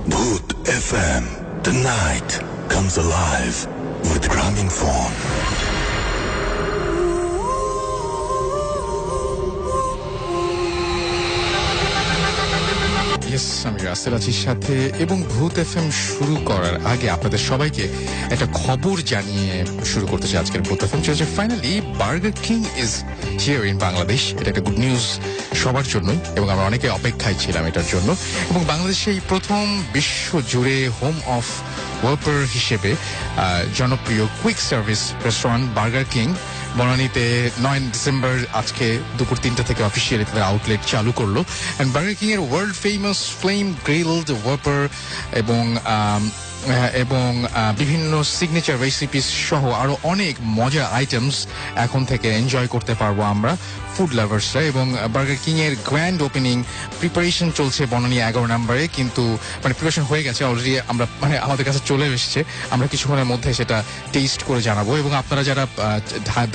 Bhoot FM. The night comes alive with Gramophone. আমি Rasel Asir সাথে এবং ভূত এফএম শুরু করার আগে আপনাদের সবাইকে একটা খবর জানিয়ে শুরু করতে চাই আজকের ভূত FM. Finally burger king is here in Bangladesh. এটা একটা গুড নিউজ সবার জন্যই এবং আমরা অনেকে অপেক্ষায় ছিলাম এটার জন্য। এবং বাংলাদেশে এই প্রথম বিশ্ব জুড়ে হোম অফ ওয়ার্পার হিসেবে জনপ্রিয় quick service restaurant Burger King বনানীতে 9 ডিসেম্বর আজকে দুপুর 3টা থেকে অফিসিয়ালি তাদের আউটলেট চালু করলো। অ্যান্ড বার্গার কিং এর world famous flame grilled whopper এবং বিভিন্ন সিগনেচার রেসিপিস সহ আরো অনেক মজার আইটেমস এখন থেকে এনজয় করতে পারবো আমরা ফুড লাভার্সরা। এবং বার্গার কিং এর গ্র্যান্ড ওপেনিং প্রিপারেশন চলছে বনানী 11 নম্বরে, কিন্তু প্রিপারেশন হয়ে গেছে অলরেডি, আমরা আমাদের কাছে চলে এসেছে। আমরা কিছুক্ষণের মধ্যে সেটা টেস্ট করে জানাবো। এবং আপনারা যারা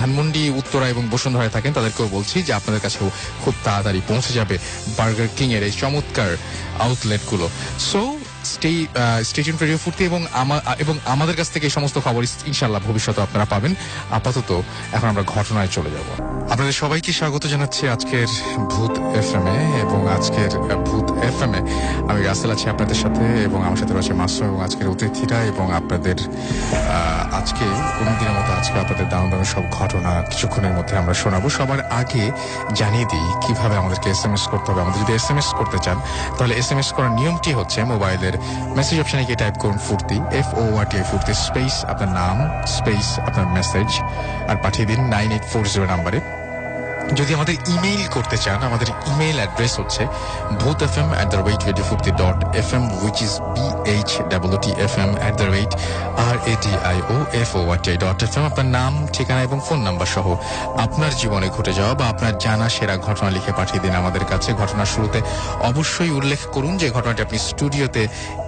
ধানমন্ডি, উত্তরা এবং বসুন্ধরায় থাকেন তাদেরকেও বলছি যে আপনাদের কাছেও খুব তাড়াতাড়ি পৌঁছে যাবে বার্গার কিং এর এই চমৎকার আউটলেটগুলো। সো স্টেশন রেডিও ফুর্তি এবং আমাদের কাছ থেকে এই সমস্ত খবর ইনশাল্লাহ ভবিষ্যতে আপনারা পাবেন। আপাতত এখন আমরা ঘটনায় চলে যাব। আপনাদের সবাইকে স্বাগত জানাচ্ছি আজকের ভূত এফএম এ। এবং আজকের ভূত এফএম এ আমি রাসেল আছি আপনাদের সাথে এবং আমার সাথে রয়েছে মাসুম এবং আজকের অতিথিরা। এবং আপনাদের আজকে অন্যদিনের মতো আজকে আপনাদের দারুণ দারুণ সব ঘটনা কিছুক্ষণের মধ্যে আমরা শোনাবো। সবার আগে জানিয়ে দিই কিভাবে আমাদেরকে SMS করতে হবে। আমাদের যদি SMS করতে চান তাহলে SMS করার নিয়মটি হচ্ছে মোবাইলের মেসেজ অপশনে গিয়ে টাইপ করুন ফুর্তি, FORTI ফুর্তি, স্পেস আপনার নাম, স্পেস আপনার মেসেজ, আর পাঠিয়ে দিন 9840 নাম্বারে। যদি আমাদের ইমেইল করতে চান, আমাদের ইমেইল অ্যাড্রেস হচ্ছে bhutfm@radiofurti.fm, which is bhutfm@radiofurti.fm। আপনার নাম, ঠিকানা এবং ফোন নাম্বার সহ আপনার জীবনে ঘটে যাওয়া বা আপনার জানা সেরা ঘটনা লিখে পাঠিয়ে দিন আমাদের কাছে। ঘটনার শুরুতে অবশ্যই উল্লেখ করুন যে ঘটনাটি আপনি স্টুডিওতে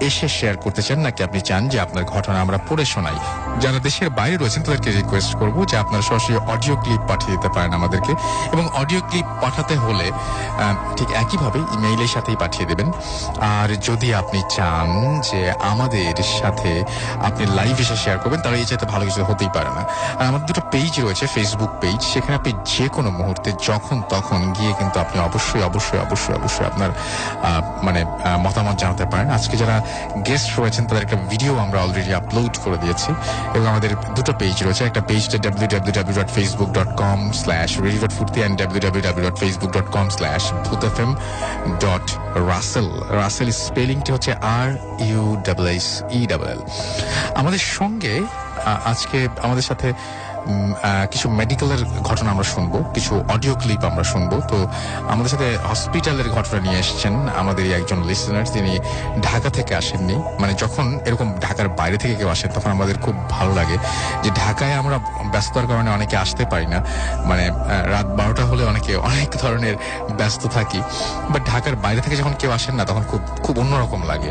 এসে শেয়ার করতে চান নাকি আপনি চান যে আপনার ঘটনা আমরা পড়ে শোনাই। যারা দেশের বাইরে রয়েছেন তাদেরকে রিকোয়েস্ট করবো যে আপনারা সরাসরি অডিও ক্লিপ পাঠিয়ে দিতে পারেন আমাদেরকে। এবং অডিও ক্লিপ পাঠাতে হলে ঠিক একইভাবে ইমেইলের সাথেই পাঠিয়ে দেবেন। আর যদি আপনি চান যে আমাদের সাথে আপনি লাইভ এসে শেয়ার করবেন, তাহলে এই চাইতে ভালো কিছু হতেই পারে না। আর আমাদের দুটো পেজ রয়েছে, ফেসবুক পেজ, সেখানে আপনি যে কোনো মুহূর্তে যখন তখন গিয়ে কিন্তু আপনি অবশ্যই অবশ্যই অবশ্যই অবশ্যই আপনার মতামত জানাতে পারেন। আজকে যারা গেস্ট রয়েছেন তাদের একটা ভিডিও আমরা অলরেডি আপলোড করে দিয়েছি। এবং আমাদের দুটো পেজ রয়েছে, একটা পেজটা www.facebook.com/radio.furti and www.facebook.com/bhutfm.russell। রাসেল স্পেলিংটি হচ্ছে RUSSELL। আমাদের সঙ্গে আজকে আমাদের সাথে কিছু মেডিকেলের ঘটনা আমরা শুনবো, কিছু অডিও ক্লিপ আমরা শুনবো। তো আমাদের সাথে হসপিটালের ঘটনা নিয়ে এসেছেন আমাদের একজন লিসেনার। তিনি ঢাকা থেকে আসেননি, যখন এরকম ঢাকার বাইরে থেকে কেউ আসেন তখন আমাদের খুব ভালো লাগে যে ঢাকায় আমরা ব্যস্ততার কারণে অনেকে আসতে পারি না, রাত 12টা হলে অনেকে অনেক ধরনের ব্যস্ত থাকি। বাট ঢাকার বাইরে থেকে যখন কেউ আসেন না তখন খুব অন্যরকম লাগে,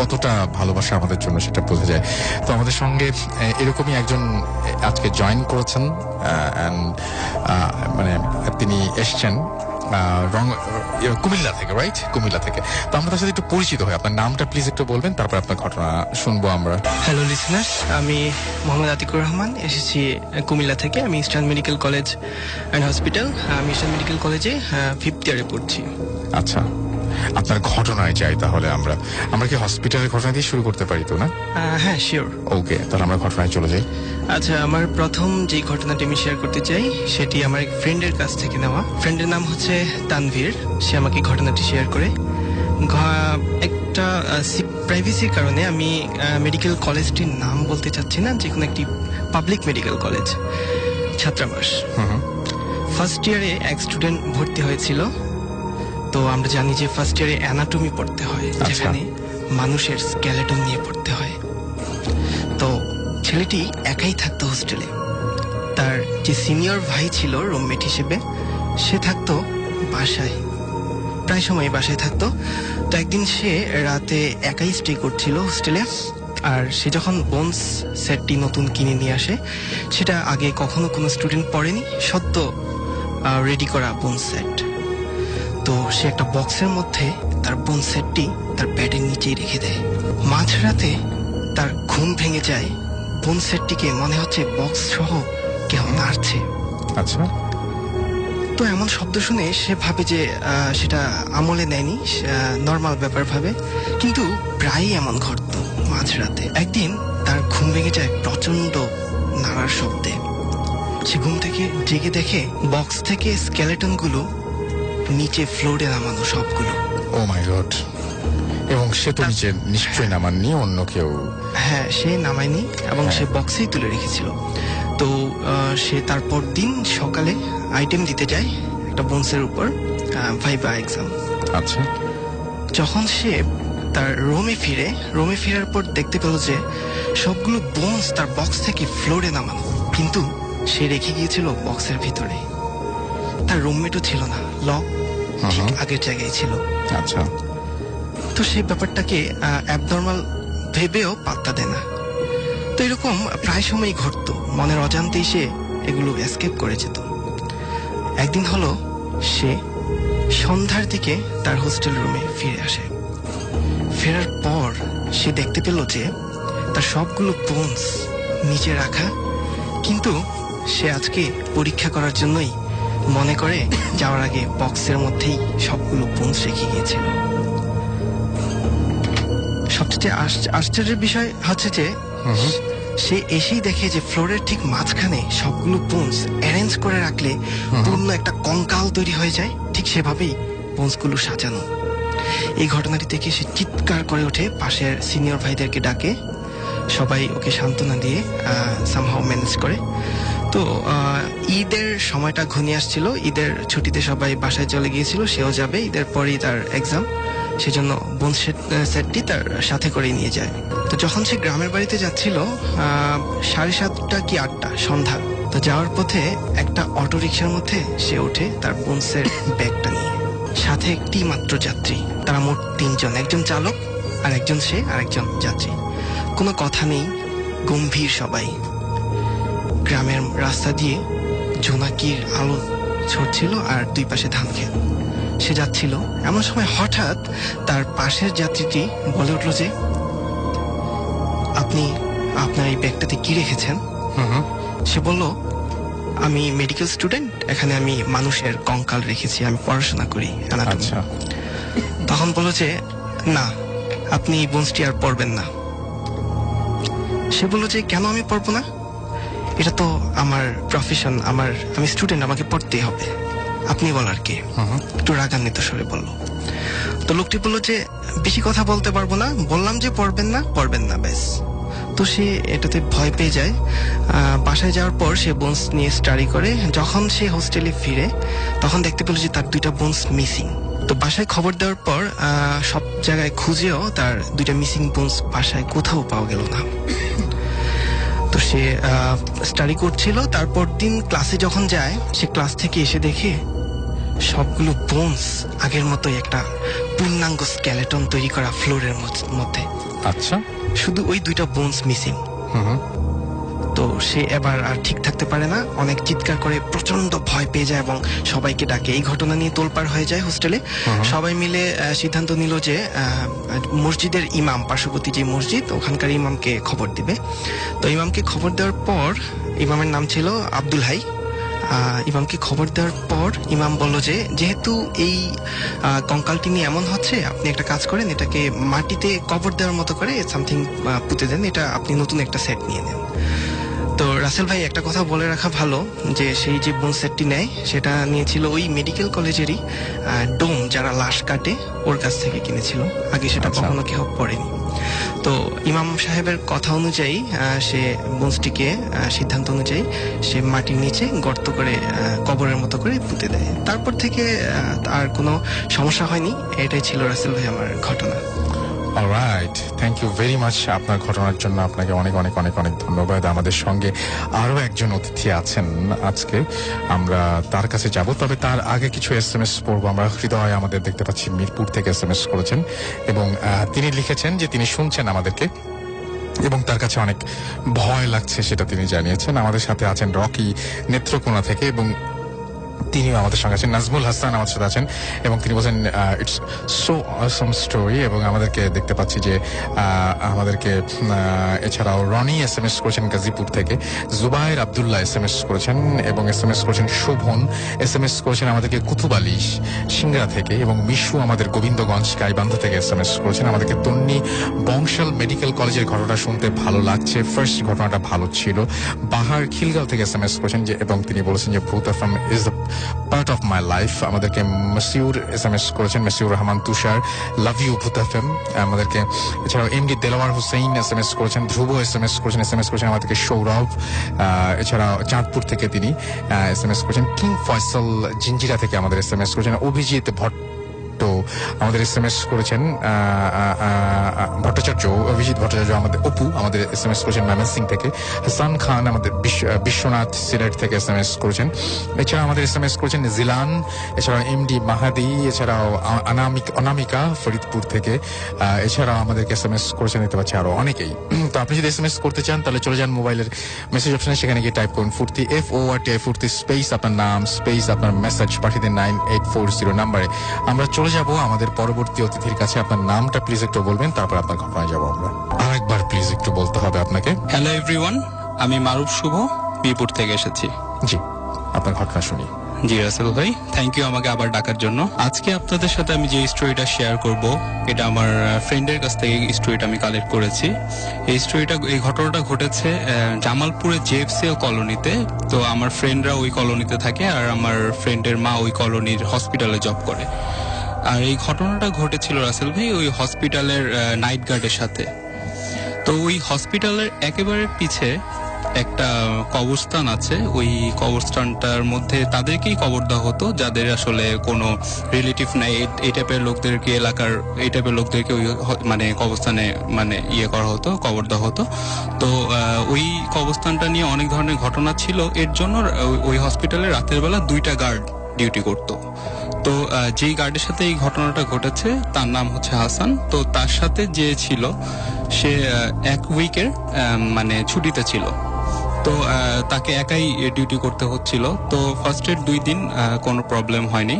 কতটা ভালোবাসা আমাদের জন্য সেটা বোঝা যায়। তো আমাদের সঙ্গে এরকমই একজন আজকে জয়েন করেছেন। তিনি এসছেন কুমিল্লা থেকে, রাইট? কুমিল্লা থেকে। তো আমরা তার সাথে একটু পরিচিত হই। আপনার নামটা প্লিজ একটু বলবেন, তারপর আপনার ঘটনা শুনবো আমরা। হ্যালো লিসনার্স, আমি মোহাম্মদ আতিকুর রহমান, এসেছি কুমিল্লা থেকে। আমি eastern medical college and hospital, আমি ইস্টার্ন মেডিকেল কলেজে 5th ইয়ারে পড়ছি। আচ্ছা, আপনার ঘটনায় যাই তাহলে। আমরা কি হসপিটালের ঘটনা দিয়ে শুরু করতে পারি তো না? হ্যাঁ, শিওর। ওকে, তাহলে আমরা ঘটনায় চলে যাই। আচ্ছা, আমার প্রথম যে ঘটনাটি আমি শেয়ার করতে চাই সেটি আমার এক ফ্রেন্ডের কাছ থেকে নেওয়া। ফ্রেন্ডের নাম হচ্ছে তানভীর। সে আমাকে ঘটনাটি শেয়ার করে। একটা প্রাইভেসির কারণে আমি মেডিকেল কলেজটির নাম বলতে চাচ্ছি না, যে কোনো একটি পাবলিক মেডিকেল কলেজ, ছাত্রাবাস। ফার্স্ট ইয়ারে এক স্টুডেন্ট ভর্তি হয়েছিল। তো আমরা জানি যে ফার্স্ট ইয়ারে অ্যানাটমি পড়তে হয়, যেখানে মানুষের স্কেলেটন নিয়ে পড়তে হয়। তো ছেলেটি একাই থাকতো হোস্টেলে। তার যে সিনিয়র ভাই ছিল রুমমেট হিসেবে, সে থাকতো বাসায়, প্রায় সময় বাসায় থাকতো। তো একদিন সে রাতে একাই স্টে করছিল হোস্টেলে। আর সে যখন বোনস সেটটি নতুন কিনে নিয়ে আসে, সেটা আগে কখনো কোনো স্টুডেন্ট পড়েনি, সদ্য রেডি করা বোনস সেট। তো সে একটা বক্সের মধ্যে তার বোন সেটটি তার বেডের নিচেই রেখে দেয়। মাঝরাতে তার ঘুম ভেঙে যায়, বোন সেটটিকে মনে হচ্ছে বক্স সহ কেউ নাড়ছে। আচ্ছা। তো এমন শব্দ শুনে সে ভাবে যে সেটা আমলে নেয়নি, নর্মাল ব্যাপার ভাবে, কিন্তু প্রায়ই এমন ঘটতো মাঝরাতে। একদিন তার ঘুম ভেঙে যায় প্রচন্ড নাড়ার শব্দে। সে ঘুম থেকে জেগে দেখে বক্স থেকে স্কেলেটন গুলো নিচে ফ্লোরে নামানো সবগুলো। ও মাই গড। এবং সে তো নিচে নিশ্চয়ই নামাননি, অন্য কেউ? হ্যাঁ, সে নামায়নি এবং সে বক্সেই তুলে রেখেছিল। তো সে তারপর দিন সকালে আইটেম দিতে যায় একটা বোনসের উপর, ভাইবা এক্সাম। আচ্ছা। যখন সে তার রুমে ফেরার পর দেখতে পেল যে সবগুলো বোনস তার বক্স থেকে ফ্লোরে নামানো, কিন্তু সে রেখে গিয়েছিল বক্সের ভিতরে। তার রুমমেটও ছিল না, লক ঠিক আগের জায়গায় ছিল। আচ্ছা। তো সেই ব্যাপারটাকে অ্যাবনর্মাল ভেবেও পাত্তা দেয় না। তো এরকম প্রায় সময়ই ঘটতো, মনের অজান্তেই সে এগুলো এসকেপ করে যেত। একদিন হলো সে সন্ধ্যার দিকে তার হোস্টেল রুমে ফিরে আসে। ফেরার পর সে দেখতে পেল যে তার সবগুলো বোনস নিচে রাখা, কিন্তু সে আজকে পরীক্ষা করার জন্যই মনে করে যাওয়ার আগে বক্সের মধ্যেই সবগুলো বোনস রেখে গিয়েছিল। সবচেয়ে আশ্চর্যের বিষয় হচ্ছে যে সে এসেই দেখে যে ফ্লোরের ঠিক মাঝখানে সবগুলো বোনস অ্যারেঞ্জ করে রাখলে পূর্ণ একটা কঙ্কাল তৈরি হয়ে যায়, ঠিক সেভাবেই বোনসগুলো সাজানো। এই ঘটনাটি দেখে সে চিৎকার করে ওঠে, পাশের সিনিয়র ভাইদেরকে ডাকে, সবাই ওকে সান্ত্বনা দিয়ে সামহাও ম্যানেজ করে। তো ঈদের সময়টা ঘনিয়ে আসছিল, ঈদের ছুটিতে সবাই বাসায় চলে গিয়েছিল, সেও যাবে, ঈদের পরেই তার এক্সাম, সেজন্য বোন সেটটি তার সাথে করে নিয়ে যায়। তো যখন সে গ্রামের বাড়িতে যাচ্ছিল 7:30 কি 8টা সন্ধ্যা, তো যাওয়ার পথে একটা অটো রিক্সার মধ্যে সে ওঠে তার বোনসের ব্যাগটা নিয়ে। সাথে একটি মাত্র যাত্রী, তারা মোট 3 জন, একজন চালক আর একজন সে আর একজন যাত্রী। কোনো কথা নেই, গম্ভীর সবাই। গ্রামের রাস্তা দিয়ে জোনাকির আলো ছড়ছিল আর দুই পাশে ধান ক্ষেত। সে যাচ্ছিল, এমন সময় হঠাৎ তার পাশের যাত্রীটি বলে উঠল যে, আপনি আপনার এই ব্যাগটাতে কি রেখেছেন? সে বলল, আমি মেডিকেল স্টুডেন্ট, এখানে আমি মানুষের কঙ্কাল রেখেছি, আমি পড়াশোনা করি অ্যানাটমি। তখন বলল যে, না, আপনি এই বোনসটি আর পড়বেন না। সে বলল যে, কেন আমি পড়বো না? এটা তো আমার প্রফেশন, আমি স্টুডেন্ট, আমাকে পড়তেই হবে। আপনি বলার কে? একটু রাগান্বিত স্বরে বলল। তো লোকটি বলল যে, বেশি কথা বলতে পারবো না, বললাম যে পড়বেন না, ব্যাস। তো সে এটাতে ভয় পেয়ে যায়। বাসায় যাওয়ার পর সে বোনস নিয়ে স্টাডি করে। যখন সে হোস্টেলে ফিরে তখন দেখতে পেল যে তার 2টা বোনস মিসিং। তো বাসায় খবর দেওয়ার পর সব জায়গায় খুঁজেও তার 2টা মিসিং বোনস বাসায় কোথাও পাওয়া গেল না। তো সে স্টাডি করছিল, তারপর দিন ক্লাসে যখন যায়, সে ক্লাস থেকে এসে দেখে সবগুলো বোনস আগের মতোই একটা পূর্ণাঙ্গ স্কেলেটন তৈরি করা ফ্লোরের মধ্যে। আচ্ছা। শুধু ওই 2টা বোনস মিসিং। তো সে এবার আর ঠিক থাকতে পারে না, অনেক চিৎকার করে প্রচন্ড ভয় পেয়ে যায় এবং সবাইকে ডাকে। এই ঘটনা নিয়ে তোলপাড় হয়ে যায় হোস্টেলে। সবাই মিলে সিদ্ধান্ত নিল যে মসজিদের ইমাম, পার্শ্ববর্তী যে মসজিদ, ওখানকার ইমামকে খবর দিবে। তো ইমামকে খবর দেওয়ার পর, ইমামের নাম ছিল আব্দুল হাই, ইমামকে খবর দেওয়ার পর ইমাম বলল যে, যেহেতু এই কঙ্কালটি নিয়ে এমন হচ্ছে, আপনি একটা কাজ করেন, এটাকে মাটিতে কবর দেওয়ার মতো করে সামথিং পুঁতে দেন, এটা আপনি নতুন একটা সেট নিয়ে নেন। তো রাসেল ভাই, একটা কথা বলে রাখা ভালো যে সেই যে বোন সেটটি নেয় সেটা নিয়েছিল ওই মেডিকেল কলেজেরই ডোম, যারা লাশ কাটে, ওর কাছ থেকে কিনেছিল, আগে সেটা কখনো কেউ পড়েনি। তো ইমাম সাহেবের কথা অনুযায়ী সে বোনসটিকে সিদ্ধান্ত অনুযায়ী সে মাটির নিচে গর্ত করে কবরের মতো করে পুঁতে দেয়। তারপর থেকে আর কোনো সমস্যা হয়নি। এটাই ছিল রাসেল ভাই আমার ঘটনা। Alright, thank you very much আপনার ঘটনার জন্য। আপনাকে অনেক অনেক অনেক অনেক ধন্যবাদ। আমাদের সঙ্গে আরো একজন অতিথি আছেন আজকে, আমরা তার কাছে যাব, তবে তার আগে কিছু SMS পড়বো আমরা। হৃদয় আমাদের দেখতে পাচ্ছি মিরপুর থেকে SMS করেছেন এবং তিনি লিখেছেন যে তিনি শুনছেন আমাদেরকে এবং তার কাছে অনেক ভয় লাগছে, সেটা তিনি জানিয়েছেন। আমাদের সাথে আছেন রকি নেত্রকোনা থেকে এবং তিনিও আমাদের সঙ্গে আছেন। নাজমুল হাসান আমাদের সাথে আছেন এবং তিনি বলছেন ইটস সো অসম স্টোরি, এবং আমাদেরকে দেখতে পাচ্ছি যে আমাদেরকে এছাড়াও রনি SMS করেছেন গাজীপুর থেকে, জুবাইর আব্দুল্লাহ SMS করেছেন এবং SMS করেছেন শোভন, SMS করেছেন আমাদেরকে কুতুব আলী সিংড়া থেকে, এবং মিশু আমাদের গোবিন্দগঞ্জ গাইবান্ধা থেকে SMS করেছেন আমাদেরকে। তন্নি বংশাল মেডিকেল কলেজের ঘটনাটা শুনতে ভালো লাগছে, ফার্স্ট ঘটনাটা ভালো ছিল। বাহার খিলগাঁও থেকে SMS করেছেন যে, এবং তিনি বলেছেন যে ভূত FM is the part of my life. আমাদেরকে মসিউর SMS করেছেন, মসিউর রহমান তুষার, লাভ ইউ ভূত এফএম আমাদেরকে। এছাড়াও MD দেলাওয়ার হোসেন SMS করেছেন, ধ্রুব SMS করেছেন আমাদেরকে সৌরভ। এছাড়া চাঁদপুর থেকে তিনি SMS করেছেন। কিং ফয়সাল জিঞ্জিরা থেকে আমাদের SMS করেছেন। অভিজিৎ আমাদের SMS করেছেন ভট্টাচার্য, অভিজিৎ ভট্টাচার্য আমাদের। অপু আমাদের SMS করেছেন ময়মনসিংহ থেকে। হাসান খান আমাদের বিশ্বনাথ সিলেট থেকে SMS করেছেন। এছাড়া আমাদের SMS করেছেন জিলান, এছাড়াও MD মাহাদি, এছাড়াও অনামিকা ফরিদপুর থেকে। এছাড়াও আমাদেরকে SMS করেছেন দেখতে পাচ্ছি আরো অনেকেই। তো আপনি যদি SMS করতে চান তাহলে চলে যান মোবাইলের মেসেজ অপশনে, সেখানে গিয়ে টাইপ করুন ফুর্তি FORT ফুর্তি স্পেস আপনার নাম স্পেস আপনার মেসেজ পাঠিয়ে দিন 9840 নাম্বারে। আমরা চলে যাব আমাদের পরবর্তী অতিথির কাছে। আপনার নামটা প্লিজ একটু বলবেন, তারপর আপনার ঘটনায় যাবো আমরা। আরেকবার প্লিজ একটু বলতে হবে আপনাকে। হ্যালো এভরিওয়ান, আমি মারুফ শুভ মিরপুর থেকে এসেছি। জি, আপনার ঘটনা শুনি। জি রাসেল ভাই, থ্যাংক ইউ আমাকে আবার ডাকার জন্য। আজকে আপনাদের সাথে আমি যে স্টোরিটা শেয়ার করব, এটা আমার ফ্রেন্ডের কাছ থেকে স্টোরিটা আমি কালেক্ট করেছি। এই ঘটনাটা ঘটেছে জামালপুরের JFCL কলোনিতে। তো আমার ফ্রেন্ডরা ওই কলোনিতে থাকে, আর আমার ফ্রেন্ডের মা ওই কলোনির হসপিটালে জব করে। আর এই ঘটনাটা ঘটেছিল রাসেল ভাই ওই হসপিটালের নাইট গার্ডের সাথে। তো ওই হসপিটালের একেবারে পিছে একটা কবরস্থান আছে। ওই কবরস্থানটার মধ্যে তাদেরকেই কবর দেওয়া হতো যাদের আসলে কোনো রিলেটিভ নাই। এই টাইপের লোকদেরকে, এলাকার এই টাইপের লোকদেরকে ওই মানে কবরস্থানে মানে করা হতো, কবর দেওয়া হতো। তো ওই কবরস্থানটা নিয়ে অনেক ধরনের ঘটনা ছিল। এর জন্য ওই হসপিটালে রাতের বেলা 2টা গার্ড ডিউটি করতো। তো যেই গার্ডের সাথে এই ঘটনাটা ঘটেছে তার নাম হচ্ছে হাসান। তো তার সাথে যে ছিল সে 1 উইকের মানে ছুটিতে ছিল। তো তাকে একাই ডিউটি করতে হচ্ছিল। তো ফার্স্টের 2 দিন কোনো প্রবলেম হয়নি।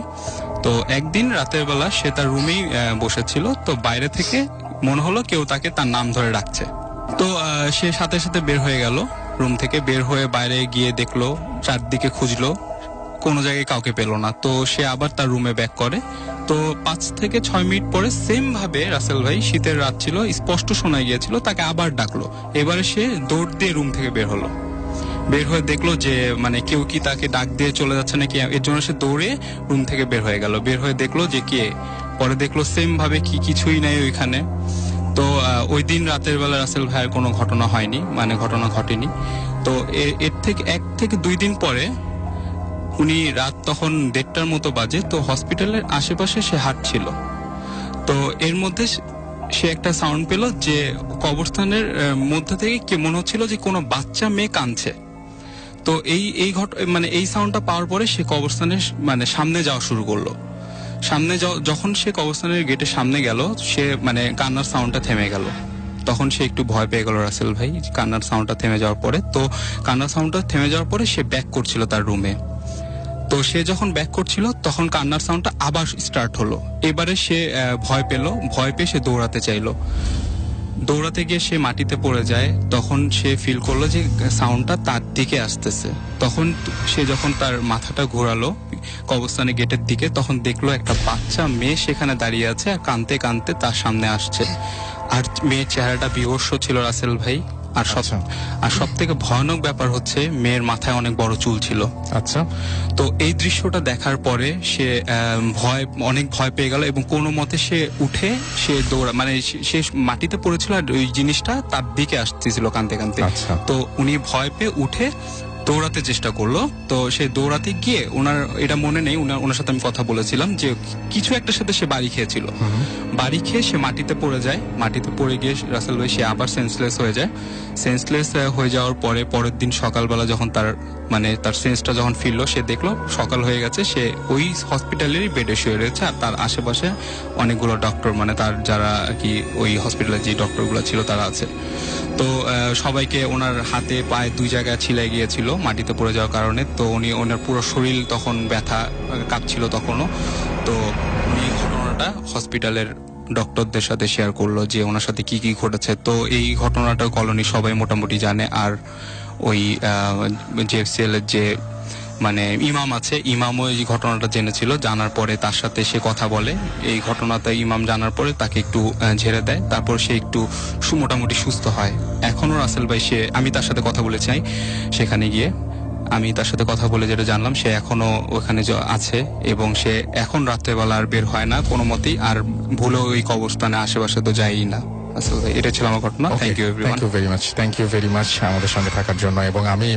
তো একদিন রাতের বেলা সে তার রুমেই বসেছিল। তো বাইরে থেকে মনে হলো কেউ তাকে তার নাম ধরে ডাকছে। তো সে সাথে সাথে বের হয়ে গেল, রুম থেকে বের হয়ে বাইরে গিয়ে দেখলো, চারদিকে খুঁজলো, কোনো জায়গায় কাউকে পেল না। তো সে আবার তার রুমে ব্যাক করে। তো 5 থেকে 6 মিনিট পরে সেম ভাবে রাসেল ভাই, শীতের রাত ছিল, স্পষ্ট শোনা গিয়েছিল, তাকে আবার ডাকলো। এবারে সে দৌড় দিয়ে রুম থেকে বের হলো। বের হয়ে দেখলো যে মানে কেউ কি তাকে ডাক দিয়ে চলে যাচ্ছে নাকি, এর জন্য সে দৌড়ে রুম থেকে বের হয়ে গেল। বের হয়ে দেখলো যে কে, পরে দেখলো সেম ভাবে কিছুই নাই ওইখানে। তো ওই দিন রাতের বেলা রাসেল ভাইয়ের কোনো ঘটনা হয়নি, মানে ঘটনা ঘটেনি। তো এর থেকে 1 থেকে 2 দিন পরে উনি রাত তখন 1:30টার মতো বাজে। তো হসপিটালের আশেপাশে সে হাঁটছিল। তো এর মধ্যে সে একটা সাউন্ড পেল যে কবরস্থানের মধ্যে থেকে কি মনে হচ্ছিল যে কোনো বাচ্চা মেয়ে কাঁদছে। তো এই সাউন্ডটা পাওয়ার পরে সে কবরস্থানের মানে সামনে যাওয়া শুরু করলো। সামনে যখন সে কবরস্থানের গেটের সামনে গেল, সে মানে কান্নার সাউন্ডটা থেমে গেল। তখন সে একটু ভয় পেয়ে গেল রাসেল ভাই, কান্নার সাউন্ডটা থেমে যাওয়ার পরে। তো কান্নার সাউন্ডটা থেমে যাওয়ার পরে সে ব্যাক করছিল তার রুমে। তো সে যখন ব্যাক করছিল তখন কান্নার সাউন্ডটা আবার স্টার্ট হলো। এবারে সে ভয় পেয়ে সে দৌড়াতে চাইলো। দৌড়াতে গিয়ে সে মাটিতে পড়ে যায়। তখন সে ফিল করলো যে সাউন্ডটা তার দিকে আসতেছে। তখন সে যখন তার মাথাটা ঘোরালো কবরস্থানের গেটের দিকে, তখন দেখলো একটা বাচ্চা মেয়ে সেখানে দাঁড়িয়ে আছে আর কাঁদতে কাঁদতে তার সামনে আসছে। আর মেয়ের চেহারাটা বিভৎস ছিল রাসেল ভাই। আর সব থেকে ভয়ানক ব্যাপার হচ্ছে মেয়ের মাথায় অনেক বড় চুল ছিল। আচ্ছা। তো এই দৃশ্যটা দেখার পরে সে অনেক ভয় পেয়ে গেল এবং কোনো মতে সে উঠে সে মানে সে মাটিতে পড়েছিল আর ওই জিনিসটা তার দিকে আসতেছিল কাঁদতে কাঁদতে। তো উনি ভয় পেয়ে উঠে দৌড়াতে চেষ্টা করলো। তো সে দৌড়াতে গিয়ে ওনার এটা মনে নেই, ওনার সাথে আমি কথা বলেছিলাম যে কিছু একটা সাথে সে বাড়ি খেয়েছিল। বাড়ি খেয়ে সে মাটিতে পড়ে যায়। মাটিতে পড়ে গিয়ে রাসেল ভাই সে আবার সেন্সলেস হয়ে যায়। সেন্সলেস হয়ে যাওয়ার পরে পরের দিন সকালবেলা যখন তার সেন্সটা যখন ফিরলো, সে দেখলো সকাল হয়ে গেছে, সে ওই হসপিটালেরই বেডে শুয়ে রয়েছে। আর তার আশেপাশে অনেকগুলো ডক্টর, মানে তার যারা কি ওই হসপিটালের যে ডক্টরগুলো ছিল তারা আছে। তো সবাইকে ওনার হাতে পায়ে 2 জায়গায় ছিলাই গিয়েছিল। মাটিতে পড়ে যাওয়ার কারণে। তো ওনার পুরো শরীর তখন ব্যথা কাঁপছিল তখনও। তো উনি এই ঘটনাটা হসপিটালের ডক্টরদের সাথে শেয়ার করলো যে ওনার সাথে কি কি ঘটেছে। তো এই ঘটনাটা কলোনি সবাই মোটামুটি জানে। আর ওই জেএফসিএল এর যে মানে ইমাম আছে, ইমামও এই ঘটনাটা জেনেছিল। জানার পরে তার সাথে সে কথা বলে। এই ঘটনাটা ইমাম জানার পরে তাকে একটু ঝেড়ে দেয়। তারপর সে একটু মোটামুটি সুস্থ হয়। এখনো রাসেল ভাই আমি তার সাথে কথা বলে চাই, সেখানে গিয়ে আমি তার সাথে কথা বলে যেটা জানলাম, সে এখনো ওখানে আছে এবং সে এখন রাত্রেবেলা আর বের হয় না কোনো মতেই, আর ভুলেও ওই কবরস্থানে আশেপাশে তো যায়ই না। আসলে ভাই এটা ছিল আমার ঘটনা। Thank you everyone. Thank you very much আমাদের সঙ্গে থাকার জন্য। এবং আমি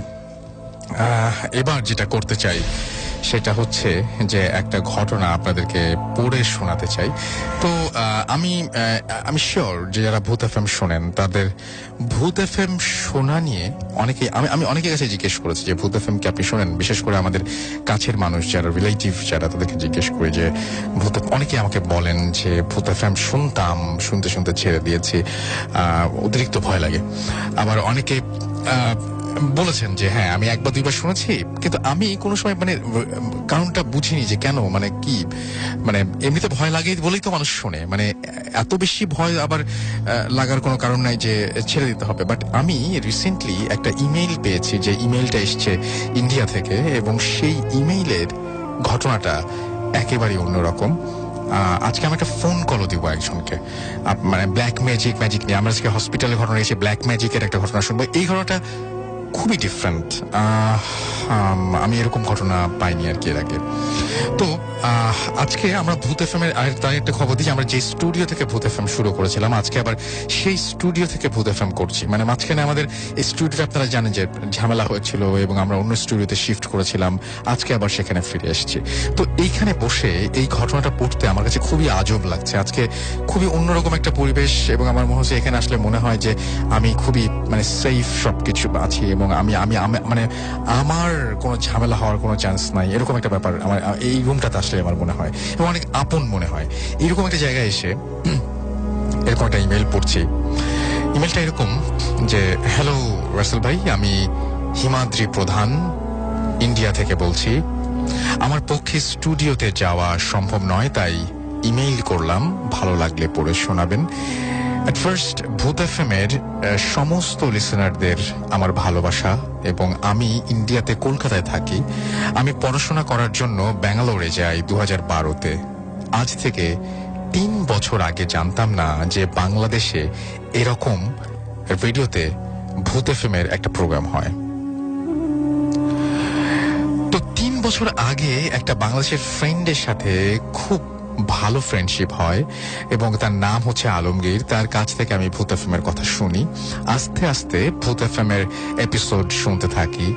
এবার যেটা করতে চাই সেটা হচ্ছে যে একটা ঘটনা আপনাদেরকে পড়ে শোনাতে চাই। তো আমি শিওর যে যারা ভূত এফএম শোনেন তাদের ভূত এফএম শোনা নিয়ে অনেকেই আমি অনেকের কাছে জিজ্ঞেস করেছি যে ভূত এফএম কি আপনি শোনেন, বিশেষ করে আমাদের কাছের মানুষ যারা রিলেটিভ যারা, তাদেরকে জিজ্ঞেস করি যে অনেকে আমাকে বলেন যে ভূত এফএম শুনতাম, শুনতে শুনতে ছেড়ে দিয়েছি, অতিরিক্ত ভয় লাগে। আবার অনেকে বলেছেন যে হ্যাঁ আমি একবার দুইবার শুনেছি, কিন্তু আমি কোনো সময় মানে কারণটা বুঝিনি যে কেন, মানে কি, মানে এমনিতে ভয় লাগে বলেই তো মানুষ শোনে, মানে এত বেশি ভয় আবার লাগার কোনো কারণ নাই যে ছেড়ে দিতে হবে। বাট আমি রিসেন্টলি একটা ইমেইল পেয়েছি, যে ইমেইলটা এসছে ইন্ডিয়া থেকে, এবং সেই ইমেইলের ঘটনাটা একেবারেই অন্যরকম। আজকে আমি একটা ফোন কলও দিব একজনকে, মানে ব্ল্যাক ম্যাজিক নিয়ে। আমরা আজকে হসপিটালের ঘটনা এসে ব্ল্যাক ম্যাজিকের একটা ঘটনা শুনবো। এই ঘটনাটা খুবই ডিফারেন্ট, আমি এরকম ঘটনা পাইনি আর কি এর আগে। তো আজকে আমরা ভূত এফএম এর তার একটা খবর দিই, আমরা যে স্টুডিও থেকে ভূত এফএম শুরু করেছিলাম আজকে আবার সেই স্টুডিও থেকে ভূত এফএম করছি। মানে মাঝখানে আমাদের এই স্টুডিওটা আপনারা জানেন যে ঝামেলা হয়েছিল এবং আমরা অন্য স্টুডিওতে শিফট করেছিলাম, আজকে আবার সেখানে ফিরে এসেছি। তো এইখানে বসে এই ঘটনাটা পড়তে আমার কাছে খুবই আজব লাগছে। আজকে খুবই অন্যরকম একটা পরিবেশ, এবং আমার মনে হচ্ছে এখানে আসলে মনে হয় যে আমি খুবই মানে সেফ সবকিছু আছি, এবং আমি মানে আমার কোনো ঝামেলা হওয়ার কোনো চান্স নাই, এরকম একটা ব্যাপার আমার এই রুমটাতে আসলে আমার মনে হয়, এবং অনেক আপন মনে হয়। এরকম একটা জায়গায় এসে এরকম একটা ইমেল পড়ছি। ইমেলটা এরকম যে, হ্যালো রাসেল ভাই, আমি হিমাদ্রি প্রধান ইন্ডিয়া থেকে বলছি। আমার পক্ষে স্টুডিওতে যাওয়া সম্ভব নয়, তাই ইমেইল করলাম, ভালো লাগলে পড়ে শোনাবেন। এট ফার্স্ট ভূত এফএম এর সমস্ত লিসেনারদের আমার ভালোবাসা, এবং আমি ইন্ডিয়াতে কলকাতায় থাকি। আমি পড়াশোনা করার জন্য ব্যাঙ্গালোরে যাই 2012-তে। আজ থেকে 3 বছর আগে জানতাম না যে বাংলাদেশে এরকম রেডিওতে ভূত এফএম এর একটা প্রোগ্রাম হয়। তো 3 বছর আগে একটা বাংলাদেশের ফ্রেন্ডের সাথে খুব ভালো ফ্রেন্ডশিপ হয়, এবং তার নাম হচ্ছে আলমগীর। তার কাছ থেকে আমি ভূত এফএম এর কথা শুনি। আস্তে আস্তে ভূত এফএম এর এপিসোড শুনতে থাকি।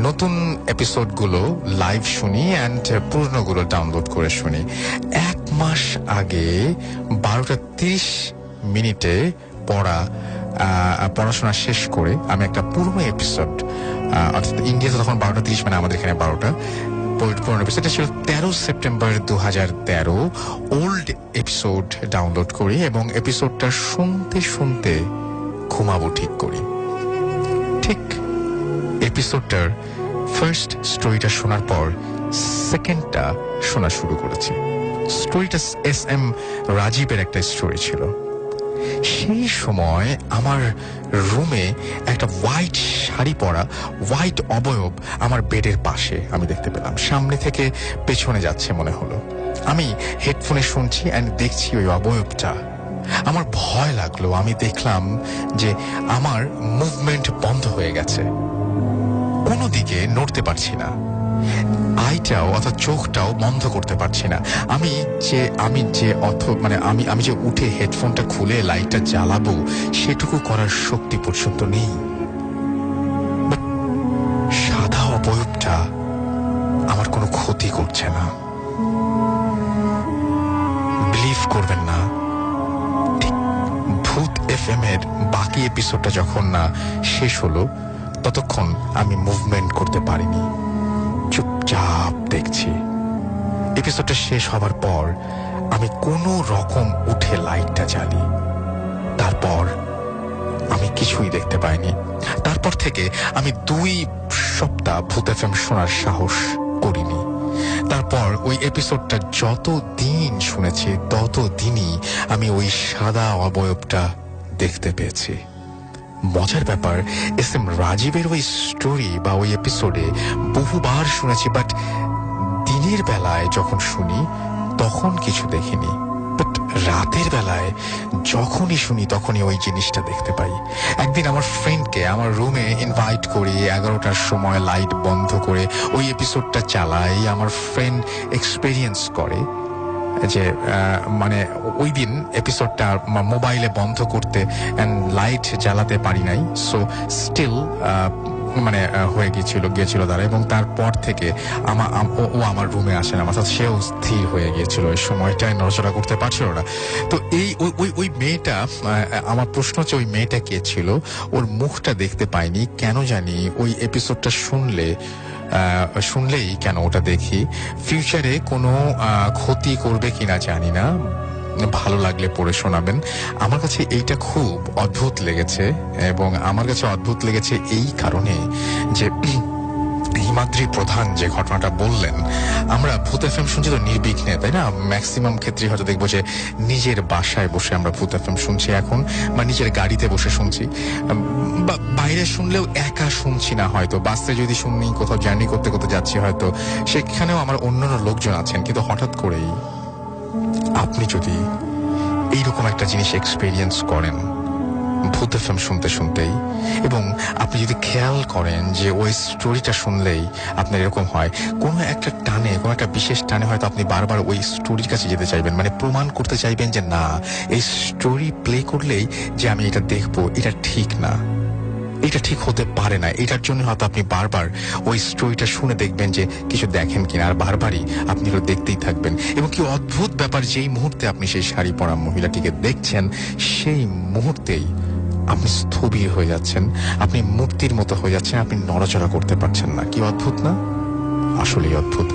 নতুন এপিসোডগুলো লাইভ শুনি অ্যান্ড পুরনোগুলো ডাউনলোড করে শুনি। 1 মাস আগে 12:30 পড়াশোনা শেষ করে আমি একটা পুরনো এপিসোড, অর্থাৎ ইন্ডিয়াতে তখন 12:30, মানে আমাদের এখানে 12টা, পুরনো এপিসোডটা ছিল 13 সেপ্টেম্বর 2013, ওল্ড এপিসোড ডাউনলোড করি, এবং এপিসোডটা শুনতে শুনতে ঘুমাবো ঠিক করি। ঠিক এপিসোডটার ফার্স্ট স্টোরিটা শোনার পর সেকেন্ডটা শোনা শুরু করেছি। স্টোরিটা SM রাজীবের একটা স্টোরি ছিল। সেই সময় আমার রুমে একটা হোয়াইট শাড়ি পরা হোয়াইট অবয়ব আমার বেডের পাশে আমি দেখতে পেলাম। সামনে থেকে পেছনে যাচ্ছে মনে হলো। আমি হেডফোনে শুনছি অ্যান্ড দেখছি ওই অবয়বটা। আমার ভয় লাগলো। আমি দেখলাম যে আমার মুভমেন্ট বন্ধ হয়ে গেছে, কোনো দিকে নড়তে পারছি না, আইটাও অর্থাৎ চোখটাও বন্ধ করতে পারছি না। আমি যে উঠে হেডফোনটা খুলে লাইটটা জ্বালাবো সেটুকু করার শক্তি পর্যন্ত নেই। সাদা অবয়বটা আমার কোনো ক্ষতি করছে না। বিলিভ করবেন না, ঠিক ভূত এফএম এর বাকি এপিসোডটা যখন না শেষ হলো ততক্ষণ আমি মুভমেন্ট করতে পারিনি, চুপচাপ দেখছি। এপিসোডটা শেষ হবার পর আমি কোনো রকম উঠে লাইটটা জ্বালি। তারপর আমি কিছুই দেখতে পাইনি। তারপর থেকে আমি 2 সপ্তাহ ভূত এফএম শোনার সাহস করিনি। তারপর ওই এপিসোডটা যত দিন শুনেছি তত দিনই আমি ওই সাদা অবয়বটা দেখতে পেয়েছি। মজার ব্যাপার, এস এম রাজীবের ওই স্টোরি বা ওই এপিসোডে বহুবার শুনেছি, বাট দিনের বেলায় যখন শুনি তখন কিছু দেখিনি, বাট রাতের বেলায় যখনই শুনি তখনই ওই জিনিসটা দেখতে পাই। একদিন আমার ফ্রেন্ডকে আমার রুমে ইনভাইট করি, 11টার সময় লাইট বন্ধ করে ওই এপিসোডটা চালাই। আমার ফ্রেন্ড এক্সপেরিয়েন্স করে যে মানে ওই দিন এপিসোডটা মোবাইলে বন্ধ করতে অ্যান্ড লাইট জ্বালাতে পারি নাই, সো স্টিল মানে হয়ে গিয়েছিল তারা। এবং তারপর থেকে ও আমার রুমে আসে না, আমার সাথে সেও স্থির হয়ে গিয়েছিল, ওই সময়টায় নড়াচড়া করতে পারছিল না। তো এই ওই মেয়েটা, আমার প্রশ্ন হচ্ছে ওই মেয়েটা কে ছিল, ওর মুখটা দেখতে পাইনি কেন জানি। ওই এপিসোডটা শুনলেই কেন ওটা দেখি। ফিউচারে কোনো ক্ষতি করবে কিনা জানি না, ভালো লাগলে পড়ে শোনাবেন। আমার কাছে এইটা খুব অদ্ভুত লেগেছে, এবং আমার কাছে অদ্ভুত লেগেছে এই কারণে যে হিমাদ্রি প্রধান যে ঘটনাটা বললেন, আমরা ভূত এফএম শুনছি তো নির্বিঘ্নে, তাই না? ম্যাক্সিমাম ক্ষেত্রে হয়তো দেখবো যে নিজের বাসায় বসে আমরা ভূত এফএম শুনছি এখন, বা নিজের গাড়িতে বসে শুনছি, বা বাইরে শুনলেও একা শুনছি না, হয়তো বাসে যদি শুনি, কোথাও জার্নি করতে করতে যাচ্ছি হয়তো, সেখানেও আমার অন্যান্য লোকজন আছেন। কিন্তু হঠাৎ করেই আপনি যদি এইরকম একটা জিনিস এক্সপেরিয়েন্স করেন ভূত এফএম শুনতে শুনতেই, এবং আপনি যদি খেয়াল করেন যে ওই স্টোরিটা শুনলেই আপনার এরকম হয়, কোনো একটা টানে, কোনো একটা বিশেষ টানে হয়তো আপনি বারবার ওই স্টোরির কাছে যেতে চাইবেন, মানে প্রমাণ করতে চাইবেন যে না, এই স্টোরি প্লে করলেই যে আমি এটা দেখবো, এটা ঠিক না, এটা ঠিক হতে পারে না। এটার জন্য হয়তো আপনি বারবার ওই স্টোরিটা শুনে দেখবেন যে কিছু দেখেন কিনা, আর বারবারই আপনি ওটা দেখতেই থাকবেন। এবং কি অদ্ভুত ব্যাপার, যেই মুহূর্তে আপনি সেই শাড়ি পরা মহিলাটিকে দেখছেন, সেই মুহূর্তেই আপনি স্থবির হয়ে যাচ্ছেন, আপনি মূর্তির মতো হয়ে যাচ্ছেন, আপনি নড়াচড়া করতে পারছেন না। কি অদ্ভুত না? আসলেই অদ্ভুত।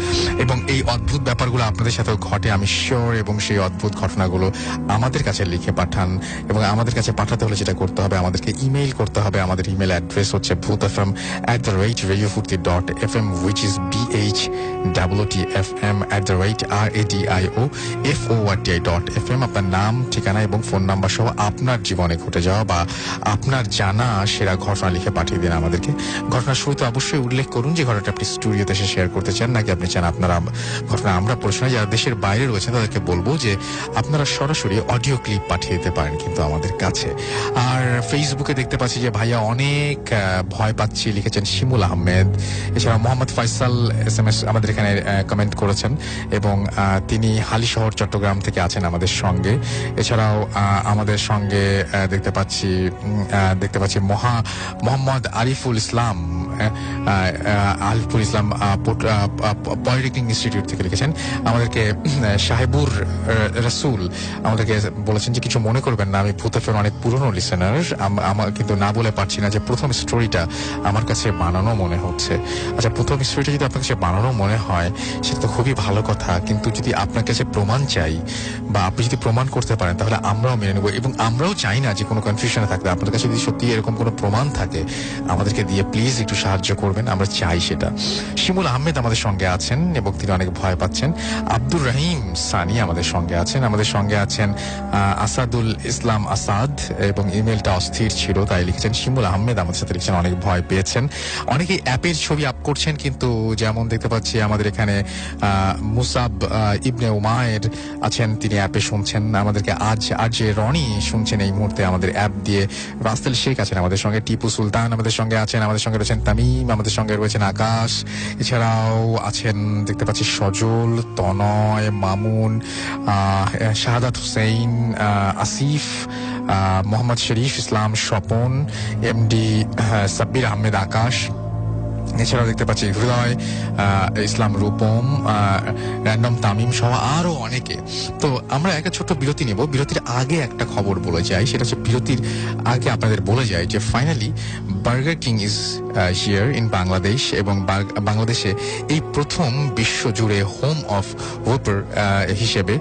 এবং এই অদ্ভুত ব্যাপারগুলো আপনাদের সাথেও ঘটে, আমি শিওর। এবং সেই অদ্ভুত ঘটনাগুলো আমাদের কাছে লিখে পাঠান, এবং আমাদের কাছে পাঠাতে হলে যেটা করতে হবে, আমাদেরকে ইমেইল করতে হবে। আমাদের ইমেল অ্যাড্রেস হচ্ছে bhutfm@radiofurti.fm, which is bhutfm@radiofurti.fm। আপনার নাম, ঠিকানা এবং ফোন নাম্বার সহ আপনার জীবনে ঘটে যাওয়া বা আপনার জানা সেরা ঘটনা লিখে পাঠিয়ে দিন আমাদেরকে। ঘটনার শুরুতে অবশ্যই উল্লেখ করুন যে ঘটনাটা আপনি স্টুডিওতে এসে শেয়ার করতে চান, নাকি আপনি চান আপনারা ঘটনা আমরা পড়ে শোনাই। যারা দেশের বাইরে রয়েছেন তাদেরকে বলবো যে আপনারা সরাসরি অডিও ক্লিপ পাঠিয়ে দিতে পারেন কিন্তু আমাদের কাছে। আর ফেসবুকে দেখতে পাচ্ছি যে ভাইয়া অনেক ভয় পাচ্ছি লিখেছেন শিমুল আহমেদ। এছাড়া মোহাম্মদ ফয়সাল SMS আমাদের এখানে কমেন্ট করেছেন, এবং তিনি হালিশহর চট্টগ্রাম থেকে আছেন আমাদের সঙ্গে। এছাড়াও আমাদের সঙ্গে দেখতে পাচ্ছি মোহাম্মদ আরিফুল ইসলাম পলিটেকনিক ইনস্টিটিউট থেকে লিখেছেন আমাদেরকে। সাহেবুর রাসূল আমাদেরকে বলেছেন যে কিছু মনে করবেন না, আমি ভূত এফএম অনেক পুরনো লিসেনার, আমার কিন্তু না বলে পারছি না যে প্রথম স্টোরিটা আমার কাছে বানানো মনে হচ্ছে। আচ্ছা, প্রথম স্টোরিটা যদি আপনার কাছে বানানো মনে হয় সেটা তো খুবই ভালো কথা, কিন্তু যদি আপনার কাছে প্রমাণ চাই বা আপনি যদি প্রমাণ করতে পারেন তাহলে আমরাও মেনে নেব, এবং আমরাও চাই না যে কোনো কনফিউশনে থাকতে। আপনাদের কাছে যদি সত্যি এরকম কোনো প্রমাণ থাকে আমাদেরকে দিয়ে প্লিজ একটু সাহায্য করবেন, আমরা চাই সেটা। শিমুল আহমেদ আমাদের সঙ্গে আছেন এবং তিনি অনেক ভয় পাচ্ছেন। আব্দুর রহিম সানি আমাদের সঙ্গে আছেন। আসাদুল ইসলাম আসাদ, এবং ইমেলটা অস্থির ছিল তাই লিখেছেন। শিমুল আহমেদ আমাদের সাথে লিখছেন অনেক ভয় পেয়েছেন। অনেকেই অ্যাপের ছবি আপ করছেন, কিন্তু যেমন দেখতে পাচ্ছি আমাদের এখানে মুসাব ইবনে উমায়ের আছেন, তিনি অ্যাপে শুনছেন আমাদেরকে। আজ যে রনি শুনছেন এই মুহূর্তে আমাদের অ্যাপ দিয়ে। রাসেল শেখ আছেন আমাদের সঙ্গে। টিপু সুলতান আমাদের সঙ্গে আছেন। আমাদের সঙ্গে রয়েছেন তামিম, আমাদের সঙ্গে রয়েছেন আকাশ। এছাড়াও আছেন দেখতে পাচ্ছি সজল, তনয়, মামুন, শাহাদাত হুসেইন, আসিফ, মোহাম্মদ শরীফ ইসলাম, স্বপন, MD সাব্বির আহমেদ আকাশ। এছাড়াও দেখতে পাচ্ছি হৃদয় ইসলাম, রূপম, র্যান্ডম তামিম সহ আরো অনেকে। তো আমরা একটা ছোট্ট বিরতি নেব। বিরতির আগে একটা খবর বলে যাই, সেটা হচ্ছে বিরতির আগে আপনাদের বলে যাই যে finally burger king is here in Bangladesh, এবং বাংলাদেশে এই প্রথম বিশ্বজুড়ে হোম অফ হোপার হিসেবে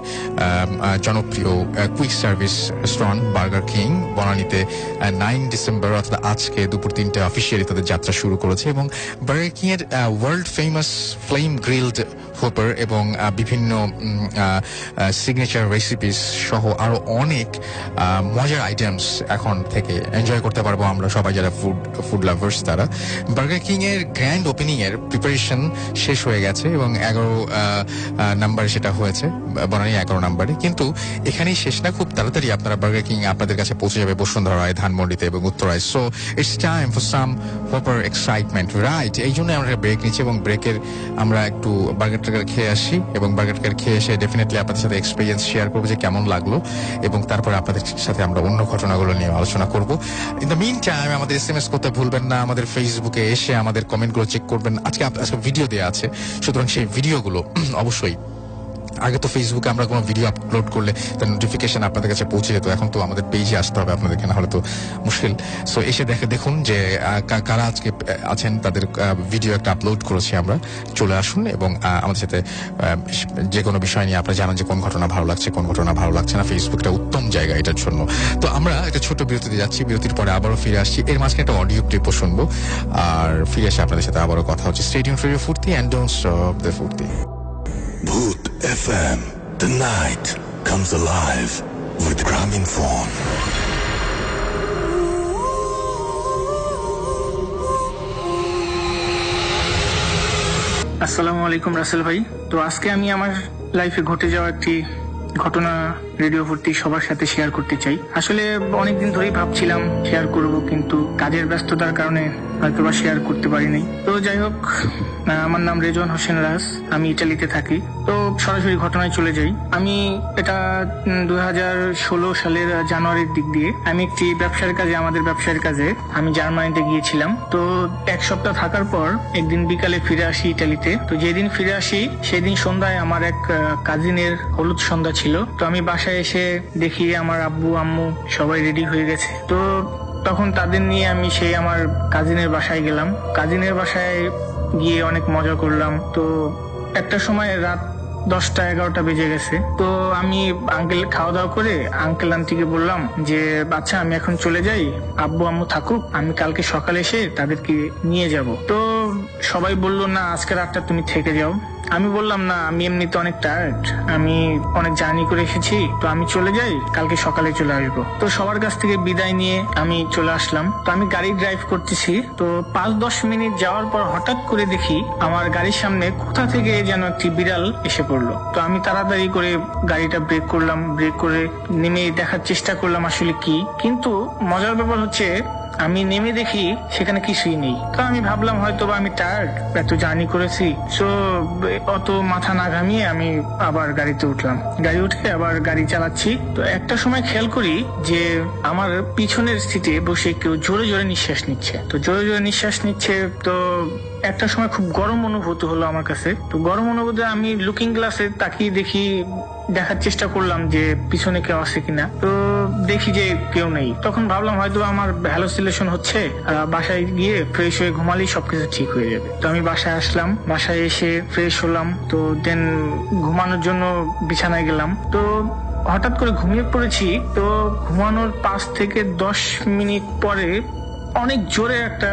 জনপ্রিয় quick service restaurant Burger King বনানীতে 9 ডিসেম্বর অর্থাৎ আজকে দুপুর 3টে অফিসিয়ালি তাদের যাত্রা শুরু করেছে। এবং বার্গার কিং এর world famous flame grilled hopper এবং বিভিন্ন সিগনেচার রেসিপিস সহ আরো অনেক মজার আইটেমস এখন থেকে এনজয় করতে পারবো আমরা সবাই যারা ফুড লাভার্স তারা। বার্গার কিং এর গ্র্যান্ড ওপেনিং এর প্রিপারেশন শেষ হয়ে গেছে এবং 11 নাম্বারে সেটা হয়েছে, বনানী 11 নাম্বারে। কিন্তু এখানেই শেষ না, খুব তাড়াতাড়ি আপনারা বার্গার কিং আপনাদের কাছে পৌঁছে যাবে বসুন্ধরায়, ধানমন্ডিতে এবং উত্তরায়। So it's time for some whopper excitement, right? এই জন্য আমরা ব্রেক নিচ্ছি এবং ব্রেকের আমরা একটু বার্গার খেয়ে আসি এবং বার্গার খেয়ে এসে ডেফিনেটলি আপনাদের সাথে এক্সপিরিয়েন্স শেয়ার করবো যে কেমন লাগলো, এবং তারপরে আপনাদের সাথে আমরা অন্য ঘটনাগুলো নিয়ে আলোচনা করব। ইন দ্য মিন টাইম আমাদের SMS করতে ভুলবেন না, আমাদের ফেসবুকে এসে আমাদের কমেন্টগুলো চেক করবেন। আজকে ভিডিও দেওয়া আছে, সুতরাং সেই ভিডিওগুলো অবশ্যই, আগে তো ফেসবুকে আমরা কোনো ভিডিও আপলোড করলে তার নোটিফিকেশন আপনাদের কাছে পৌঁছে যেত, এখন তো আমাদের পেজে আসতে হবে আপনাদেরকে, না হলে তো মুশকিল। সো এসে দেখুন যে কারা আজকে আছেন, তাদের ভিডিও একটা আপলোড করেছি আমরা, চলে আসুন এবং আমাদের সাথে যে কোনো বিষয় নিয়ে আপনারা জানান যে কোন ঘটনা ভালো লাগছে, কোন ঘটনা ভালো লাগছে না। ফেসবুকটা উত্তম জায়গা এটার জন্য। তো আমরা একটা ছোট বিরতিতে যাচ্ছি, বিরতির পরে আবারও ফিরে আসছি, এর মাঝখানে একটা অডিও ক্লিপও শুনবো, আর ফিরে এসে আপনাদের সাথে আবারও কথা হচ্ছে। স্টে টিউনড ফর ইওর ফুর্তি এন্ড ডোন্ট স্টপ দ্য ফুর্তি। Booth FM, the night comes alive with Gramophone. আসসালামু আলাইকুম রাসেল ভাই। তো আজকে আমি আমার লাইফে ঘটে যাওয়া একটি ঘটনা রেডিও ফুর্তি সবার সাথে শেয়ার করতে চাই। আসলে অনেকদিন ধরেই ভাবছিলাম শেয়ার করব, কিন্তু কাজের ব্যস্ততার কারণে হয়তো বা শেয়ার করতে পারিনি। তো যাই হোক, আমার নাম রেজওয়ান হোসেন রাজ, আমি ইটালিতে থাকি। তো সরাসরি ঘটনায় চলে যাই। আমি এটা 2016 সালের জানুয়ারির দিক দিয়ে আমি একটি আমাদের ব্যবসার কাজে আমি জার্মানিতে গিয়েছিলাম। তো এক সপ্তাহ থাকার পর একদিন বিকালে ফিরে আসি ইটালিতে। তো যেদিন ফিরে আসি সেদিন সন্ধ্যায় আমার এক কাজিনের হলুদ সন্ধ্যা ছিল। তো আমি বাসায় এসে দেখি আমার আব্বু আম্মু সবাই রেডি হয়ে গেছে। তো তখন তাদের নিয়ে আমি সেই আমার কাজিনের বাসায় গেলাম। কাজিনের বাসায় গিয়ে অনেক মজা করলাম। তো একটা সময় রাত 10টা-11টা বেজে গেছে। তো আমি খাওয়া দাওয়া করে আঙ্কেল আন্টিকে বললাম যে আচ্ছা আমি এখন চলে যাই, আব্বু আম্মু থাকুক, আমি কালকে সকালে এসে তাদেরকে নিয়ে যাব। তো সবাই বলল না, আজকে রাতটা তুমি থেকে যাও। আমি বললাম না, আমি এমনিতে অনেক টায়ার্ড, আমি অনেক জার্নি করে এসেছি, তো আমি চলে যাই, কালকে সকালে চলে আসবো। তো সবার কাছ থেকে বিদায় নিয়ে আমি চলে আসলাম। তো আমি গাড়ি ড্রাইভ করতেছি। তো 5-10 মিনিট যাওয়ার পর হঠাৎ করে দেখি আমার গাড়ির সামনে কোথা থেকে যেন একটি বিড়াল এসে পড়লো। তো আমি তাড়াতাড়ি করে গাড়িটা ব্রেক করলাম, ব্রেক করে নেমে দেখার চেষ্টা করলাম আসলে কি। কিন্তু মজার ব্যাপার হচ্ছে আমি নেমে দেখি সেখানে কিছুই নেই। তো আমি ভাবলাম হয়তো বা আমি টায়ার্ড, এত জার্নি করেছি, সো অত মাথা না ঘামিয়ে আমি আবার গাড়িতে উঠলাম। গাড়ি উঠে আবার গাড়ি চালাচ্ছি। তো একটা সময় খেয়াল করি যে আমার পিছনের সিটে বসে কেউ জোরে জোরে নিঃশ্বাস নিচ্ছে। তো জোরে জোরে নিঃশ্বাস নিচ্ছে। তো একটা সময় খুব গরম অনুভূতি হলো আমার কাছে। তো গরম অনুভূতি আমি লুকিং গ্লাসে তাকিয়ে দেখার চেষ্টা করলাম যে পিছনে কেউ আছে কিনা। তো দেখি যে কেউ নেই। তখন ভাবলাম হয়তো আমার হ্যালোসিলেশন হচ্ছে, বাসায় গিয়ে ফ্রেশ হয়ে ঘুমালেই সবকিছু ঠিক হয়ে যাবে। তো আমি বাসায় আসলাম, বাসায় এসে ফ্রেশ হলাম। তো দেন ঘুমানোর জন্য বিছানায় গেলাম। তো হঠাৎ করে ঘুমিয়ে পড়েছি। তো ঘুমানোর 5 থেকে 10 মিনিট পরে অনেক জোরে একটা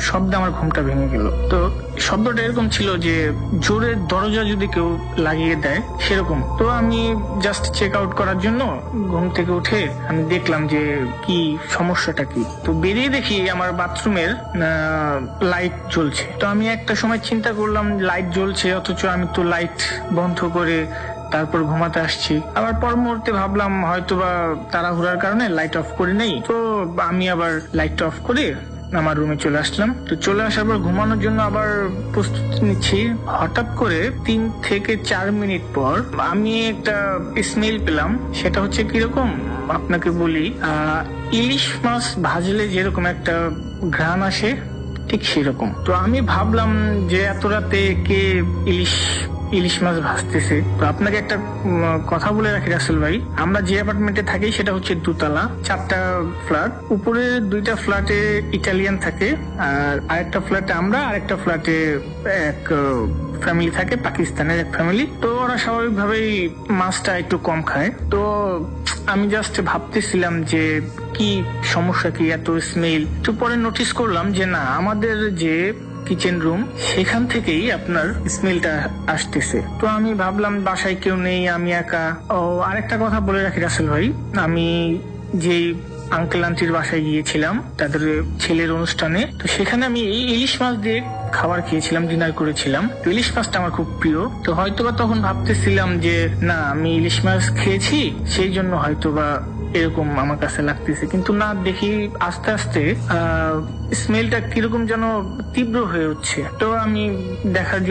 শব্দ আমার ঘুমটা ভেঙে গেল। তো শব্দটা এরকম ছিল যে জোরে দরজা যদি কেউ লাগিয়ে দেয় সেরকম। তো আমি জাস্ট চেক আউট করার জন্য ঘুম থেকে উঠে আমি দেখলাম যে কি সমস্যাটা কি। তো বেরিয়ে দেখি আমার বাথরুমের লাইট জ্বলছে। তো আমি একটা সময় চিন্তা করলাম লাইট জ্বলছে অথচ আমি তো লাইট বন্ধ করে তারপর ঘুমাতে আসছি। আবার পর মুহূর্তে ভাবলাম হয়তো বা তাড়াহুড়ার কারণে লাইট অফ করি নাই। তো আমি আবার লাইটটা অফ করে আমার রুমে চলে আসলাম। তো চলে আসার পর ঘুমানোর জন্য আবার প্রস্তুতি নিচ্ছি। হঠাৎ করে 3 থেকে 4 মিনিট পর আমি একটা স্মেল পেলাম। সেটা হচ্ছে কিরকম আপনাকে বলি, ইলিশ মাছ ভাজলে যেরকম একটা ঘ্রাণ আসে ঠিক সেরকম। তো আমি ভাবলাম যে এত রাতে কে ইলিশ ইলিশ মাছ ভাজতেছে। তো আপনাকে একটা কথা বলে রাখি রাসেল ভাই, আমরা যে অ্যাপার্টমেন্টে থাকি সেটা হচ্ছে দোতলা, 4টা ফ্ল্যাট। উপরে 2টা ফ্ল্যাটে ইটালিয়ান থাকে, আর আরেকটা ফ্ল্যাটে আমরা, আরেকটা ফ্ল্যাটে এক ফ্যামিলি থাকে, পাকিস্তানের এক ফ্যামিলি। তো ওরা স্বাভাবিকভাবেই মাছটা একটু কম খায়। তো আমি জাস্ট ভাবতেছিলাম যে কি সমস্যা, কি এত স্মেল। তো পরে নোটিস করলাম যে না, আমাদের যে কিচেন রুম সেখান থেকেই আপনার স্মেলটা আসতেছে। তো আমি ভাবলাম বাসায় কেউ নেই, আমি একা। ও আরেকটা কথা বলে রাখি রাসেল ভাই, আমি যেই আঙ্কেল আন্টির বাসায় গিয়েছিলাম তাদের ছেলের অনুষ্ঠানে, তো সেখানে আমি এই ইলিশ মাছ দিয়ে খাবার খেয়েছিলাম, ডিনার করেছিলাম। তো ইলিশ মাছটা আমার খুব প্রিয়। তো হয়তোবা তখন ভাবতেছিলাম যে না, আমি ইলিশ মাছ খেয়েছি সেই জন্য হয়তোবা এরকম আমার কাছে লাগতেছে, কিন্তু না, দেখি আস্তে আস্তে স্মেলটা কিরকম যেন তীব্র হয়ে উঠছে। তো আমি দেখার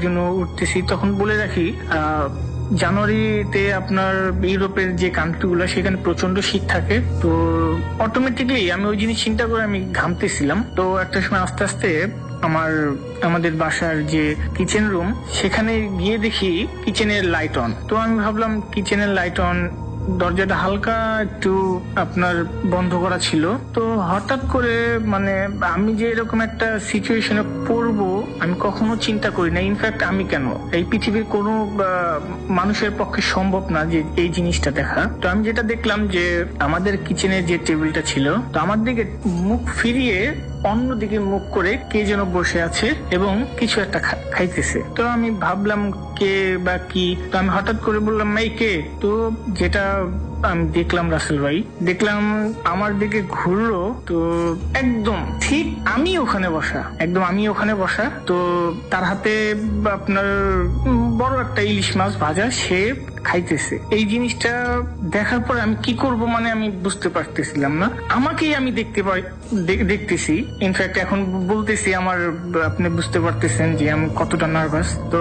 জন্য উঠতেছি। তখন বলে রাখি জানুয়ারিতে আপনার ইউরোপের যে কান্ট্রিগুলো সেখানে প্রচন্ড শীত থাকে। তো অটোমেটিকলি আমি ওই জিনিস চিন্তা করে আমি ঘামতেছিলাম। তো একটা সময় আস্তে আস্তে আমাদের বাসার যে কিচেন রুম সেখানে গিয়ে দেখি কিচেনের লাইট অন। তো আমি ভাবলাম কিচেনের লাইট অন, দরজাটা হালকা একটু আপনার বন্ধ করা ছিল। তো হঠাৎ করে মানে আমি যে এরকম একটা সিচুয়েশনে পড়বো আমি কখনো চিন্তা করি না। ইনফ্যাক্ট আমি কেন, এই পৃথিবীর কোনো মানুষের পক্ষে সম্ভব না যে এই জিনিসটা দেখা। তো আমি যেটা দেখলাম যে আমাদের কিচেনের যে টেবিলটা ছিল, তো আমার দিকে মুখ ফিরিয়ে অন্যদিকে মুখ করে কে যেন বসে আছে এবং কিছু একটা খাইতেছে। তো আমি ভাবলাম কে বা কি। তো আমি হঠাৎ করে বললাম এই কে। তো যেটা আমি দেখলাম রাসেল ভাই, দেখলাম আমার দিকে ঘুরলো, তো একদম ঠিক আমি ওখানে বসা। তো তার হাতে আপনার বড় একটা ইলিশ মাছ ভাজা, সে খাইতেছে। এই জিনিসটা দেখার পরে আমি কি করব মানে আমি বুঝতে পারতেছিলাম না। আমাকেই আমি দেখতেছি। ইনফ্যাক্ট এখন বলতেছি আমার, আপনি বুঝতে পারতেছেন যে আমি কতটা নার্ভাস। তো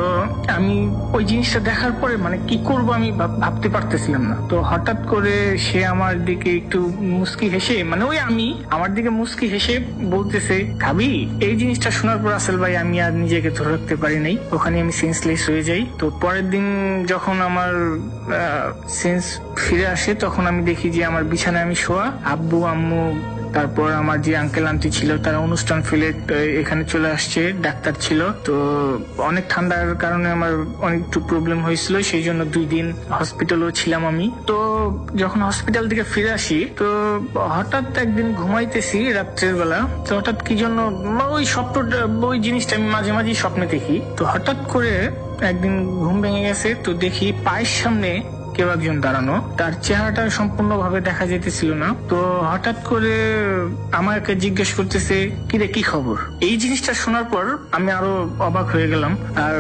আমি ওই জিনিসটা দেখার পরে মানে কি করব আমি ভাবতে পারতেছিলাম না। তো হঠাৎ করে সে আমার দিকে একটু মুস্কি হেসে, মানে ওই আমি আমার দিকে মুস্কি হেসে বলতেছে খাবি। এই জিনিসটা শোনার পর আসল ভাই আমি আর নিজেকে ধরে রাখতে পারি নাই, ওখানে আমি সেন্সলেস হয়ে যাই। তো পরের দিন যখন আমার সেন্স ফিরে আসে তখন আমি দেখি যে আমার বিছানায় আমি শোয়া, আব্বু আম্মু তারপর আমার যে আঙ্কেল আন্টি ছিল তারা অনুষ্ঠান ফেলে এখানে চলে আসছে, ডাক্তার ছিল। তো অনেক ঠান্ডার কারণে আমার অনেক একটু প্রবলেম হয়েছিল, সেই জন্য 2 দিন হসপিটালও ছিলাম আমি। তো যখন হসপিটাল থেকে ফিরে আসি তো হঠাৎ একদিন ঘুমাইতেছি রাত্রের বেলা, তো হঠাৎ কি জন্য ওই জিনিসটা আমি মাঝে মাঝে স্বপ্নে দেখি। তো হঠাৎ করে একদিন ঘুম ভেঙে গেছে, তো দেখি পায়ের সামনে কেউ একজন দাঁড়ানো, তার চেহারাটা সম্পূর্ণভাবে দেখা যেতেছিল না। তো হঠাৎ করে আমাকে জিজ্ঞেস করতেছে কিরে কি খবর। এই জিনিসটা শোনার পর আমি আরো অবাক হয়ে গেলাম, আর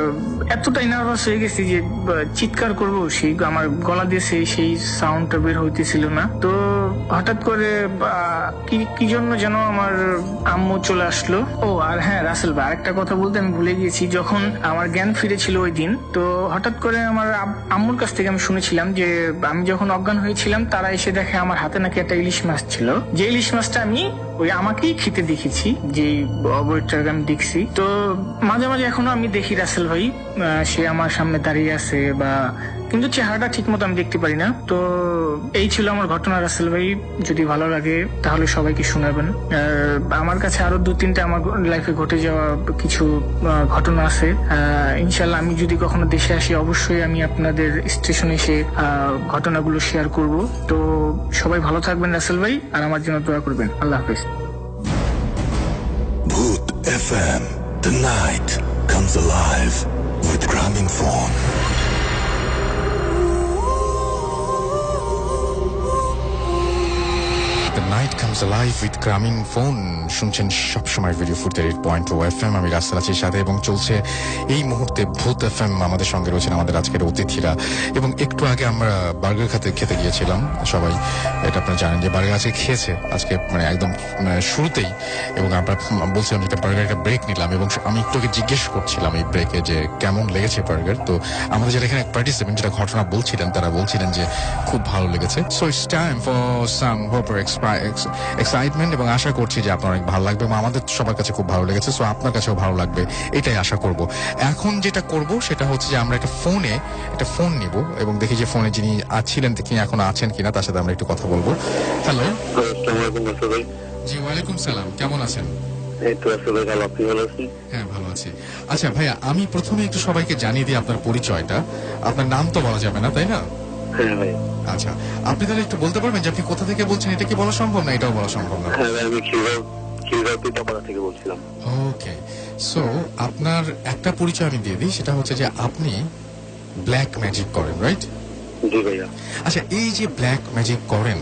এতটাই নার্ভাস হয়ে গেছি যে চিৎকার করব, সেই আমার গলা দিয়ে সেই সাউন্ডটা বের হইতেছিল না। তো হঠাৎ করে কি জন্য যেন আমার আম্মু চলে আসলো। ও আর হ্যাঁ রাসেল ভাই, আরেকটা কথা বলতে আমি ভুলে গিয়েছি। যখন আমার জ্ঞান ফিরেছিল ওই দিন, তো হঠাৎ করে আমার আম্মুর কাছ থেকে আমি শুনেছিলাম যে আমি যখন অজ্ঞান হয়েছিলাম তারা এসে দেখে আমার হাতে নাকি একটা ইলিশ মাছ ছিল, যে ইলিশ মাছটা আমি ওই আমাকেই খেতে দেখেছি, যে অবৈধটাকে আমি দেখছি। তো মাঝে মাঝে এখনো আমি দেখি রাসেল ভাই, সে আমার সামনে দাঁড়িয়ে আছে, বা কিন্তু চেহারাটা ঠিক মতো আমি দেখতে পারি না। তো এই ছিল আমার ঘটনা রাসেল ভাই, যদি ভালো লাগে তাহলে সবাইকে শোনাবেন। আর আমার কাছে আরো 2-3টা আমার লাইফে ঘটে যাওয়া কিছু ঘটনা আছে। ইনশাল্লাহ আমি যদি কখনো দেশে আসি অবশ্যই আমি আপনাদের স্টেশনে এসে ঘটনাগুলো শেয়ার করব। তো সবাই ভালো থাকবেন রাসেল ভাই, আর আমার জন্য দোয়া করবেন। আল্লাহ হাফেজ। Bhoot FM. The night comes alive with Gramophone. The night comes alive with Gramophone. শুনছেন সবসময় ভিডিও ফুড 8.0 FM। আমি রাসেল আছি সাথে, এবং চলছে এই মুহূর্তে ভূত FM। আমাদের সঙ্গে রয়েছেন আমাদের আজকের অতিথিরা, এবং একটু আগে আমরা বার্গার খেতে গিয়েছিলাম। সবাই এটা আপনারা জানেন যে বার্গার আজকে খেয়েছে, আজকে মানে একদম শুরুতেই। এবং আমরা বলছিলাম যে বার্গার ব্রেক নিলাম, এবং আমি একটু জিজ্ঞেস করছিলাম এই ব্রেকে যে কেমন লেগেছে বার্গার। তো আমাদের যারা এখানে পার্টিসিপেন্ট যেটা ঘটনা বলছিলেন তারা বলছিলেন যে খুব ভালো লেগেছে। So it's time for some whopper excitement এবং আশা করছি যে আপনার অনেক ভালো লাগবে এবং আমাদের সবার কাছে খুব ভালো লেগেছে, সো আপনার কাছেও ভালো লাগবে এটাই আশা করব। এখন যেটা করব সেটা হচ্ছে যে আমরা একটা ফোন নিব এবং দেখি যে ফোনে যিনি ছিলেন তিনি এখন আছেন কিনা, তার সাথে আমরা একটু কথা বলবো। হ্যালো। জি, ওয়ালাইকুম সালাম, কেমন আছেন? হ্যাঁ, ভালো আছি। আচ্ছা ভাইয়া, আমি প্রথমে একটু সবাইকে জানিয়ে দিই আপনার পরিচয়টা। আপনার নাম তো বলা যাবে না, তাই না? হ্যাঁ ভাই। আচ্ছা, আপনি তাহলে একটু বলতে পারবেন যে আপনি কোথা থেকে বলছেন? এটা কি বলা সম্ভব না? এটাও বলা সম্ভব না? হ্যাঁ, আমি খিলগাঁও পিঠাপাড়া থেকে বলছিলাম। ওকে, সো আপনার একটা পরিচয় আমি দিয়ে দিই, সেটা হচ্ছে যে আপনি ব্ল্যাক ম্যাজিক করেন, রাইট? জি ভাইয়া। আচ্ছা, এই যে ব্ল্যাক ম্যাজিক করেন,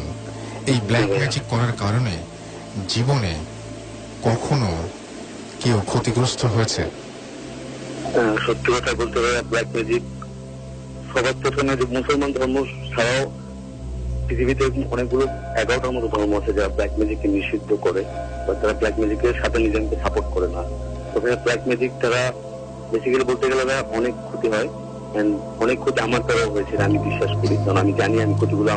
এই ব্ল্যাক ম্যাজিক করার কারণে জীবনে কখনো কেউ ক্ষতিগ্রস্ত হয়েছে? সত্যি কথা বলতে গেলে ব্ল্যাক ম্যাজিক সবার প্রথমে যে মুসলমান ধর্ম ছাড়াও পৃথিবীতে অনেকগুলো 11টার মতো ধর্ম আছে যারা ব্ল্যাক ম্যাজিককে নিষিদ্ধ করে বা তারা ব্ল্যাক ম্যাজিকের সাথে নিজেকে সাপোর্ট করে না। ওখানে ব্ল্যাক ম্যাজিক তারা বেসিক্যালি বলতে গেলে অনেক ক্ষতি হয়, অনেক ক্ষতি আমার দ্বারাও হয়েছে, আমি বিশ্বাস করি, কারণ আমি জানি আমি ক্ষতিগুলো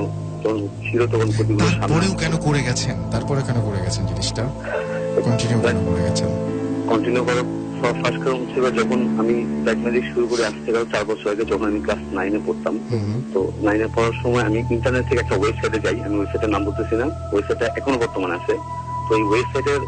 যখন ছিল তখন ক্ষতিগুলো তারপরেও কেন করে গেছেন? তারপরে কেন করে গেছেন জিনিসটা? কন্টিনিউ কেন করে গেছেন? কন্টিনিউ করার ফার্স্ট কারণ হচ্ছে যখন আমি ব্ল্যাক ম্যাজিক শুরু করে আসতে গেল 4 বছর আগে, যখন আমি ক্লাস 9-এ পড়তাম। তো 9-এ পড়ার সময় আমি ইন্টারনেট থেকে একটা ওয়েবসাইটে যাই, আমি ওয়েবসাইটের নাম বলতেছি না, ওয়েবসাইটটা এখনো বর্তমানে আছে। তো এই ওয়েবসাইটের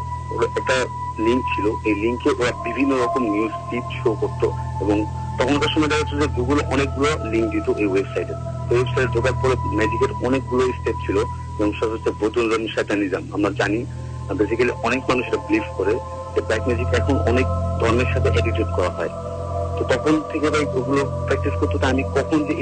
একটা লিঙ্ক ছিল, এই লিঙ্কে ওরা বিভিন্ন রকম নিউজ ফিড শো করতো এবং তখনকার সময় দেখা যাচ্ছে যে গুগল অনেকগুলো লিঙ্ক দিত এই ওয়েবসাইটে। তো ওয়েবসাইটে ঢোকার পরে ম্যাজিকের অনেকগুলো স্টেপ ছিল এবং সেটা হচ্ছে বোতুল শয়তানিজম। আমরা জানি বেসিক্যালি অনেক মানুষ এটা বিলিভ করে যে ব্ল্যাক ম্যাজিক এখন অনেক ধর্মের সাথে এডিটেড করা হয়। তো তখন থেকে ভাই ওগুলো প্র্যাকটিস করতে আমি কখন যে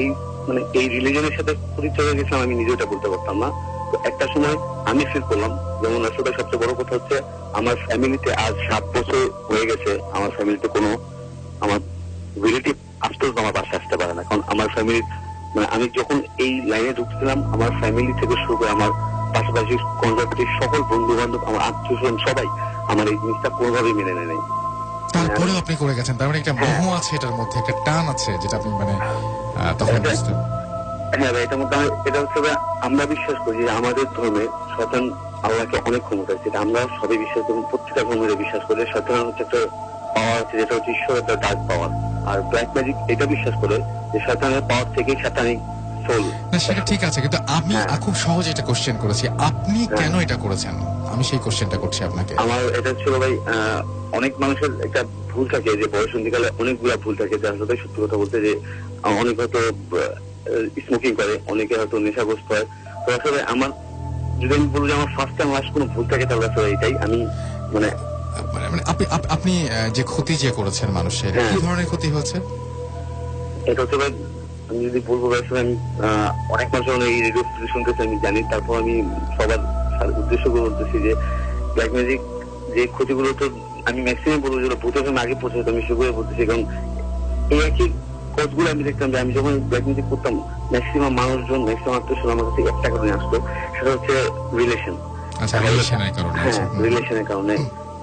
এই রিলিজনের সাথে পরিচয় হয়ে গেছিলাম আমি নিজে এটা বলতে পারতাম না। তো একটা সময় আমি ফিল করলাম, যেমন আসলে সবচেয়ে বড় কথা হচ্ছে আমার ফ্যামিলিতে আজ 7 বছর হয়ে গেছে, আমার ফ্যামিলিতে কোনো আমার রিলেটিভ আফসোস আমার পাশে আসতে পারে না, কারণ আমার ফ্যামিলি আমি যখন এই লাইনে ঢুকছিলাম আমার ফ্যামিলি থেকে শুরু করে আমার পাশাপাশি কনজারভেটিভ সকল বন্ধু বান্ধব, আমার আত্মীয় সবাই আমার এই জিনিসটা কোনোভাবেই মেনে নেয়। তারপরে আপনি করে গেছেন, তার মানে একটা মোহ আছে এটার মধ্যে, একটা টান আছে যেটা আপনি তখন বুঝতেন। হ্যাঁ ভাই, এটার মধ্যে এটা হচ্ছে আমরা বিশ্বাস করি যে আমাদের ধর্মে শয়তান আল্লাহকে অনেক ক্ষমতা আছে, এটা আমরা সবাই বিশ্বাস করি, প্রত্যেকটা ধর্মের বিশ্বাস করি। শয়তান হচ্ছে একটা পাওয়ার আছে যেটা হচ্ছে ঈশ্বরের একটা ডার্ক পাওয়ার, আর ব্ল্যাক ম্যাজিক এটা বিশ্বাস করে যে শয়তানের পাওয়ার থেকেই শয়তানিক সোল। না সেটা ঠিক আছে, কিন্তু আমি খুব সহজে এটা কোশ্চেন করেছি, আপনি কেন এটা করেছেন? আমি সেই কোশ্চেনটা করছি আপনাকে। আমার এটা ছিল ভাই, অনেক মানুষের একটা ভুল থাকে যে বয়সন্ধিকালে অনেকগুলা ভুল থাকে, যার সাথে সত্যি কথা বলতে যে অনেক হয়তো স্মোকিং করে, অনেকে হয়তো নেশাগ্রস্ত হয়। তো আসলে আমার যদি আমি বলবো যে আমার ফার্স্ট টাইম লাস্ট কোনো ভুল থাকে তাহলে আসলে এটাই আমি আপনি যে ক্ষতি যে করেছেন মানুষের, কি ধরনের ক্ষতি হচ্ছে? এটা হচ্ছে ভাই, আমি যদি বলবো আসলে আমি অনেক মানুষ এই রেডিও শুনতেছি আমি জানি, তারপর আমি সবার উদ্দেশ্য করে বলতেছি যে ব্ল্যাক ম্যাজিক যে ক্ষতিগুলো তো আমি ম্যাক্সিমাম বলবো যেগুলো ভূতের জন্য আগে পৌঁছাতো আমি সেগুলো বলতেছি, কারণ এই একই কজগুলো আমি দেখতাম যে আমি যখন ব্ল্যাক ম্যাজিক করতাম ম্যাক্সিমাম মানুষজন ম্যাক্সিমাম আত্মীয় আমার কাছে একটা কারণে আসতো, সেটা হচ্ছে রিলেশন। রিলেশনের কারণে,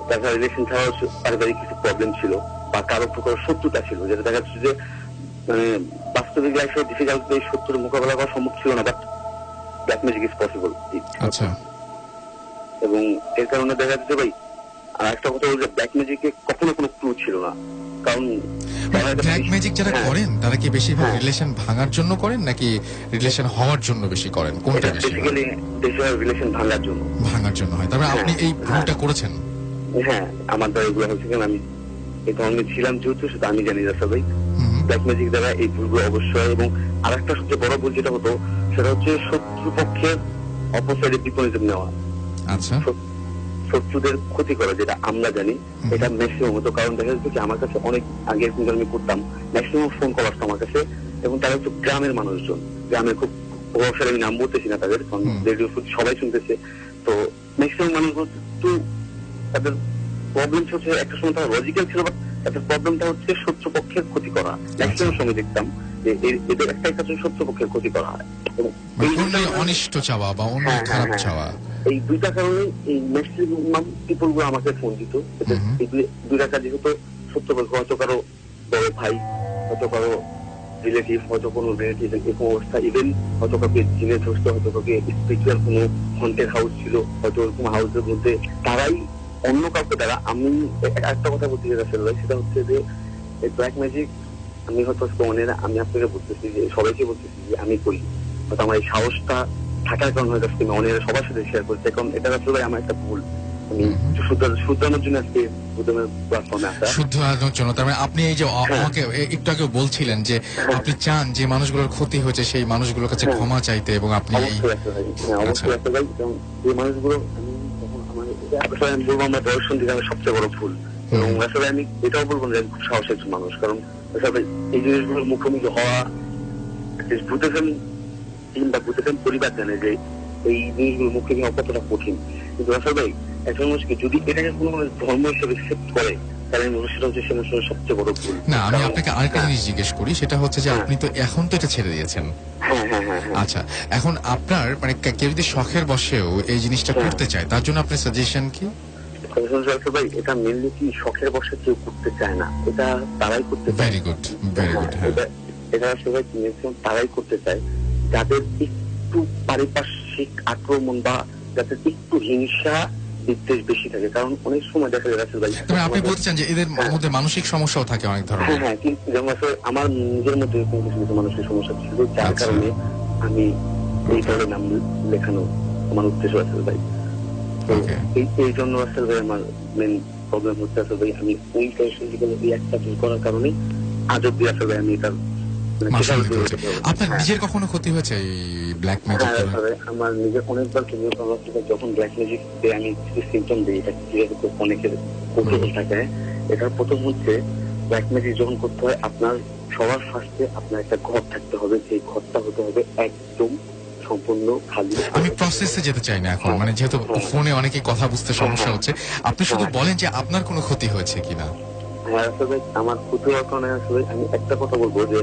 তাছাড়া রিলেশন ছাড়াও পারিবারিক কিছু প্রবলেম ছিল বা কারো প্রকার শত্রুতা ছিল, যেটা দেখা যাচ্ছে যে বাস্তবিক লাইফে ডিফিকাল্ট এই শত্রুর মোকাবেলা করা সম্ভব ছিল না, but black magic is possible. আচ্ছা, এবং এর কারণে দেখা যাচ্ছে ভাই আর একটা কথা বলছে ব্ল্যাক ম্যাজিকে কখনো কোনো ক্লু ছিল না, কারণ ব্ল্যাক ম্যাজিক যারা করেন তারা কি বেশিরভাগ রিলেশন ভাঙার জন্য করেন নাকি রিলেশন হওয়ার জন্য বেশি করেন? কোনটা বেশি? বেসিক্যালি রিলেশন ভাঙার জন্য। ভাঙার জন্য হয়, তবে আপনি এই ভুলটা করেছেন? হ্যাঁ, আমার দ্বারা এগুলো হচ্ছে, কারণ আমি এই ধরনের ছিলাম যেহেতু, সেটা আমি জানি না সবাই ব্ল্যাক ম্যাজিক দ্বারা এই ভুলগুলো অবশ্যই। এবং আরেকটা সবচেয়ে বড় ভুল যেটা হতো সেটা হচ্ছে শত্রুপক্ষের অপোসাইডে বিপরীত নেওয়া। আচ্ছা, শত্রুদের ক্ষতি করা, যেটা আমরা জানি এটা ম্যাক্সিমাম হতো, কারণ দেখা যাচ্ছে যে আমার কাছে অনেক আগে কিন্তু আমি করতাম ম্যাক্সিমাম ফোন কল আসতো আমার কাছে, এবং তারা হচ্ছে গ্রামের মানুষজন, গ্রামের খুব প্রভাবশালী, আমি নাম বলতেছি না তাদের, কারণ রেডিও সবাই শুনতেছে। তো ম্যাক্সিমাম মানুষগুলো তো তাদের প্রবলেম হচ্ছে একটা সময় তারা লজিক্যাল ছিল, বাট তাদের প্রবলেমটা হচ্ছে শত্রুপক্ষের ক্ষতি করা। ম্যাক্সিমাম সময় দেখতাম যে এদের একটাই কাজ শত্রুপক্ষের ক্ষতি করা হয়, এবং অনিষ্ট চাওয়া বা অন্য খারাপ চাওয়া। এই দুইটা কারণে এই ম্যাক্সিমাম পিপল গুলো আমাকে ফোন দিত। দুইটা কাজই হতো শত্রুপক্ষ, হয়তো কারো বড় ভাই, হয়তো কারো রিলেটিভ, হয়তো কোনো রিলেটিভ এরকম অবস্থা, ইভেন হয়তো কাউকে জিনে ধরতে, হয়তো কাউকে স্পিরিচুয়াল কোনো হন্টেড হাউস ছিল, হয়তো ওরকম হাউসের মধ্যে তারাই অন্য কাউকে দ্বারা। আমি একটা কথা বলতে চাই রাসেল ভাই, সেটা হচ্ছে যে এই ব্ল্যাক ম্যাজিক আমি হয়তো আমি আপনাকে বলতেছি যে সবাইকে বলতেছি যে আমি করি, হয়তো আমার এই সাহসটা থাকার কারণে হয়তো আজকে আমি অনেক সবার সাথে শেয়ার করছি। কারণ এটা রাসেল ভাই আমার একটা ভুল, আমি শুধরানোর জন্য আজকে প্ল্যাটফর্মে আসা। শুধরানোর জন্য, তার মানে আপনি এই যে আমাকে একটু আগে বলছিলেন যে আপনি চান যে মানুষগুলোর ক্ষতি হয়েছে সেই মানুষগুলোর কাছে ক্ষমা চাইতে, এবং আপনি অবশ্যই রাসেল ভাই, অবশ্যই রাসেল ভাই, কারণ এই মানুষগুলো আমি যখন আমার আসলে আমি বলবো আমার দর্শন দিকে আমার সবচেয়ে বড় ভুল। এবং আসলে আমি এটাও বলবো যে আমি খুব সাহসী একজন মানুষ, কারণ আসলে এই জিনিসগুলোর মুখোমুখি হওয়া বুঝেছেন টিম বা বুঝেছেন পরিবার জানে যে এই জিনিসগুলোর মুখোমুখি হওয়া কতটা কঠিন। কিন্তু আসলে ভাই একজন মানুষকে যদি এটাকে কোনো ধর্ম হিসেবে একসেপ্ট করে, তাহলে সেটা হচ্ছে সে মানুষের সবচেয়ে বড় ভুল। না, আমি আপনাকে আরেকটা জিনিস জিজ্ঞেস করি, সেটা হচ্ছে যে আপনি তো এখন তো এটা ছেড়ে দিয়েছেন। আচ্ছা, এখন আপনার মানে কেউ যদি শখের বসেও এই জিনিসটা করতে চায়, তার জন্য আপনার সাজেশন কি? ভাই এটা মেনলি কি শখের বসে কেউ করতে চায় না, এটা তারাই করতে চায়। Very good, very good. এটা আসলে তারাই করতে চায় যাদের একটু পারিপার্শ্বিক আক্রমণ বা যাদের একটু হিংসা বিদ্বেষ বেশি থাকে। কারণ অনেক সময় দেখা যায় রাসেল ভাই, আপনি বলতে চান যে এদের মধ্যে মানসিক সমস্যাও থাকে অনেক ধরনের? হ্যাঁ, কিন্তু যেমন আসলে আমার নিজের মধ্যে এরকম কিছু কিছু মানসিক সমস্যা ছিল, যার কারণে আমি এই ধরনের নাম লেখানো আমার উদ্দেশ্য রাসেল ভাই। এই জন্য রাসেল ভাই আমার মেন প্রবলেম হচ্ছে রাসেল ভাই, আমি ওই জীবনে এই একটা ভুল করার কারণে আজ অব্দি রাসেল ভাই আমি এটার আপনার নিজের কখনো ক্ষতি হয়েছে এই ব্ল্যাক ম্যাজিক? আমার নিজের অনেকবার যখন ব্ল্যাক ম্যাজিক আমি কিছু সিমটম দিই, এটা অনেকের কৌতূহল থাকে। এটার প্রথম হচ্ছে ব্ল্যাক ম্যাজিক যখন করতে হয় আপনার সবার ফার্স্টে আপনার একটা ঘর থাকতে হবে, সেই ঘরটা হতে হবে একদম সম্পূর্ণ খালি। আমি প্রসেসে যেতে চাই না এখন, মানে যেহেতু ফোনে অনেকে কথা বুঝতে সমস্যা হচ্ছে, আপনি শুধু বলেন যে আপনার কোনো ক্ষতি হয়েছে কিনা। হ্যাঁ আসলে আমার ক্ষতি হওয়ার কারণে আসলে আমি একটা কথা বলবো যে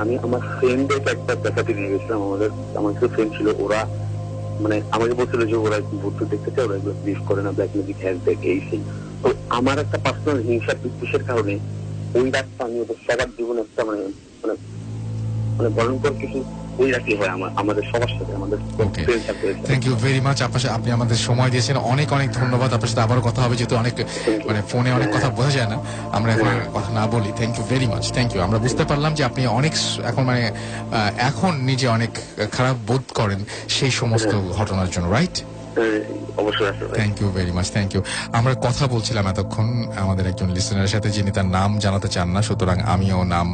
আমি আমার ফ্রেন্ডদেরকে একটা দেখাতে নিয়ে গেছিলাম। আমার কিছু ফ্রেন্ড ছিল, ওরা মানে আমাকে বলছিল যে ওরা ভূত দেখতে চায়, ওরা এগুলো বিলিভ করে না, ব্ল্যাক ম্যাজিক হ্যান্ড এই সেই। তো আমার একটা পার্সোনাল হিংসা বিদ্বেষের কারণে ওই রাতটা আমি ওদের সবার জীবনে একটা মানে মানে মানে ভয়ঙ্কর কিছু ওই রাখি হয় আমাদের সবার সাথে, আমাদের থ্যাংক ইউ ভেরি মাচ। আপনি আমাদের সময় দিয়েছেন, অনেক অনেক ধন্যবাদ। আপনার সাথে আবারও কথা হবে, যেহেতু অনেক মানে ফোনে অনেক কথা বোঝা যায় না, আমরা এখন কথা না বলি। Thank you very much, thank you. আমরা বুঝতে পারলাম যে আপনি অনেক এখন মানে এখন নিজে অনেক খারাপ বোধ করেন সেই সমস্ত ঘটনার জন্য, right? Thank you very much, thank you. আমরা কথা বলছিলাম এতক্ষণ আমাদের একজন লিসেনারের সাথে, যিনি তার নাম জানাতে চান না, সুতরাং আমিও নাম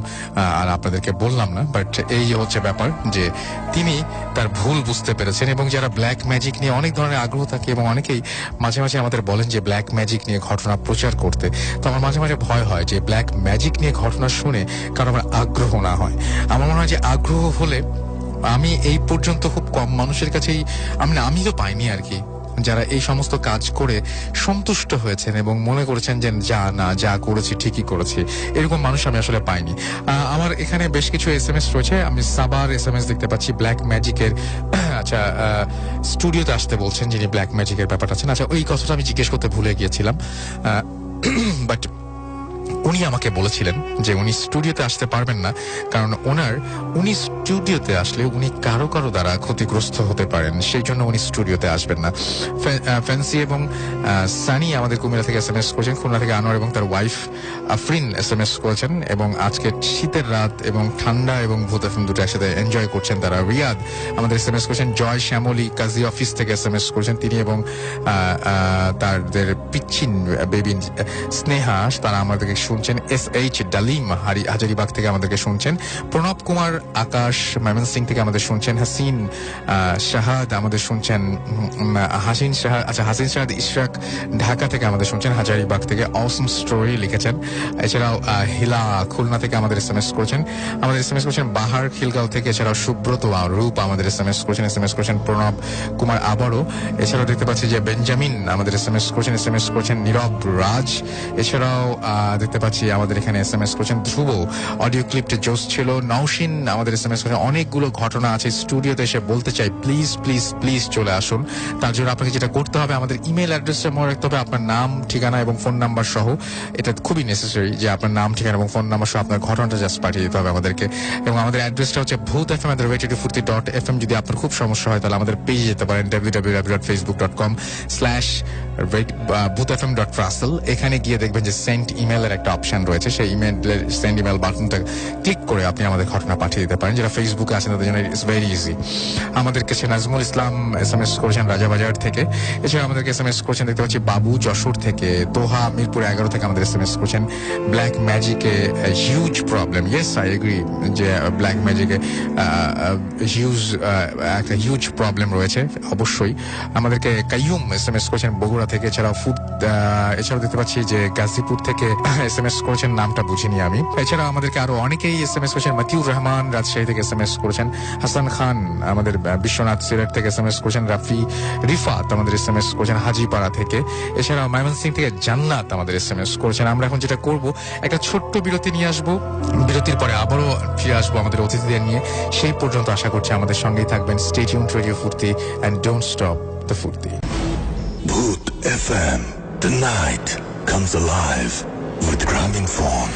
আর আপনাদেরকে বললাম না। বাট এই হচ্ছে ব্যাপার যে তিনি তার ভুল বুঝতে পেরেছেন, এবং যারা ব্ল্যাক ম্যাজিক নিয়ে অনেক ধরনের আগ্রহ থাকে, এবং অনেকেই মাঝে মাঝে আমাদের বলেন যে ব্ল্যাক ম্যাজিক নিয়ে ঘটনা প্রচার করতে, তো আমার মাঝে মাঝে ভয় হয় যে ব্ল্যাক ম্যাজিক নিয়ে ঘটনা শুনে কারণ আমার আগ্রহ না হয়। আমার মনে হয় যে আগ্রহ হলে, আমি এই পর্যন্ত খুব কম মানুষের কাছেই আমি তো পাইনি আর কি, যারা এই সমস্ত কাজ করে সন্তুষ্ট হয়েছেন এবং মনে করেছেন যে যা করেছি ঠিকই করেছি, এরকম মানুষ আমি আসলে পাইনি। আমার এখানে বেশ কিছু SMS রয়েছে, আমি সাবার SMS দেখতে পাচ্ছি ব্ল্যাক ম্যাজিকের। আচ্ছা, স্টুডিওতে আসতে বলছেন যিনি ব্ল্যাক ম্যাজিকের ব্যাপারটা আছেন। আচ্ছা, ওই কথাটা আমি জিজ্ঞেস করতে ভুলে গিয়েছিলাম, বাট উনি আমাকে বলেছিলেন যে উনি স্টুডিওতে আসতে পারবেন না, কারণ উনি স্টুডিওতে আসলে উনি কারো দ্বারা ক্ষতিগ্রস্ত হতে পারেন, সেই জন্য উনি স্টুডিওতে আসবেন না। ফ্যান্সি এবং সানি আমাদের কুমিল্লা থেকে SMS করেছেন, খুলনা থেকে আনোয়ার এবং তার ওয়াইফ আফরিন SMS করেছেন, এবং আজকে শীতের রাত এবং ঠান্ডা এবং ভূত FM দুটো একসাথে এনজয় করছেন তারা। রিয়াদ আমাদের SMS করেছেন, জয় শ্যামলী কাজী অফিস থেকে SMS করেছেন তিনি, এবং তাদের পিচ্ছিন বেবি স্নেহা তারা আমাদেরকে শুনছেন। SH ডালিম হাজারিবাগ থেকে আমাদেরকে শুনছেন। প্রণব কুমার আকাশ ময়মনসিংহ থেকে আমাদের শুনছেন। হাসিন শাহাদ আমাদের শুনছেন। হাসিন শাহাদ ইশরাক ঢাকা থেকে আমাদের শুনছেন, হাজারিবাগ থেকে। অসম স্টোরি লিখেছেন। এছাড়াও হিলা খুলনা থেকে আমাদের SMS করেছেন। আমাদের SMS করেছেন বাহার খিলগাঁও থেকে। এছাড়াও সুব্রত রূপ আমাদের SMS করেছেন প্রণব কুমার আবারও। এছাড়াও দেখতে পাচ্ছি যে বেঞ্জামিন আমাদের SMS করেছেন নীরব রাজ। এছাড়াও দেখতে পাচ্ছি আমাদের এখানে SMS করেছেন ধ্রুব, অডিও ক্লিপটা জোস ছিল। নওশিন আমাদের SMS করেছেন অনেকগুলো ঘটনা আছে, স্টুডিওতে এসে বলতে চাই, প্লিজ প্লিজ প্লিজ চলে আসুন। তার জন্য আপনাকে যেটা করতে হবে, আমাদের ইমেল অ্যাড্রেসটা মনে রাখতে হবে, আপনার নাম, ঠিকানা এবং ফোন নাম্বার সহ। এটা খুবই নেসেসারি যে আপনার নাম, ঠিকানা এবং ফোন নাম্বার সহ আপনার ঘটনাটা জাস্ট পাঠিয়ে দিতে হবে আমাদেরকে। এবং আমাদের অ্যাড্রেসটা হচ্ছে bhutfm@radiofurti.fm। যদি আপনার খুব সমস্যা হয় তাহলে আমাদের পেজে যেতে পারেন www.facebook.com/bhutfm.russell। এখানে গিয়ে দেখবেন যে সেন্ড ইমেলের একটা অপশন রয়েছে, সেই ইমেলের সেন্ড ইমেল বাটনটা ক্লিক করে আপনি আমাদের ঘটনা পাঠিয়ে দিতে পারেন। যারা ফেসবুকে আছেন তাদের জন্য ইটস ভেরি ইজি। আমাদের কাছে নাজমুল ইসলাম SMS করেছেন রাজাবাজার থেকে। এছাড়া আমাদেরকে SMS করেছেন দেখতে পাচ্ছি বাবু যশোর থেকে, তোহা মিরপুর 11 থেকে আমাদের SMS করেছেন ব্ল্যাক ম্যাজিকে huge problem. Yes I agree যে ব্ল্যাক ম্যাজিকে একটা হিউজ প্রবলেম রয়েছে অবশ্যই। আমাদেরকে কাইয়ুম SMS করেছেন বগুড়া থেকে। এছাড়াও এছাড়াও দেখতে পাচ্ছি যে গাজীপুর থেকে SMS করেছেন, নামটা বুঝিনি আমি। এছাড়া আমাদেরকে আরো অনেকেই SMS করেছেন। মাতিউর রহমান রাজশাহী থেকে SMS করেছেন। হাসান খান আমাদের বিশ্বনাথ সিলেট থেকে SMS করেছেন। রিফাত আমাদের SMS করেছেন হাজিপাড়া থেকে। এছাড়াও ময়মনসিং থেকে জান্নাত আমাদের SMS করেছেন। আমরা এখন যেটা করব, একটা ছোট্ট বিরতি নিয়ে আসবো, বিরতির পরে আবারও ফিরে আসবো আমাদের অতিথিদের নিয়ে। সেই পর্যন্ত আশা করছি আমাদের সঙ্গেই থাকবেন। Stay tuned radio Foorti and don't stop the ফুর্তি। Bhoot FM. The night comes alive with Gramophone.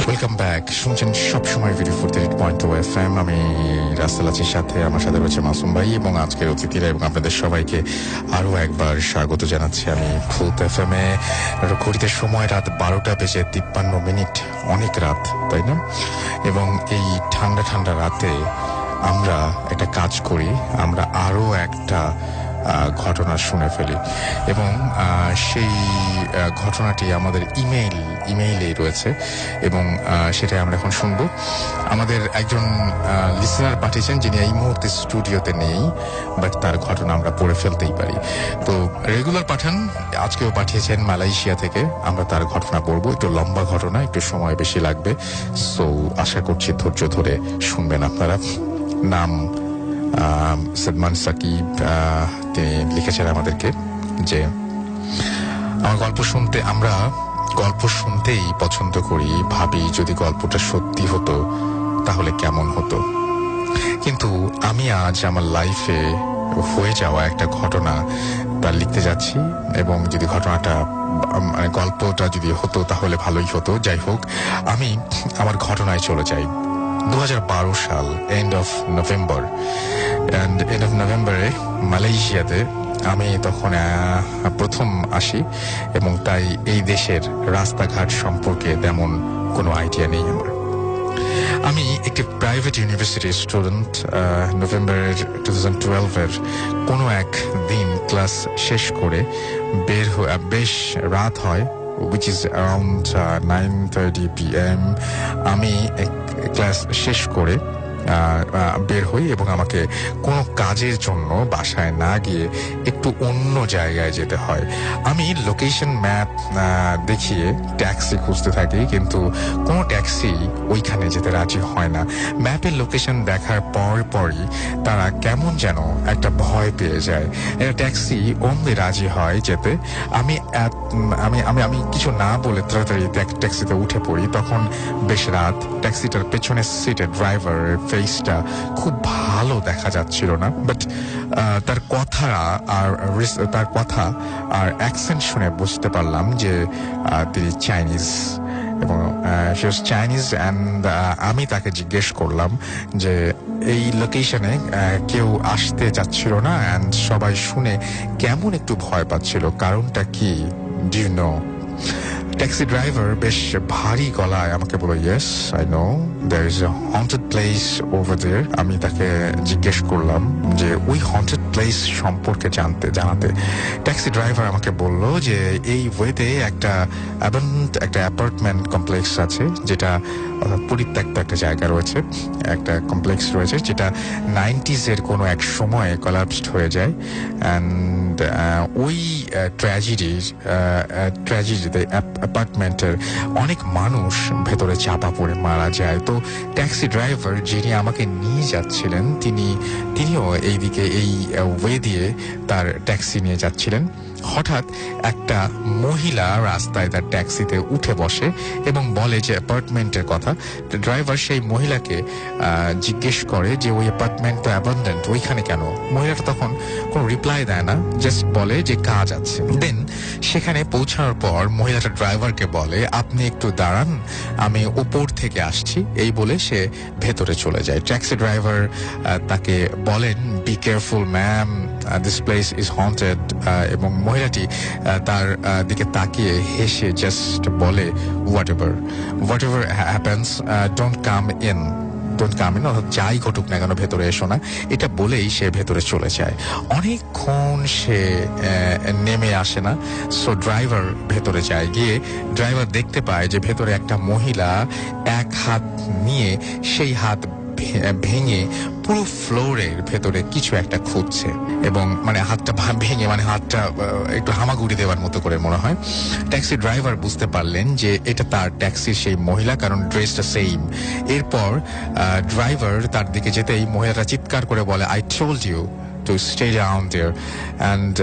Welcome back. শুনছেন সবসময় ভিডিও ফুর্তি 8.2 FM। আমি রাসেল আছি সাথে, আমার সাথে রয়েছে মাসুম ভাই এবং আজকের অতিথিরা এবং আপনাদের সবাইকে আরো একবার স্বাগত জানাচ্ছি আমি ভূত FM এ। ঘড়িতে সময় রাত 12:53। অনেক রাত, তাই না? এবং এই ঠান্ডা ঠান্ডা রাতে আমরা একটা কাজ করি, আমরা আরো একটা ঘটনা শুনে ফেলি এবং সেই ঘটনাটি আমাদের ইমেইলেই রয়েছে এবং সেটাই আমরা এখন শুনবো। আমাদের একজন লিসেনার পাঠিয়েছেন যিনি এই মুহূর্তে স্টুডিওতে নেই, বাট তার ঘটনা আমরা পড়ে ফেলতেই পারি। তো রেগুলার পাঠান, আজকেও পাঠিয়েছেন মালয়েশিয়া থেকে। আমরা তার ঘটনা পড়বো, একটু লম্বা ঘটনা, একটু সময় বেশি লাগবে। সো আশা করছি ধৈর্য ধরে শুনবেন আপনারা। নাম সদমান সাকিব। তিনি লিখেছেন আমাদেরকে যে আমরা গল্প শুনতেই পছন্দ করি, ভাবি যদি গল্পটা সত্যি হতো তাহলে কেমন হতো। কিন্তু আমি আজ আমার লাইফে হয়ে যাওয়া একটা ঘটনা তা লিখতে যাচ্ছি এবং যদি ঘটনাটা গল্পটা যদি হতো তাহলে ভালোই হতো। যাই হোক, আমি আমার ঘটনায় চলে যাই। 2012 সাল, এন্ড অফ নভেম্বরে মালয়েশিয়াতে আমি তখন প্রথম আসি এবং তাই এই দেশের রাস্তাঘাট সম্পর্কে তেমন কোনো আইডিয়া নেই আমার। আমি একটি প্রাইভেট ইউনিভার্সিটির স্টুডেন্ট। নভেম্বরের 2012-এর কোনো এক দিন ক্লাস শেষ করে বেশ রাত হয়, which is around 9:30 PM. আমি ক্লাস শেষ করে বের হই এবং আমাকে কোনো কাজের জন্য বাসায় না গিয়ে একটু অন্য জায়গায় যেতে হয়। আমি লোকেশন ম্যাপ দেখিয়ে ট্যাক্সি খুঁজতে থাকি, কিন্তু কোনো ট্যাক্সি ওইখানে যেতে রাজি হয় না। ম্যাপের লোকেশন দেখার পরই তারা কেমন যেন একটা ভয় পেয়ে যায়। একটা ট্যাক্সি অমনি রাজি হয় যেতে। আমি কিছু না বলে তাড়াতাড়ি ট্যাক্সিতে উঠে পড়ি। তখন বেশ রাত। ট্যাক্সিটার পেছনের সিটে ড্রাইভারের ফেসটা খুব ভালো দেখা যাচ্ছিল না, বাট তার কথা আর অ্যাকসেন্ট শুনে বুঝতে পারলাম যে তিনি চাইনিজ এবং she was Chinese and আমি তাকে জিজ্ঞেস করলাম যে এই লোকেশনে কেউ আসতে যাচ্ছিল না and সবাই শুনে কেমন একটু ভয় পাচ্ছিল, কারণটা কি, do you know? Taxi driver বেশ ভারী গলায় আমাকে বলল, yes I know there is a haunted place over there. আমি তাকে জিজ্ঞেস করলাম যে ওই হন্টেড প্লেস সম্পর্কে জানাতে। ট্যাক্সি ড্রাইভার আমাকে বলল যে এই ওয়েতে একটা অ্যাপার্টমেন্ট কমপ্লেক্স আছে, যেটা পরিত্যক্ত একটা জায়গা রয়েছে, একটা কমপ্লেক্স রয়েছে যেটা 90s-এর কোনো এক সময়ে কলাপসড হয়ে যায়। অ্যান্ড ওই ট্র্যাজেডিতে অ্যাপার্টমেন্টের অনেক মানুষ ভেতরে চাপা পড়ে মারা যায়। তো ট্যাক্সি ড্রাইভার যিনি আমাকে নিয়ে যাচ্ছিলেন তিনিও এইদিকে এই ওয়ে দিয়ে তার ট্যাক্সি নিয়ে যাচ্ছিলেন। হঠাৎ একটা মহিলা রাস্তায় তার ট্যাক্সিতে উঠে বসে এবং বলে যে অ্যাপার্টমেন্টের কথা। ড্রাইভার সেই মহিলাকে জিজ্ঞেস করে যে ওই অ্যাপার্টমেন্ট তো অ্যাবান্ডেন্ট, ওইখানে কেন? মহিলাটা তখন কোনো রিপ্লাই দেয় না, জাস্ট বলে যে কাজ আছে। দেন সেখানে পৌঁছানোর পর মহিলাটা ড্রাইভারকে বলে আপনি একটু দাঁড়ান, আমি উপর থেকে আসছি, এই বলে সে ভেতরে চলে যায়। ট্যাক্সি ড্রাইভার তাকে বলেন be careful ma'am, this place is haunted, এবং মহিলাটি তার দিকে তাকিয়ে হেসে জাস্ট বলে whatever happens don't come in, অর্থাৎ যাই ঘটুক না কেন ভেতরে এসো না, এটা বলেই সে ভেতরে চলে যায়। অনেকক্ষণ সে নেমে আসে না। সো ড্রাইভার ভেতরে যায়, গিয়ে ড্রাইভার দেখতে পায় যে ভেতরে একটা মহিলা এক হাত নিয়ে সেই হাত ভেঙে পুরো ফ্লোরের ভেতরে কিছু একটা খুঁজছে, এবং মানে হাতটা ভেঙে মানে হাতটা একটু হামাগুড়ি দেওয়ার মতো করে মনে হয়। ট্যাক্সি ড্রাইভার বুঝতে পারলেন যে এটা তার ট্যাক্সির সেই মহিলা, কারণ ড্রেসটা সেম। এরপর ড্রাইভার তার দিকে যেতেই মহিলাটা চিৎকার করে বলে I told you to stay down there, and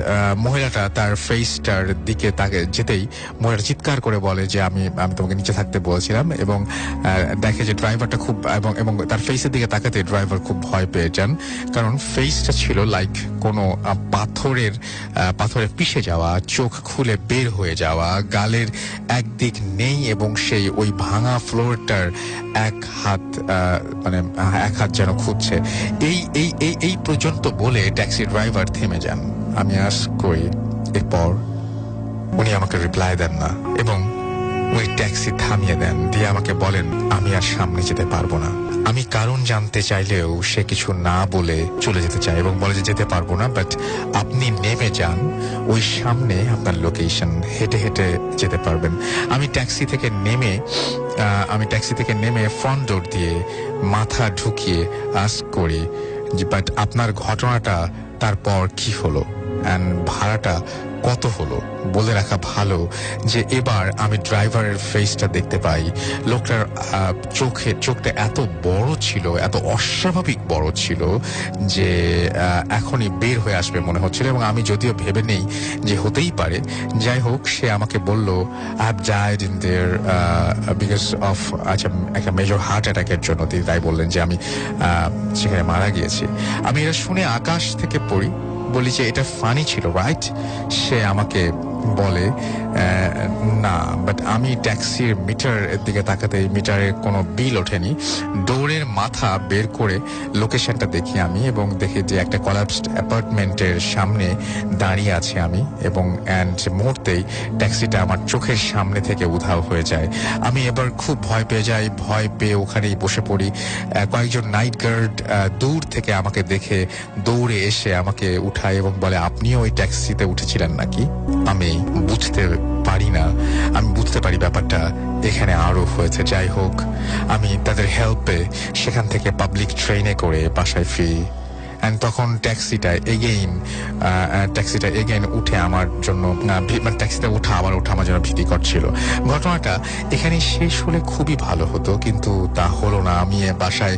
মহিলাটা তার ফেসটার দিকে তাকে যেতেই মহিলাটা চিৎকার করে বলে যে আমি তোমাকে নিচে থাকতে বলছিলাম, এবং দেখে যে ড্রাইভারটা খুব এবং তার ফেসের দিকে তাকাতে ড্রাইভার খুব ভয় পেয়ে যান, কারণ ফেসটা ছিল লাইক কোনো পাথরে পিষে যাওয়া, চোখ খুলে বের হয়ে যাওয়া, গালের একদিক নেই, এবং সেই ওই ভাঙা ফ্লোরটার এক হাত যেন খুঁজছে। এই পর্যন্ত বলে ট্যাক্সি ড্রাইভার থেমে যান। আমি আস্ক করি, এরপর উনি আমাকে রিপ্লাই দেন না এবং ওই ট্যাক্সি থামিয়ে দেন, দিয়ে আমাকে বলেন আমি আর সামনে যেতে পারবো না। আমি কারণ জানতে চাইলেও সে কিছু না বলে চলে যেতে চায় এবং বলে যে যেতে পারবো না, বাট আপনি নেমে যান, ওই সামনে আপনার লোকেশন, হেঁটে হেঁটে যেতে পারবেন। আমি ট্যাক্সি থেকে নেমে ফ্রন্ট ডোর দিয়ে মাথা ঢুকিয়ে আস্ক করি যে বাট আপনার ঘটনাটা তারপর কি হলো, অ্যান্ড ভাড়াটা কত হলো? বলে রাখা ভালো যে এবার আমি ড্রাইভারের ফেসটা দেখতে পাই, লোকটার চোখটা এত বড় ছিল, এত অস্বাভাবিক বড় ছিল যে এখনই বের হয়ে আসবে মনে হচ্ছিল, এবং আমি যদিও ভেবে নেই যে হতেই পারে। যাই হোক, সে আমাকে বলল I have died in there because of একটা মেজর হার্ট অ্যাটাকের জন্য। তিনি তাই বললেন যে আমি সেখানে মারা গিয়েছি। আমি এটা শুনে আকাশ থেকে পড়ি, বলি যে এটা ফানি ছিল রাইট? সে আমাকে বলে না, বাট আমি ট্যাক্সির মিটারের দিকে তাকাতে মিটারের কোনো বিল ওঠেনি। ডোরের মাথা বের করে লোকেশনটা দেখি আমি, এবং দেখি যে একটা কলাপসড অ্যাপার্টমেন্টের সামনে দাঁড়িয়ে আছে আমি, এবং মুহূর্তেই ট্যাক্সিটা আমার চোখের সামনে থেকে উধাও হয়ে যায়। আমি এবার খুব ভয় পেয়ে যাই, ভয় পেয়ে ওখানেই বসে পড়ি। কয়েকজন নাইট গার্ড দূর থেকে আমাকে দেখে দৌড়ে এসে আমাকে উঠায় এবং বলে আপনিও ওই ট্যাক্সিতে উঠেছিলেন নাকি? আমি বুঝতে পারি ব্যাপারটা এখানে আরো হয়েছে। যাই হোক, আমি তাদের হেল্পে সেখান থেকে পাবলিক ট্রেনে করে বাসায় ফিরি। তখন ট্যাক্সিটা এগেইন উঠে আমার জন্য, ট্যাক্সিতে আবার ওঠা আমার জন্য ভীতিকর ছিল। ঘটনাটা এখানে শেষ হলে খুবই ভালো হতো, কিন্তু তা হলো না। আমি বাসায়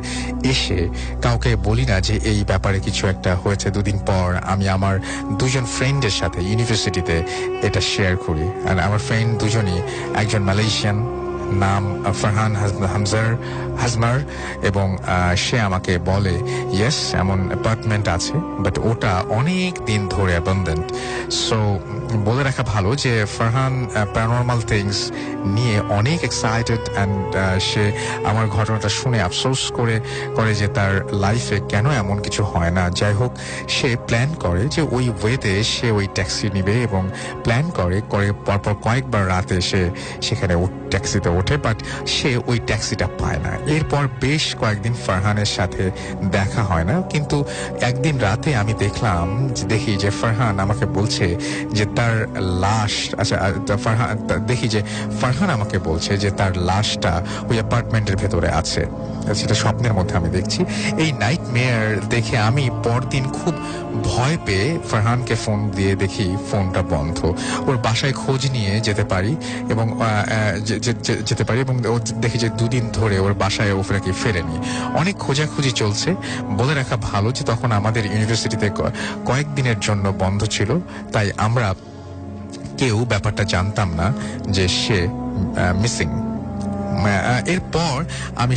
এসে কাউকে বলি না যে এই ব্যাপারে কিছু একটা হয়েছে। দুদিন পর আমি আমার দুজন ফ্রেন্ডের সাথে ইউনিভার্সিটিতে এটা শেয়ার করি। আর আমার ফ্রেন্ড দুজনই, একজন মালয়েশিয়ান, নাম ফারহান হাজমার, এবং সে আমাকে বলে ইয়েস এমন অ্যাপার্টমেন্ট আছে, বাট ওটা অনেক দিন ধরে অ্যাবান্ডেন্ট। সো বলে রাখা ভালো যে ফারহান প্যারানরমাল থিংস নিয়ে অনেক এক্সাইটেড, অ্যান্ড সে আমার ঘটনাটা শুনে আফসোস করে যে তার লাইফে কেন এমন কিছু হয় না। যাই হোক, সে প্ল্যান করে যে ওই ওয়েতে সে ওই ট্যাক্সি নিবে, এবং প্ল্যান করে পরপর কয়েকবার রাতে সে সেখানে ট্যাক্সিতে ওঠে, বাট সে ওই ট্যাক্সিটা পায় না। এরপর বেশ কয়েকদিন ফারহানের সাথে দেখা হয় না, কিন্তু একদিন রাতে আমি দেখি যে ফারহান আমাকে বলছে যে তার লাশ, ফারহান আমাকে বলছে যে তার লাশটা ওই অ্যাপার্টমেন্টের ভেতরে আছে। সেটা স্বপ্নের মধ্যে আমি দেখছি। এই নাইট মেয়ার দেখে আমি পরদিন খুব ভয় পেয়ে ফারহানকে ফোন দিয়ে দেখি ফোনটা বন্ধ। ওর বাসায় খোঁজ নিয়ে যেতে পারি এবং দেখি যে 2 দিন ধরে ওর বাসায় ও নাকি ফেরেনি। অনেক খোঁজাখুঁজি চলছে। বলে রাখা ভালো যে তখন আমাদের ইউনিভার্সিটিতে কয়েকদিনের জন্য বন্ধ ছিল, তাই আমরা কেউ ব্যাপারটা জানতাম না যে সে মিসিং। এরপর আমি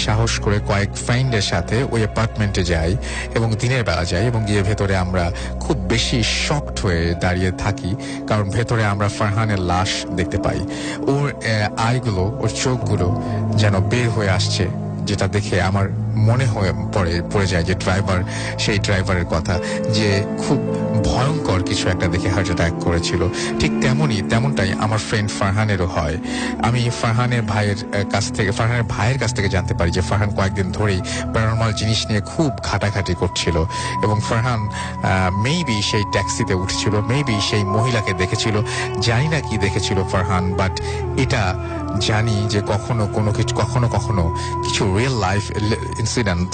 সাহস করে কয়েক ফ্রেন্ডের সাথে ওই অ্যাপার্টমেন্টে যাই এবং দিনের বেলা যাই এবং গিয়ে ভেতরে আমরা খুব বেশি শকড হয়ে দাঁড়িয়ে থাকি, কারণ ভেতরে আমরা ফারহানের লাশ দেখতে পাই। ওর ওর চোখগুলো যেন বের হয়ে আসছে, যেটা দেখে আমার মনে পড়ে যায় যে সেই ড্রাইভারের কথা, যে খুব ভয়ঙ্কর কিছু একটা দেখে হার্ট অ্যাটাক করেছিল। ঠিক তেমনটাই আমার ফ্রেন্ড ফারহানেরও হয়। আমি ফারহানের ভাইয়ের কাছ থেকে জানতে পারি যে ফারহান কয়েকদিন ধরেই প্যারানর্মাল জিনিস নিয়ে খুব ঘাটাঘাটি করছিল এবং ফারহান মেবি সেই ট্যাক্সিতে উঠেছিল, মেবি সেই মহিলাকে দেখেছিল। জানি না কি দেখেছিল ফারহান, বাট এটা জানি যে কখনো কিছু রিয়েল লাইফ ইনসিডেন্ট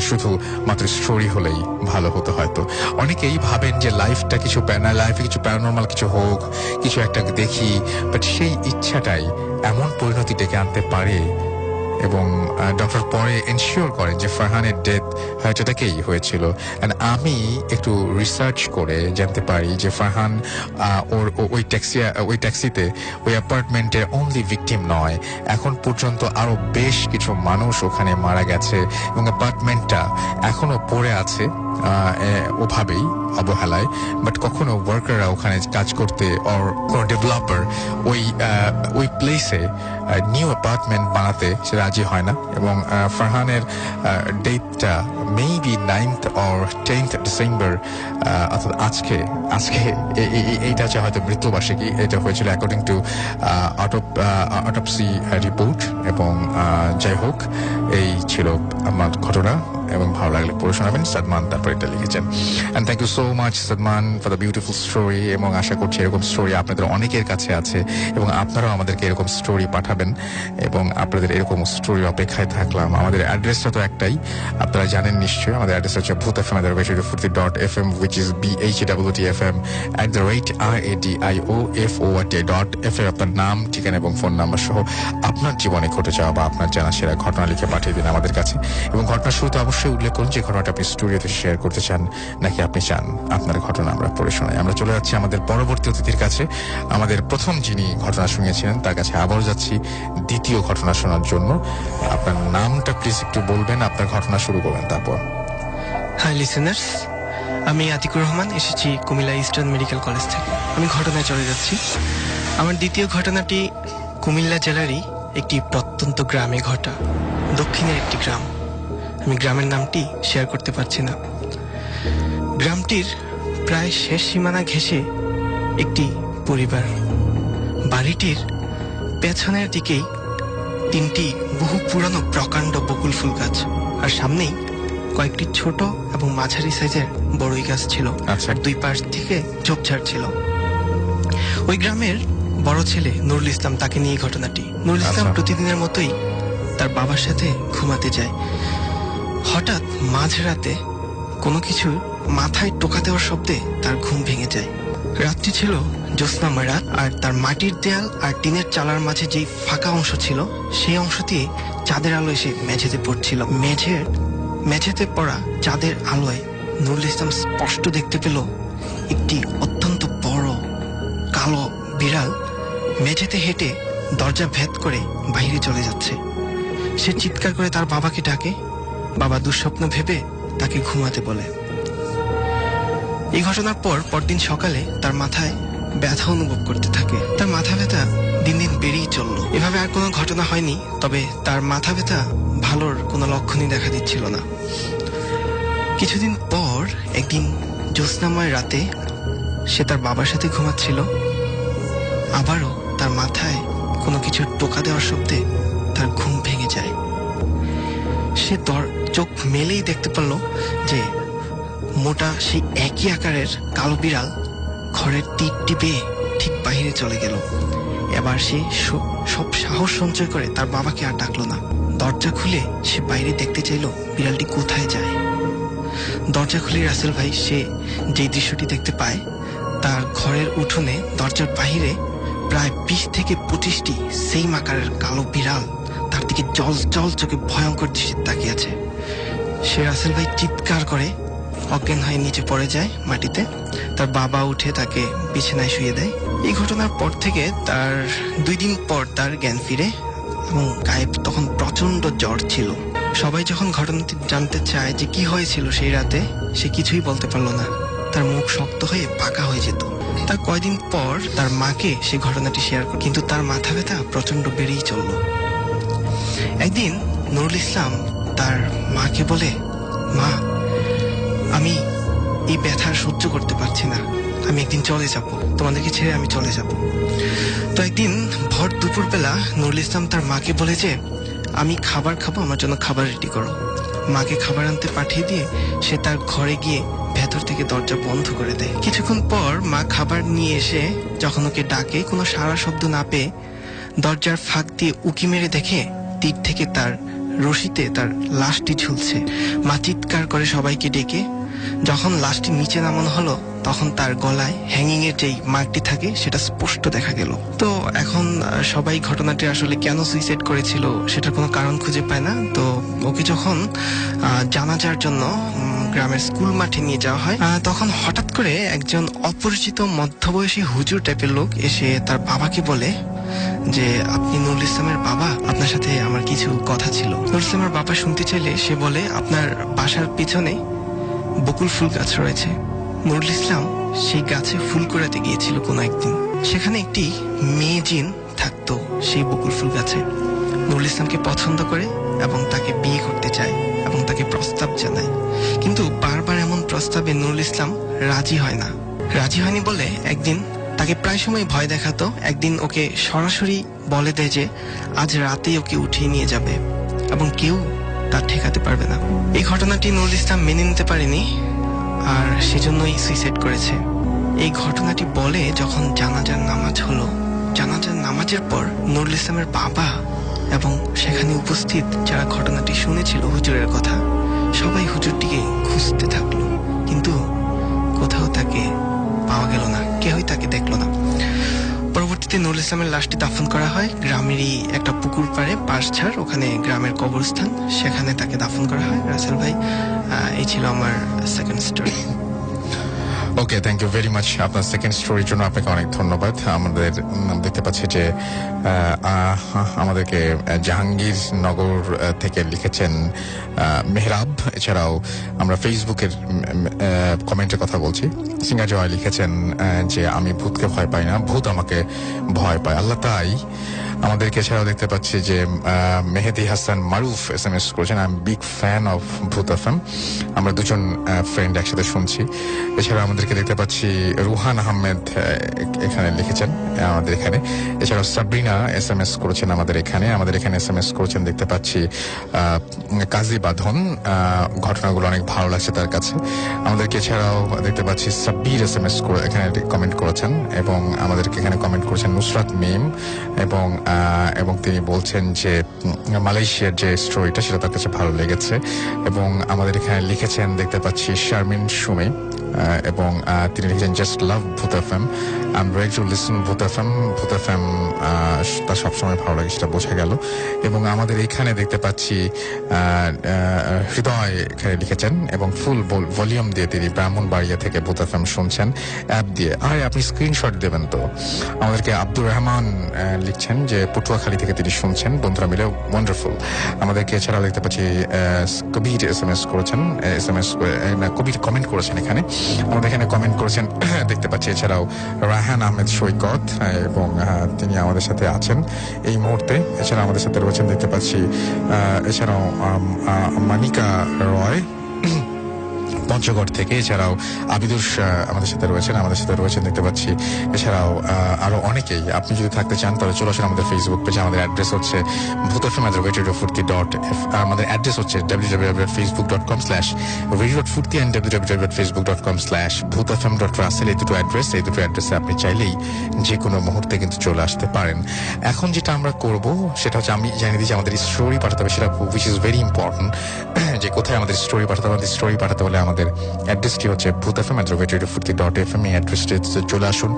শুধু মাত্র স্টোরি হলেই ভালো হতো হয়তো। অনেকেই ভাবেন যে লাইফে কিছু প্যারানর্মাল কিছু হোক, কিছু একটা দেখি, বাট সেই ইচ্ছাটাই এমন পরিণতি ডেকে আনতে পারে। এবং ডক্টর পরে এনশিওর করেন যে ফারহানের ডেথ হয়তো এটাকেই হয়েছিল। অ্যান্ড আমি একটু রিসার্চ করে জানতে পারি যে ফারহান ওই ট্যাক্সিতে ওই অ্যাপার্টমেন্টের অনলি ভিকটিম নয়, এখন পর্যন্ত আরো বেশ কিছু মানুষ ওখানে মারা গেছে এবং অ্যাপার্টমেন্টটা এখনো পড়ে আছে ওভাবেই অবহেলায়। বাট কখনো ওয়ার্কাররা ওখানে কাজ করতে or কোনো ডেভেলপার ওই প্লেসে নিউ অ্যাপার্টমেন্ট বানাতে সে রাজি হয় না। এবং ফারহানের ডেটটা maybe 9th or 10th December, অর্থাৎ আজকে এইটা হচ্ছে হয়তো মৃত্যুবার্ষিকী। এটা হয়েছিল অ্যাকর্ডিং টু অটোপসি রিপোর্ট। এবং যাই হোক, এই ছিল আমার ঘটনা এবং ভালো লাগলে পড়ে শোনাবেন। সাদমান তারপর এটা লিখেছেন। And thank you so much Sadman for the beautiful story. এবং আশা করছি এরকম স্টোরি আপনাদের অনেকের কাছে আছে এবং আপনারাও আমাদেরকে এরকম স্টোরি পাঠাবেন এবং আপনাদের এরকম স্টোরি অপেক্ষায় থাকলাম। আমাদের অ্যাড্রেসটা তো একটাই, আপনারা জানেন নিশ্চয়ই। আমাদের অ্যাড্রেস হচ্ছে bhutfm@radio40.fm, which is BHWTFM@radioFORT.FM। আপনার নাম, ঠিকানা এবং ফোন নাম্বার সহ আপনার জীবনে ঘটে যাওয়া বা আপনার জানা সেরা ঘটনা লিখে পাঠিয়ে দিন আমাদের কাছে। এবং ঘটনার শুরুতে অবশ্যই উল্লেখ করুন যে ঘটনাটা আপনি স্টুডিওতে শেয়ার করতে চান নাকি আপনি চান আপনার ঘটনা আমরা পড়ে শোনাই। আমরা চলে যাচ্ছি আমাদের পরবর্তী অতিথির কাছে। আমাদের প্রথম যিনি ঘটনা শুনিয়েছিলেন তার কাছে আবারও যাচ্ছি দ্বিতীয় ঘটনা শোনার জন্য। আপনার নামটা প্লিজ একটু বলবেন, আপনার ঘটনা শুরু করবেন তারপর। হাই লিসেনার্স, আমি আতিকুর রহমান, এসেছি কুমিল্লা ইস্টার্ন মেডিকেল কলেজ থেকে। আমি ঘটনায় চলে যাচ্ছি। আমার দ্বিতীয় ঘটনাটি কুমিল্লা জেলারই একটি প্রত্যন্ত গ্রামে ঘটা, দক্ষিণের একটি গ্রাম। আমি গ্রামের নামটি শেয়ার করতে পারছি না। গ্রামটির প্রায় শেষ সীমানা ঘেঁষে একটি পরিবার। বাড়িটির পেছনের দিকেই 3টি বহু পুরানো প্রকাণ্ড বকুল ফুল গাছ, আর সামনেই কয়েকটি ছোট এবং মাঝারি সাইজের বড়ই গাছ ছিল। আর 2 পাশ থেকে ঝোপঝাড় ছিল। ওই গ্রামের বড় ছেলে নুরুল ইসলাম, তাকে নিয়ে ঘটনাটি। নুরুল ইসলাম প্রতিদিনের মতোই তার বাবার সাথে ঘুমাতে যায়। হঠাৎ মাঝরাতে কোনো কিছু মাথায় টোকা দেওয়ার শব্দে তার ঘুম ভেঙে যায়। রাতটি ছিল জ্যোৎস্নাময় রাত, আর তার মাটির দেয়াল আর টিনের চালার মাঝে যেই ফাঁকা অংশ ছিল সেই অংশ দিয়ে চাঁদের আলো এসে মেঝেতে পড়ছিল। মেঝেতে পড়া চাঁদের আলোয় নুরুল ইসলাম স্পষ্ট দেখতে পেল একটি অত্যন্ত বড় কালো বিড়াল মেঝেতে হেঁটে দরজা ভেদ করে বাইরে চলে যাচ্ছে। সে চিৎকার করে তার বাবাকে ডাকে। বাবা দুঃস্বপ্ন ভেবে তাকে ঘুমাতে বলে। এই ঘটনার পরদিন সকালে তার মাথায় ব্যথা অনুভব করতে থাকে। তার মাথা ব্যথা দিন দিন বেড়েই চলল। এভাবে আর কোনো ঘটনা হয়নি, তবে তার মাথা ব্যথা ভালোর কোনো লক্ষণই দেখা দিচ্ছিল না। কিছুদিন পর একদিন জ্যোৎস্নাময় রাতে সে তার বাবার সাথে ঘুমাচ্ছিল। আবারও তার মাথায় কোনো কিছু টোকা দেওয়ার শব্দে তার ঘুম ভেঙে যায়। সে চোখ মেলেই দেখতে পেল যে মোটা সেই একই আকারের কালো বিড়াল ঘরের টিপে ঠিক বাইরে চলে গেল। এবার সে সব সাহস সঞ্চয় করে তার বাবাকে আর ডাকলো না। দরজা খুলে সে বাইরে দেখতে চাইল বিড়ালটি কোথায় যায়। দরজা খুলে রাসেল ভাই সে যে দৃশ্যটি দেখতে পায়, তার ঘরের উঠোনে দরজার বাহিরে প্রায় 20 থেকে 25টি সেম আকারের কালো বিড়াল তার দিকে জল চোখে ভয়ঙ্কর দৃশ্যে তাকিয়ে আছে। সে রাসেল ভাই চিৎকার করে অজ্ঞান হয়ে নিচে পড়ে যায় মাটিতে। তার বাবা উঠে তাকে বিছানায় শুয়ে দেয়। এই ঘটনার পর থেকে তার 2 দিন পর তার জ্ঞান ফিরে এবং গায়ে তখন প্রচন্ড জ্বর ছিল। সবাই যখন ঘটনাটি জানতে চায় যে কি হয়েছিল সেই রাতে, সে কিছুই বলতে পারল না। তার মুখ শক্ত হয়ে পাকা হয়ে যেত। তার কয়দিন পর তার মাকে সে ঘটনাটি শেয়ার করে, কিন্তু তার মাথা ব্যথা প্রচন্ড বেড়েই চলল। একদিন নুরুল ইসলাম তার মাকে বলে, মা, আমি এই ব্যথা সহ্য করতে পারছি না, আমি একদিন চলে যাব, তোমাদেরকে ছেড়ে আমি চলে যাব। তো একদিন ভর দুপুরবেলা নুরুল ইসলাম তার মাকে বলে যে, আমি খাবার খাবো, আমার জন্য খাবার রেডি করো। মাকে খাবার আনতে পাঠিয়ে দিয়ে সে তার ঘরে গিয়ে ভেতর থেকে দরজা বন্ধ করে দেয়। কিছুক্ষণ পর মা খাবার নিয়ে এসে যখন ওকে ডাকে, কোনো সাড়া শব্দ না পেয়ে দরজার ফাঁক দিয়ে উকি মেরে দেখে তীর থেকে তার রশিতে তার লাশটি ঝুলছে। মা চিৎকার করে সবাইকে ডেকে যখন লাশটি নিচে নামানো হলো, তখন তার গলায় হ্যাঙ্গিং এর যেই মার্কটি থাকে সেটা স্পষ্ট দেখা গেল। তো এখন সবাই ঘটনাটি আসলে কেন সুইসাইড করেছিল সেটার কোনো কারণ খুঁজে পায় না। তো ওকে যখন জানাজার জন্য গ্রামের স্কুল মাঠে নিয়ে যাওয়া হয়, তখন হঠাৎ করে একজন অপরিচিত মধ্যবয়সী হুজুর টাইপের লোক এসে তার বাবাকে বলে যে, আপনি নুরুল ইসলামের বাবা, আপনার সাথে আমার কিছু কথা ছিল। নুরুল ইসলামের বাবা শুনতে চাইলে সে বলে, আপনার বাসার পিছনে বকুল ফুল গাছ রয়েছে। নুরুল ইসলাম সেই গাছে ফুল কুড়াতে গিয়েছিল কোনো একদিন। সেখানে একটি মেয়ে জিন থাকতো সেই বকুল ফুল গাছে। নুরুল ইসলামকে পছন্দ করে এবং তাকে বিয়ে করতে চায় এবং তাকে প্রস্তাব জানায়, কিন্তু বারবার এমন প্রস্তাবে নুরুল ইসলাম রাজি হয় না। রাজি হয়নি বলে একদিন তাকে প্রায় সময় ভয় দেখাতো। একদিন ওকে সরাসরি বলে দেয় যে আজ রাতেই ওকে উঠিয়ে নিয়ে যাবে এবং কেউ তা ঠেকাতে পারবে না। এই ঘটনাটি নুরুল ইসলাম মেনে নিতে পারেনি আর সেজন্যই সুইসাইড করেছে। এই ঘটনাটি বলে যখন জানাজার নামাজ হলো, জানাজার নামাজের পর নুরুল ইসলামের বাবা এবং সেখানে উপস্থিত যারা ঘটনাটি শুনেছিল হুজুরের কথা, সবাই হুজুরটিকে খুঁজতে থাকলো, কিন্তু কোথাও তাকে পাওয়া গেল না, কেউই তাকে দেখলো না। পরবর্তীতে নুরুল ইসলামের লাশটি দাফন করা হয় গ্রামেরই একটা পুকুর পাড়ে, পাশঝাড়, ওখানে গ্রামের কবরস্থান, সেখানে তাকে দাফন করা হয়। রাসেল ভাই, এই ছিল আমার second story. Okay, thank you very much. আপনার সেকেন্ড স্টোরির জন্য আপনাকে অনেক ধন্যবাদ। আমাদের দেখতে পাচ্ছি যে আমাদেরকে জাহাঙ্গীরনগর থেকে লিখেছেন মেহরাব। এছাড়াও আমরা ফেসবুকের কমেন্টের কথা বলছি। সিঙ্গা জয় লিখেছেন যে, আমি ভূতকে ভয় পাই না, ভূত আমাকে ভয় পায়, আল্লাহ তাই। আমাদেরকে এছাড়াও দেখতে পাচ্ছি যে মেহেদি হাসান মারুফ SMS করেছেন, I am big fan of ভূত FM। আমরা দুজন ফ্রেন্ড একসাথে শুনছি। এছাড়া আমাদেরকে দেখতে পাচ্ছি রুহান আহমেদ এখানে লিখেছেন আমাদের এখানে। এছাড়াও সাবরিনা SMS করেছেন আমাদের এখানে SMS করেছেন। দেখতে পাচ্ছি কাজী বাঁধন, ঘটনাগুলো অনেক ভালো লাগছে তার কাছে। আমাদেরকে এছাড়াও দেখতে পাচ্ছি সাব্বির SMS করে এখানে কমেন্ট করেছেন এবং আমাদেরকে এখানে কমেন্ট করেছেন নুসরাত মিম এবং তিনি বলছেন যে মালয়েশিয়ার যে স্টোরিটা সেটা তার কাছে ভালো লেগেছে। এবং আমাদের এখানে লিখেছেন দেখতে পাচ্ছি শারমিন সুমি এবং তিনি লিখেছেন জাস্ট লাভ ভূত FM, I am ready to listen ভূত FM। ভূত FM তার সবসময় ভালো লাগে, সেটা বোঝা গেল। এবং আমাদের এখানে দেখতে পাচ্ছি হৃদয় এখানে লিখেছেন এবং ফুল ভলিউম দিয়ে তিনি ব্রাহ্মণবাড়িয়া থেকে ভূত FM শুনছেন অ্যাপ দিয়ে। আরে আপনি স্ক্রিনশট দেবেন তো। আমাদেরকে আব্দুর রহমান লিখছেন যে পটুয়াখালী থেকে তিনি শুনছেন, বন্ধুরা মিলে ওয়ান্ডারফুল। আমাদেরকে এছাড়াও দেখতে পাচ্ছি কবির SMS করেছেন, কবির কমেন্ট করেছেন এখানে। আমাদের এখানে কমেন্ট করেছেন দেখতে পাচ্ছি এছাড়াও রায়হান আহমেদ সৈকত এবং তিনি আমাদের সাথে আছেন এই মুহূর্তে। এছাড়া আমাদের সাথে রয়েছেন দেখতে পাচ্ছি এছাড়াও মানিকা রয়, পঞ্চগড় থেকে। এছাড়াও আবিদুস আমাদের সাথে রয়েছেন দেখতে পাচ্ছি। এছাড়াও আরো অনেকেই। আপনি যদি থাকতে চান তাহলে চলে আসেন আমাদের ফেসবুক পেজে। আমাদের অ্যাড্রেস হচ্ছে bhutfm@radiofurti.f। আমাদের অ্যাড্রেস হচ্ছে www.facebook.com/radio.furti and www.facebook.com/bhutfm.russell। এই দুটো অ্যাড্রেসে আপনি চাইলেই যে কোনো মুহূর্তে কিন্তু চলে আসতে পারেন। এখন যেটা আমরা করব সেটা হচ্ছে, আমি জানিয়ে দিই যে আমাদের স্টোরি পাঠাতে হবে, সেটা উইচ ইজ ভেরি ইম্পর্টেন্ট, যে কোথায় আমাদের স্টোরি পাঠাতে হবে। স্টোরি পাঠাতে হলে আমাদের অ্যাড্রেসটি হচ্ছে bhutfm@radiofurti.fm। এই অ্যাড্রেসটি চলে আসুন।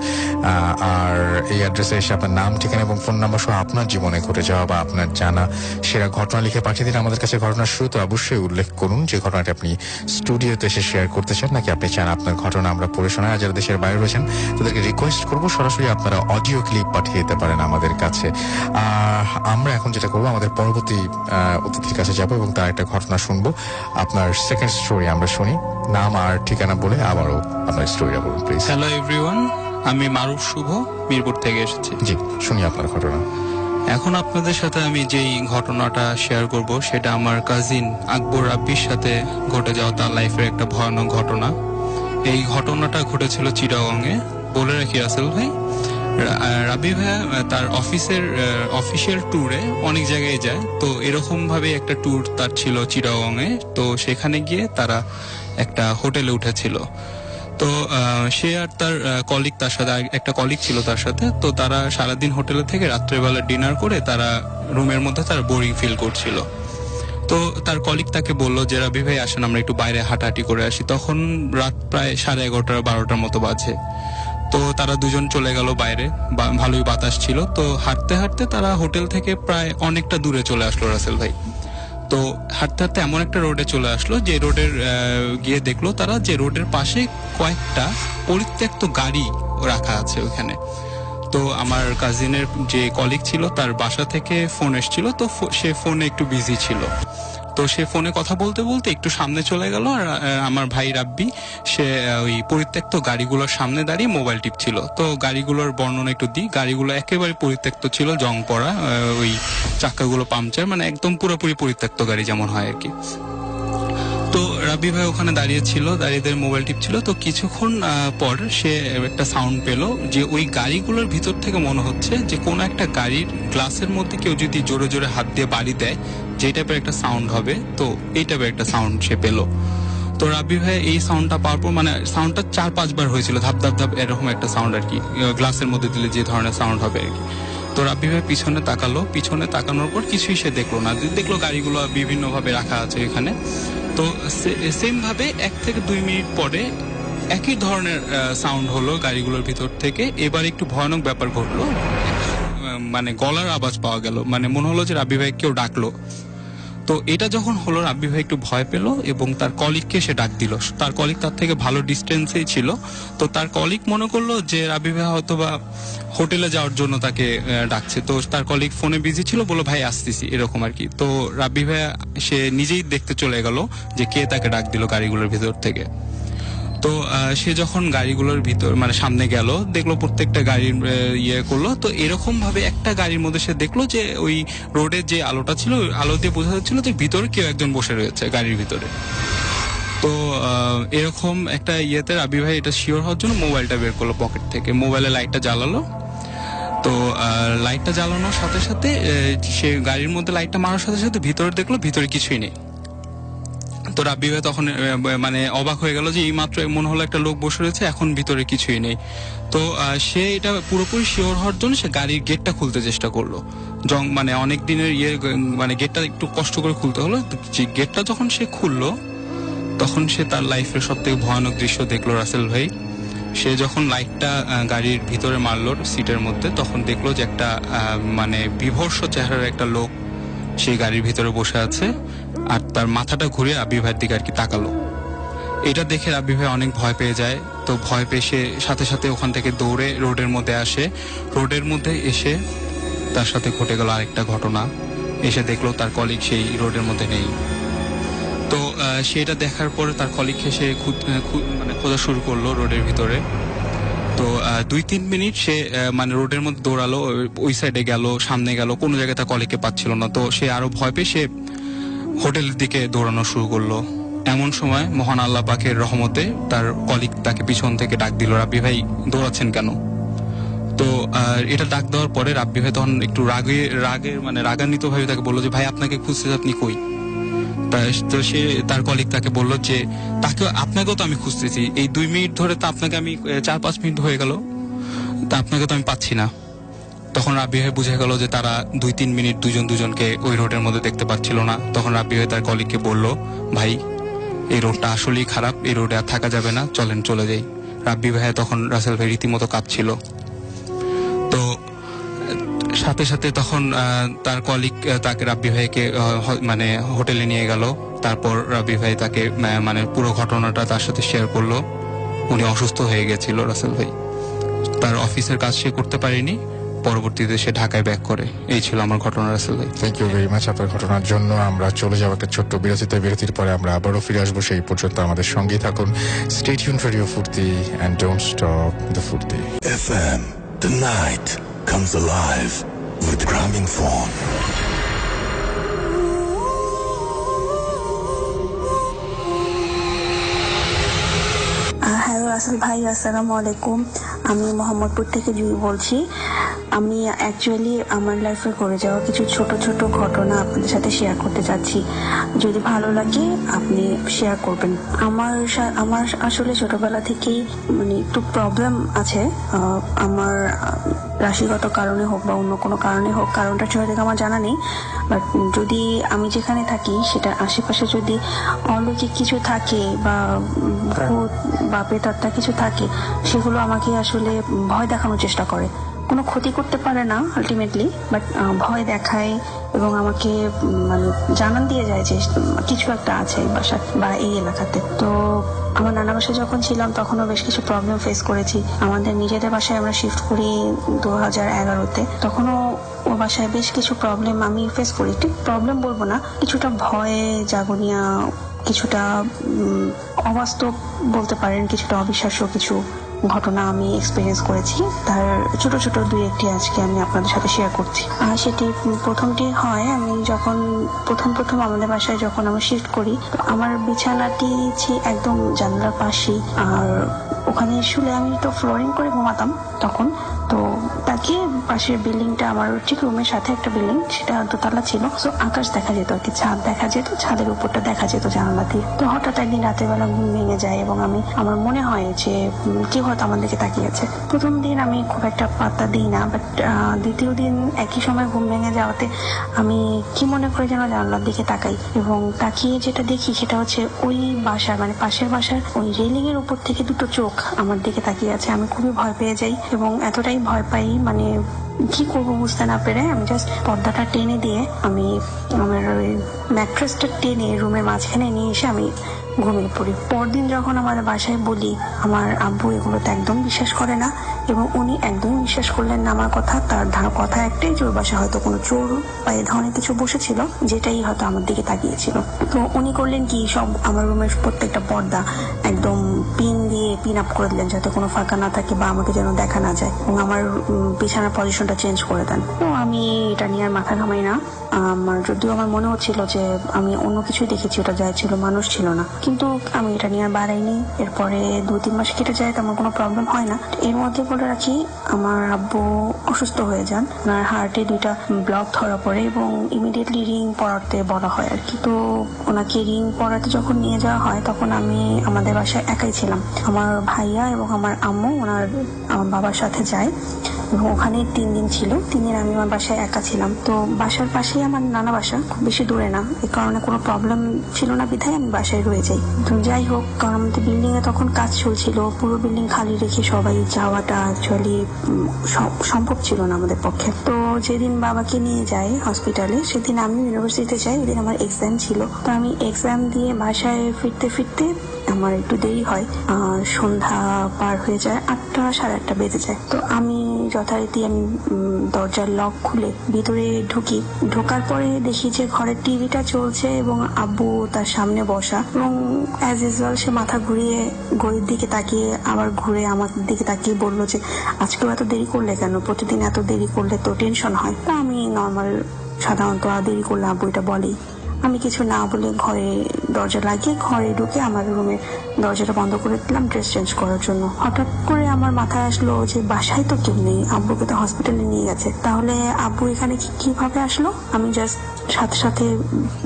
আর এই অ্যাড্রেসে এসে আপনার নাম, ঠিকানা এবং ফোন নাম্বার সহ আপনার জীবনে ঘটে যাওয়া বা আপনার জানা সেরা ঘটনা লিখে পাঠিয়ে দিন আমাদের কাছে। ঘটনার শুরুতে অবশ্যই উল্লেখ করুন যে ঘটনাটি আপনি স্টুডিওতে এসে শেয়ার করতে চান, নাকি আপনি চান আপনার ঘটনা আমরা পড়ে শোনাই। আর যারা দেশের বাইরে রয়েছেন তাদেরকে রিকোয়েস্ট করবো সরাসরি আপনারা অডিও ক্লিপ পাঠিয়ে দিতে পারেন আমাদের কাছে। আমরা এখন যেটা করবো, আমাদের পরবর্তী অতিথির কাছে যাবো এবং তার একটা ঘটনা শুনবো। আপনার সেকেন্ড স্টোরি আমরা শুনি। নাম আর ঠিকানা বলে আবারও আপনার স্টোরিটা বলুন প্লিজ। হ্যালো এভরিওয়ান, আমি মারুফ শুভ, মিরপুর থেকে এসেছি। জি, শুনি আপনার ঘটনা। এখন আপনাদের সাথে আমি যেই ঘটনাটা শেয়ার করব সেটা আমার কাজিন আকবর রাব্বির সাথে ঘটে যাওয়া তার লাইফের একটা ভয়ানক ঘটনা। এই ঘটনাটা ঘটেছিল চিটাগংয়ে। বলে রাখি রাসেল ভাই, রাব্বি ভাইয়া তার অফিসিয়াল ট্যুরে অনেক জায়গায় যায়, তো এরকম ভাবে একটা ট্যুর তার ছিল চিটাগংয়ে। তো সেখানে গিয়ে তারা একটা হোটেলে উঠেছিল। তো সে আর তার কলিগ, তার সাথে একটা কলিগ ছিল তার সাথে। তো তারা সারাদিন হোটেলে থেকে রাত্রেবেলা ডিনার করে তারা রুমের মধ্যে তারা বোরিং ফিল করছিল। তো তার কলিগ তাকে বললো যে রাব্বি ভাই আসেন আমরা একটু বাইরে হাঁটাহাঁটি করে আসি। তখন রাত প্রায় 11:30-12টার মতো বাজে। তো তারা দুজন চলে গেল বাইরে, ভালোই বাতাস ছিল। তো হাঁটতে হাঁটতে তারা হোটেল থেকে প্রায় অনেকটা দূরে চলে আসলো রাসেল ভাই। তো হাঁটতে হাঁটতে এমন একটা রোডে চলে আসলো যে রোডের গিয়ে দেখলো তারা যে রোডের পাশে কয়েকটা পরিত্যক্ত গাড়ি রাখা আছে ওখানে। তো আমার কাজিনের যে কলিগ ছিল তার বাসা থেকে ফোন এসেছিল। তো সে ফোনে একটু বিজি ছিল। তো সে ফোনে কথা বলতে বলতে একটু সামনে চলে গেল। আর আমার ভাই রাব্বি সে ওই পরিত্যক্ত গাড়িগুলোর সামনে দাঁড়িয়ে মোবাইল টিপছিল। তো গাড়িগুলোর বর্ণনা একটু দিই। গাড়িগুলো একেবারে পরিত্যক্ত ছিল, জং পড়া, ওই চাকাগুলো পাংচার, মানে একদম পুরোপুরি পরিত্যক্ত গাড়ি যেমন হয় আর কি। তো রাব্বি ভাই ওখানে দাঁড়িয়ে মোবাইল টিপছিল। তো কিছুক্ষণ পর সে একটা সাউন্ড পেলো যে ওই গাড়িগুলোর ভিতর থেকে মনে হচ্ছে যে কোনো একটা গাড়ির গ্লাসের মধ্যে কেউ যদি জোরে জোরে হাত দিয়ে বাড়ি দেয় যে টাইপের একটা সাউন্ড হবে, তো এই টাইপের একটা সাউন্ড সে পেলো। তো রাব্বি ভাই এই সাউন্ডটা পাওয়ার পর, মানে সাউন্ডটা 4-5 বার হয়েছিল, ধাপ ধাপ ধাপ এরকম একটা সাউন্ড আর কি, গ্লাসের মধ্যে দিলে যে ধরনের সাউন্ড হবে আর কি। তো রাব্বি ভাই পিছনে তাকানোর পর কিছুই সে দেখলো না। দেখলো গাড়িগুলো বিভিন্ন ভাবে রাখা আছে এখানে। তো সেম ভাবে 1 থেকে 2 মিনিট পরে একই ধরনের সাউন্ড হলো গাড়িগুলোর ভিতর থেকে। এবার একটু ভয়ানক ব্যাপার ঘটলো, মানে গলার আওয়াজ পাওয়া গেল, মানে মনে হলো যে রাব্বি ভাই কেউ ডাকলো। তো এটা যখন হলো রাব্বি ভাই একটু ভয় পেল এবং তার কলিগকে সে ডাক দিল। তার কলিগ তার থেকে ভালো ডিস্টেন্সেই ছিল। তো তার কলিগ মনে করলো যে রাব্বি ভাই হয়তো বা হোটেলে যাওয়ার জন্য তাকে ডাকছে। তো তার কলিগ ফোনে বিজি ছিল, বললো ভাই আসতেছি এরকম আর কি। তো রাব্বি ভাই সে নিজেই দেখতে চলে গেল যে কে তাকে ডাক দিল গাড়িগুলোর ভিতর থেকে। তো সে যখন গাড়িগুলোর ভিতর মানে সামনে গেল, দেখলো প্রত্যেকটা গাড়ির করলো। তো এরকম ভাবে একটা গাড়ির মধ্যে সে দেখলো যে ওই রোডের যে আলোটা ছিল, আলো দিয়ে বোঝা যাচ্ছিল যে ভিতরে কেউ একজন বসে রয়েছে গাড়ির ভিতরে। তো এরকম একটা রাব্বি ভাই এটা শিওর হওয়ার জন্য মোবাইলটা বের করলো পকেট থেকে, মোবাইলে লাইটটা জ্বালালো। তো লাইটটা জ্বালানোর সাথে সাথে সে গাড়ির মধ্যে লাইটটা মারার সাথে সাথে ভিতরে দেখলো ভিতরে কিছুই নেই। তো রাব্বি ভাই তখন মানে অবাক হয়ে গেল যে এই মাত্র মনে হলো একটা লোক বসে রয়েছে, এখন ভিতরে কিছুই নেই। তো সে এটা পুরোপুরি শিওর হওয়ার জন্য সে গাড়ির গেটটা খুলতে চেষ্টা করলো। মানে অনেক দিনের মানে গেটটা একটু কষ্ট করে খুলতে হলো। গেটটা যখন সে খুললো তখন সে তার লাইফের সব থেকে ভয়ানক দৃশ্য দেখলো রাসেল ভাই। সে যখন লাইটটা গাড়ির ভিতরে মারলো সিটের মধ্যে, তখন দেখলো যে একটা মানে বিভৎস চেহারার একটা লোক সেই গাড়ির ভিতরে বসে আছে। আর তার মাথাটা ঘুরে রাব্বি ভাইয়ের দিকে আর কি তাকালো। এটা দেখে রাব্বি ভাই অনেক ভয় পেয়ে যায়। তো ভয় পেয়ে সে সাথে সাথে ওখান থেকে দৌড়ে রোডের মধ্যে আসে। রোডের মধ্যে এসে তার সাথে ঘটে গেল আরেকটা ঘটনা। এসে দেখলো তার কলিগ সেই রোডের মধ্যে নেই। তো সেটা দেখার পরে তার কলিগকে সে মানে খোঁজা শুরু করলো রোডের ভিতরে। তো 2-3 মিনিট সে মানে রোডের মধ্যে দৌড়ালো, ওই সাইডে গেল, সামনে গেল, কোনো জায়গায় তার কলিগকে পাচ্ছিল না। তো সে আরো ভয় পেয়ে সে হোটেলের দিকে দৌড়ানো শুরু করলো। এমন সময় মহান আল্লাহ পাকের রহমতে তার কলিগ তাকে পিছন থেকে ডাক দিল, রাব্বি ভাই দৌড়াচ্ছেন কেন? তো এটা ডাক দেওয়ার পরে রাব্বি ভাই তখন একটু রাগান্বিত ভাবে তাকে বললো যে ভাই আপনাকে খুঁজতে, আপনি কই? তো সে তার কলিগ তাকে বললো যে আপনাকেও তো আমি খুঁজতেছি, এই 2 মিনিট ধরে তো আপনাকে আমি 4-5 মিনিট হয়ে গেল, তা আপনাকে তো আমি পাচ্ছি না। তখন রাব্বি ভাই বুঝে গেল যে তারা 2-3 মিনিট দুজনকে ওই রোডের মধ্যে দেখতে পাচ্ছিল না। তখন রাব্বি ভাই তার কলিগকে বলল, ভাই এই রোডটা আসলেই খারাপ, এই রোডে আর থাকা যাবে না, চলেন চলে যাই। রাব্বি ভাই তখন রাসেল ভাই রীতিমতো কাঁদছিল। তো সাথে সাথে তখন তার কলিগ তাকে রাব্বি ভাইকে মানে হোটেলে নিয়ে গেল। তারপর রাব্বি ভাই তাকে মানে পুরো ঘটনাটা তার সাথে শেয়ার করলো। উনি অসুস্থ হয়ে গেছিল রাসেল ভাই, তার অফিসের কাজ সে করতে পারেনি, পরবর্তীতে সে ঢাকায় ব্যাক করে। এই ছিল আমার ঘটনা রাসেল ভাই। থ্যাংক ইউ ভেরি মাচ আপনার ঘটনার জন্য। আমরা চলে যাবো একটা ছোট্ট বিরতির পরে আমরা আবারও ফিরে আসবো। সেই পর্যন্ত আমাদের সঙ্গেই থাকুন। Stay tuned for radio Foorti and don't stop the Foorti. FM, the night comes alive with Gramophone. Hello Rasel ভাই, আসসালামু আলাইকুম। আমি মোহাম্মদপুর থেকে জুই বলছি। আমি অ্যাকচুয়ালি আমার লাইফে করে যাওয়া কিছু ছোট ছোট ঘটনা আপনাদের সাথে শেয়ার করতে চাচ্ছি। যদি ভালো লাগে আপনি শেয়ার করবেন। আমার আসলে ছোটবেলা থেকেই মানে একটু প্রবলেম আছে। আমার রাশিগত কারণে হোক বা অন্য কোনো কারণে হোক, কারণটা ছোট থেকে আমার জানা নেই, বাট যদি আমি যেখানে থাকি সেটার আশেপাশে যদি অলৌকিক কিছু থাকে বা ভূত বা প্রেতাত্মা কিছু থাকে, সেগুলো আমাকে আসলে ভয় দেখানোর চেষ্টা করে। কোনো ক্ষতি করতে পারে না আলটিমেটলি, বাট ভয় দেখায় এবং আমাকে মানে জানান দিয়ে যায় যে কিছু একটা আছে এই বাসা বা এই এলাকাতে। তো আমার নানা বাসায় যখন ছিলাম তখনও বেশ কিছু প্রবলেম ফেস করেছি। আমাদের নিজেদের বাসায় আমরা শিফট করি 2011-তে, তখনও ও বাসায় বেশ কিছু প্রবলেম আমি ফেস করি। ঠিক প্রবলেম বলবো না, কিছুটা ভয়ে জাগনিয়া, কিছুটা অবাস্তব বলতে পারেন, কিছুটা অবিশ্বাস্য কিছু ঘটনা আমি এক্সপিরিয়েন্স করেছি। তার ছোট ছোট 2-1টি আজকে আমি আপনাদের সাথে শেয়ার করছি। আর সেটি প্রথমটি হয়, আমি যখন প্রথম আমাদের বাসায় যখন আমি শিফট করি, তো আমার বিছানাটি একদম জানলার পাশেই, আর ওখানে শুলে আমি তো ফ্লোরিং করে ঘুমাতাম তখন। তো তাকে পাশের বিল্ডিংটা আমার ঠিক রুমের সাথে একটা বিল্ডিং, সেটা দোতলা ছিল। তো আকাশ দেখা যেত আর কি, ছাদ দেখা যেত, ছাদের উপরটা দেখা যেত জানালা দিয়ে। তো হঠাৎ একদিন রাতের বেলা ঘুম ভেঙে যায় এবং আমার মনে হয় যে কেউ হয়তো আমার দিকে তাকিয়েছে। প্রথম দিন আমি খুব একটা পাত্তা দিই না, বাট দ্বিতীয় দিন একই সময় ঘুম ভেঙে যাওয়াতে আমি কি মনে করে যেন জানালার দিকে তাকাই, এবং তাকিয়ে যেটা দেখি সেটা হচ্ছে ওই বাসার মানে পাশের বাসার ওই রেলিং এর উপর থেকে 2টো চোখ আমার দিকে তাকিয়ে আছে। আমি খুবই ভয় পেয়ে যাই এবং এতটাই ভয় পাই মানে কি করবো বুঝতে না পেরে আমি জাস্ট পর্দাটা টেনে দিয়ে আমি আমার ওই ম্যাট্রেসটা টেনে রুমের মাঝখানে নিয়ে এসে আমি ঘুমিয়ে পড়ি। পরদিন যখন আমাদের বাসায় বলি, আমার আব্বু এগুলোতে একদম বিশ্বাস করে না এবং উনি একদমই বিশ্বাস করলেন না আমার কথা। তার কথা একটাই যে ওর বাসায় হয়তো কোনো চোর বা এই ধরনের কিছু বসেছিল, যেটাই হয়তো আমার দিকে তাকিয়েছিল। তো উনি করলেন কি, সব আমার রুমের প্রত্যেকটা পর্দা একদম পিন দিয়ে পিন আপ করে দিলেন যাতে কোনো ফাঁকা না থাকে বা আমাকে যেন দেখা না যায়, এবং আমার বিছানার পজিশনটা চেঞ্জ করে দেন। তো আমি এটা নিয়ে আর মাথা ঘামাই না। যদিও আমার মনে হচ্ছিল যে আমি অন্য কিছুই দেখেছি, ওটা যা ছিল মানুষ ছিল না, কিন্তু আমি এটা নিয়ে আর বাড়াইনি। এরপরে 2-3 মাস কেটে যায়, তেমন কোনো প্রবলেম হয় না। এর মধ্যে বলে রাখি, আমার আব্বু অসুস্থ হয়ে যান, ওনার হার্টে 2টা ব্লক ধরা পড়ে এবং ইমিডিয়েটলি রিং পরাতে বলা হয় আর কি। তো ওনাকে রিং পরাতে যখন নিয়ে যাওয়া হয় তখন আমি আমাদের বাসায় একাই ছিলাম। আমার ভাইয়া এবং আমার আম্মু আমার বাবার সাথে যায় এবং ওখানে 3 দিন ছিল। 3 দিন আমি আমার বাসায় একা ছিলাম। তো বাসার পাশেই আমার নানা বাসা, খুব বেশি দূরে না, এই কারণে কোনো প্রবলেম ছিল না বিধায় আমি বাসায় রয়ে যাই। তো যাই হোক, কারণ আমাদের বিল্ডিং এ তখন কাজ চলছিল, পুরো বিল্ডিং খালি রেখে সবাই যাওয়াটা অ্যাকচুয়ালি সম্ভব ছিল না আমাদের পক্ষে। তো যেদিন বাবাকে নিয়ে যাই হসপিটালে, সেদিন আমি ইউনিভার্সিটিতে যাই, ওই দিন আমার এক্সাম ছিল। তো আমি এক্সাম দিয়ে বাসায় ফিরতে আমার একটু দেরি হয়, সন্ধ্যা পার হয়ে যায়, 8টা 8:30 বেজে যায়। তো আমি যথারীতি আমি দরজার লক খুলে ভিতরে ঢোকার পরে দেখি যে ঘরের টিভিটা চলছে এবং আব্বু তার সামনে বসা, এবং অ্যাজ ইউজুয়াল সে মাথা ঘুরিয়ে ঘড়ির দিকে তাকিয়ে আবার ঘুরে আমার দিকে তাকিয়ে বললো যে আজকেও এত দেরি করলে কেন, প্রতিদিন এত দেরি করলে তো টেনশন হয়। তা আমি নর্মাল সাধারণত দেরি করলে আব্বু এটা বলেই। আমি কিছু না বলে ঘরে দরজা লাগিয়ে ঘরে ঢুকে আমার রুমের দরজাটা বন্ধ করে দিলাম ড্রেস চেঞ্জ করার জন্য। হঠাৎ করে আমার মাথায় আসলো যে বাসায় তো কেউ নেই, আব্বুকে তো হসপিটালে নিয়ে গেছে, তাহলে আব্বু এখানে কিভাবে আসলো? আমি জাস্ট সাথে সাথে